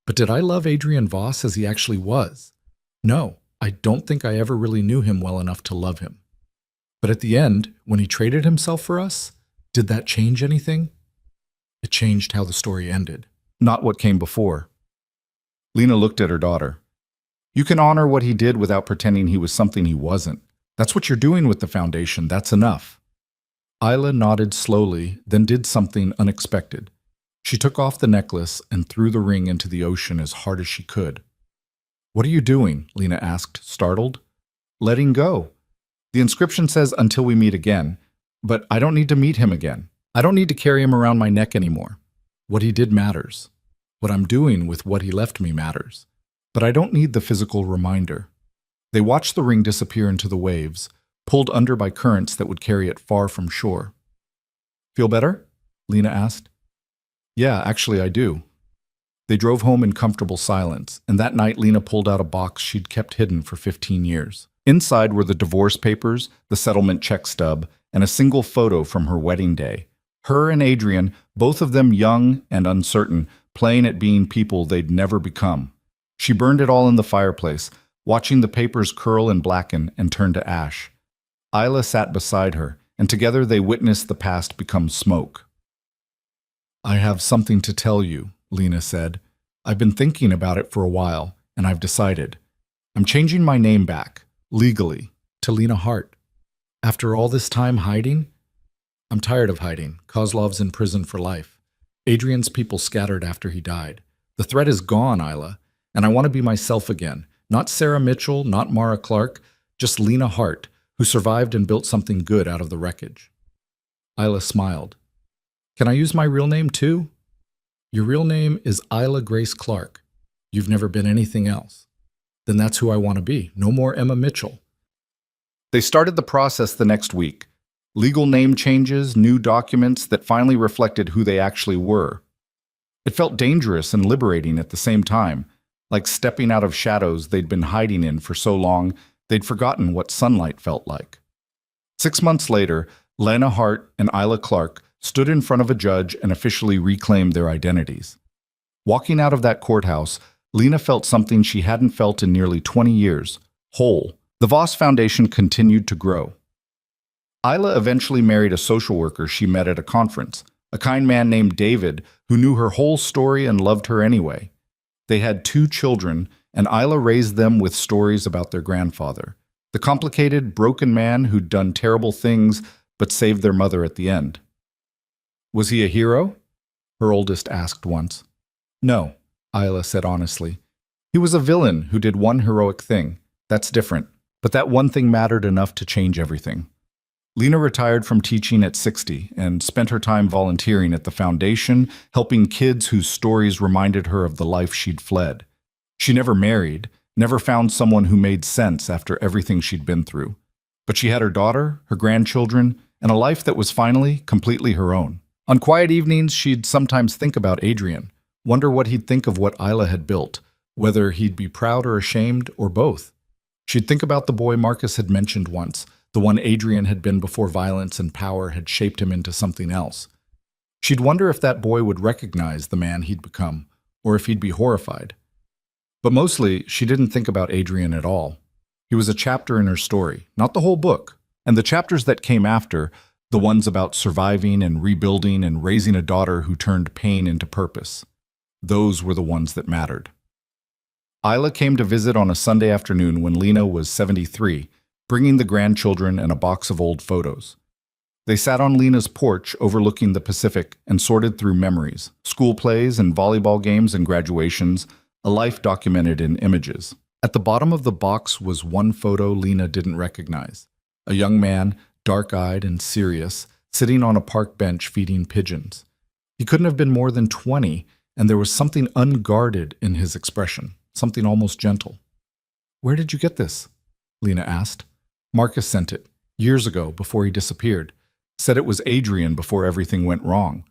But did I love Adrian Voss as he actually was? No, I don't think I ever really knew him well enough to love him. But at the end, when he traded himself for us, did that change anything?" "It changed how the story ended, not what came before." Lena looked at her daughter. "You can honor what he did without pretending he was something he wasn't. That's what you're doing with the foundation. That's enough." Isla nodded slowly, then did something unexpected. She took off the necklace and threw the ring into the ocean as hard as she could. "What are you doing?" Lena asked, startled. "Letting go. The inscription says, 'Until we meet again,' but I don't need to meet him again. I don't need to carry him around my neck anymore. What he did matters. What I'm doing with what he left me matters. But I don't need the physical reminder." They watched the ring disappear into the waves, pulled under by currents that would carry it far from shore. "Feel better?" Lena asked. "Yeah, actually I do." They drove home in comfortable silence, and that night Lena pulled out a box she'd kept hidden for 15 years. Inside were the divorce papers, the settlement check stub, and a single photo from her wedding day. Her and Adrian, both of them young and uncertain, playing at being people they'd never become. She burned it all in the fireplace, watching the papers curl and blacken and turn to ash. Isla sat beside her, and together they witnessed the past become smoke. "I have something to tell you," Lena said. "I've been thinking about it for a while, and I've decided. I'm changing my name back, legally, to Lena Hart. After all this time hiding, I'm tired of hiding. Kozlov's in prison for life. Adrian's people scattered after he died. The threat is gone, Isla, and I want to be myself again. Not Sarah Mitchell, not Mara Clark, just Lena Hart, who survived and built something good out of the wreckage." Isla smiled. "Can I use my real name too?" "Your real name is Isla Grace Clark. You've never been anything else. Then that's who I want to be. No more Emma Mitchell." They started the process the next week. Legal name changes, new documents that finally reflected who they actually were. It felt dangerous and liberating at the same time, like stepping out of shadows they'd been hiding in for so long They'd forgotten what sunlight felt like. 6 months later, Lena Hart and Isla Clark stood in front of a judge and officially reclaimed their identities. Walking out of that courthouse, Lena felt something she hadn't felt in nearly 20 years, whole. The Voss Foundation continued to grow. Isla eventually married a social worker she met at a conference, a kind man named David who knew her whole story and loved her anyway. They had 2 children, and Isla raised them with stories about their grandfather, the complicated, broken man who'd done terrible things but saved their mother at the end. Was he a hero? Her oldest asked once. No, Isla said honestly. He was a villain who did one heroic thing. That's different. But that one thing mattered enough to change everything. Lena retired from teaching at 60 and spent her time volunteering at the foundation, helping kids whose stories reminded her of the life she'd fled. She never married, never found someone who made sense after everything she'd been through. But she had her daughter, her grandchildren, and a life that was finally completely her own. On quiet evenings, she'd sometimes think about Adrian, wonder what he'd think of what Isla had built, whether he'd be proud or ashamed, or both. She'd think about the boy Marcus had mentioned once, the one Adrian had been before violence and power had shaped him into something else. She'd wonder if that boy would recognize the man he'd become, or if he'd be horrified. But mostly, she didn't think about Adrian at all. He was a chapter in her story, not the whole book. And the chapters that came after, the ones about surviving and rebuilding and raising a daughter who turned pain into purpose, those were the ones that mattered. Isla came to visit on a Sunday afternoon when Lena was 73, bringing the grandchildren and a box of old photos. They sat on Lena's porch overlooking the Pacific and sorted through memories, school plays and volleyball games and graduations, a life documented in images. At the bottom of the box was one photo Lena didn't recognize. A young man, dark-eyed and serious, sitting on a park bench feeding pigeons. He couldn't have been more than 20, and there was something unguarded in his expression, something almost gentle. "Where did you get this?" Lena asked. Marcus sent it, years ago, before he disappeared. Said it was Adrian before everything went wrong.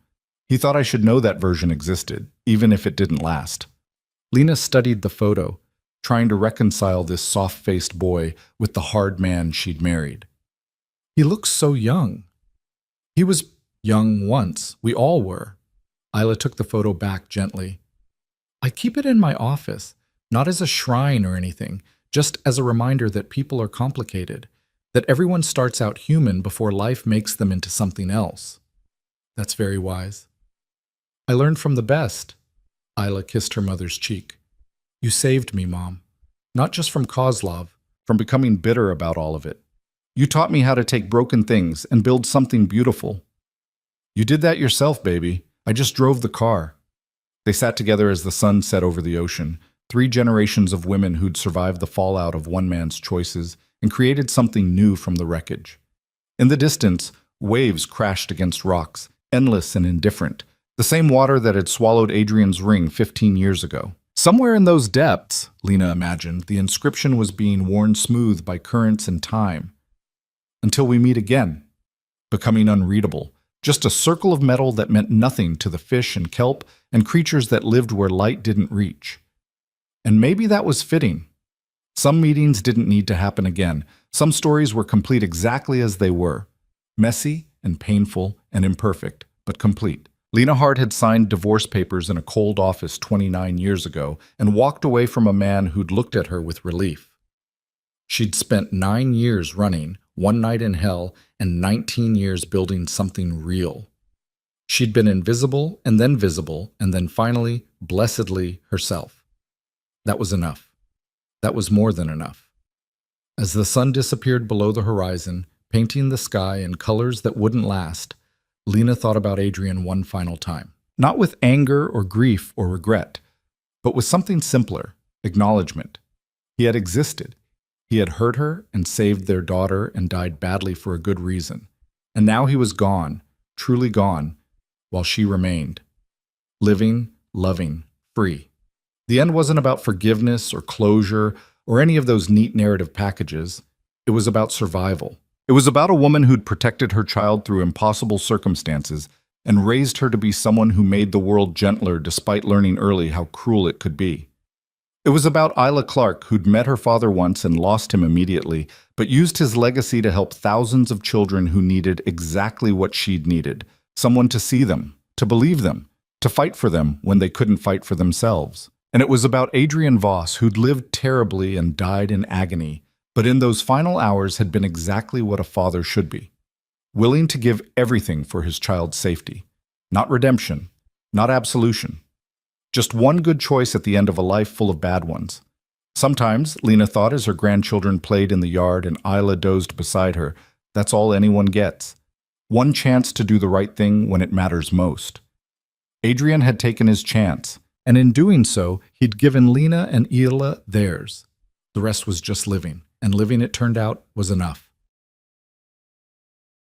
He thought I should know that version existed, even if it didn't last. Lena studied the photo, trying to reconcile this soft-faced boy with the hard man she'd married. He looks so young. He was young once. We all were. Isla took the photo back gently. I keep it in my office, not as a shrine or anything, just as a reminder that people are complicated, that everyone starts out human before life makes them into something else. That's very wise. I learned from the best. Isla kissed her mother's cheek. You saved me, Mom. Not just from Kozlov, from becoming bitter about all of it. You taught me how to take broken things and build something beautiful. You did that yourself, baby. I just drove the car. They sat together as the sun set over the ocean, 3 generations of women who'd survived the fallout of one man's choices and created something new from the wreckage. In the distance, waves crashed against rocks, endless and indifferent, the same water that had swallowed Adrian's ring 15 years ago. Somewhere in those depths, Lena imagined, the inscription was being worn smooth by currents and time. Until we meet again, becoming unreadable, just a circle of metal that meant nothing to the fish and kelp and creatures that lived where light didn't reach. And maybe that was fitting. Some meetings didn't need to happen again. Some stories were complete exactly as they were, messy and painful and imperfect, but complete. Lena Hart had signed divorce papers in a cold office 29 years ago and walked away from a man who'd looked at her with relief. She'd spent 9 years running, 1 night in hell, and 19 years building something real. She'd been invisible, and then finally, blessedly, herself. That was enough. That was more than enough. As the sun disappeared below the horizon, painting the sky in colors that wouldn't last, Lena thought about Adrian one final time. Not with anger or grief or regret, but with something simpler, acknowledgement. He had existed. He had hurt her and saved their daughter and died badly for a good reason. And now he was gone, truly gone, while she remained. Living, loving, free. The end wasn't about forgiveness or closure or any of those neat narrative packages. It was about survival. It was about a woman who'd protected her child through impossible circumstances and raised her to be someone who made the world gentler despite learning early how cruel it could be. It was about Isla Clark, who'd met her father once and lost him immediately, but used his legacy to help thousands of children who needed exactly what she'd needed: someone to see them, to believe them, to fight for them when they couldn't fight for themselves. And it was about Adrian Voss, who'd lived terribly and died in agony, but in those final hours had been exactly what a father should be: willing to give everything for his child's safety. Not redemption, not absolution. Just one good choice at the end of a life full of bad ones. Sometimes, Lena thought as her grandchildren played in the yard and Isla dozed beside her, that's all anyone gets. One chance to do the right thing when it matters most. Adrian had taken his chance, and in doing so, he'd given Lena and Isla theirs. The rest was just living, and living, it turned out, was enough.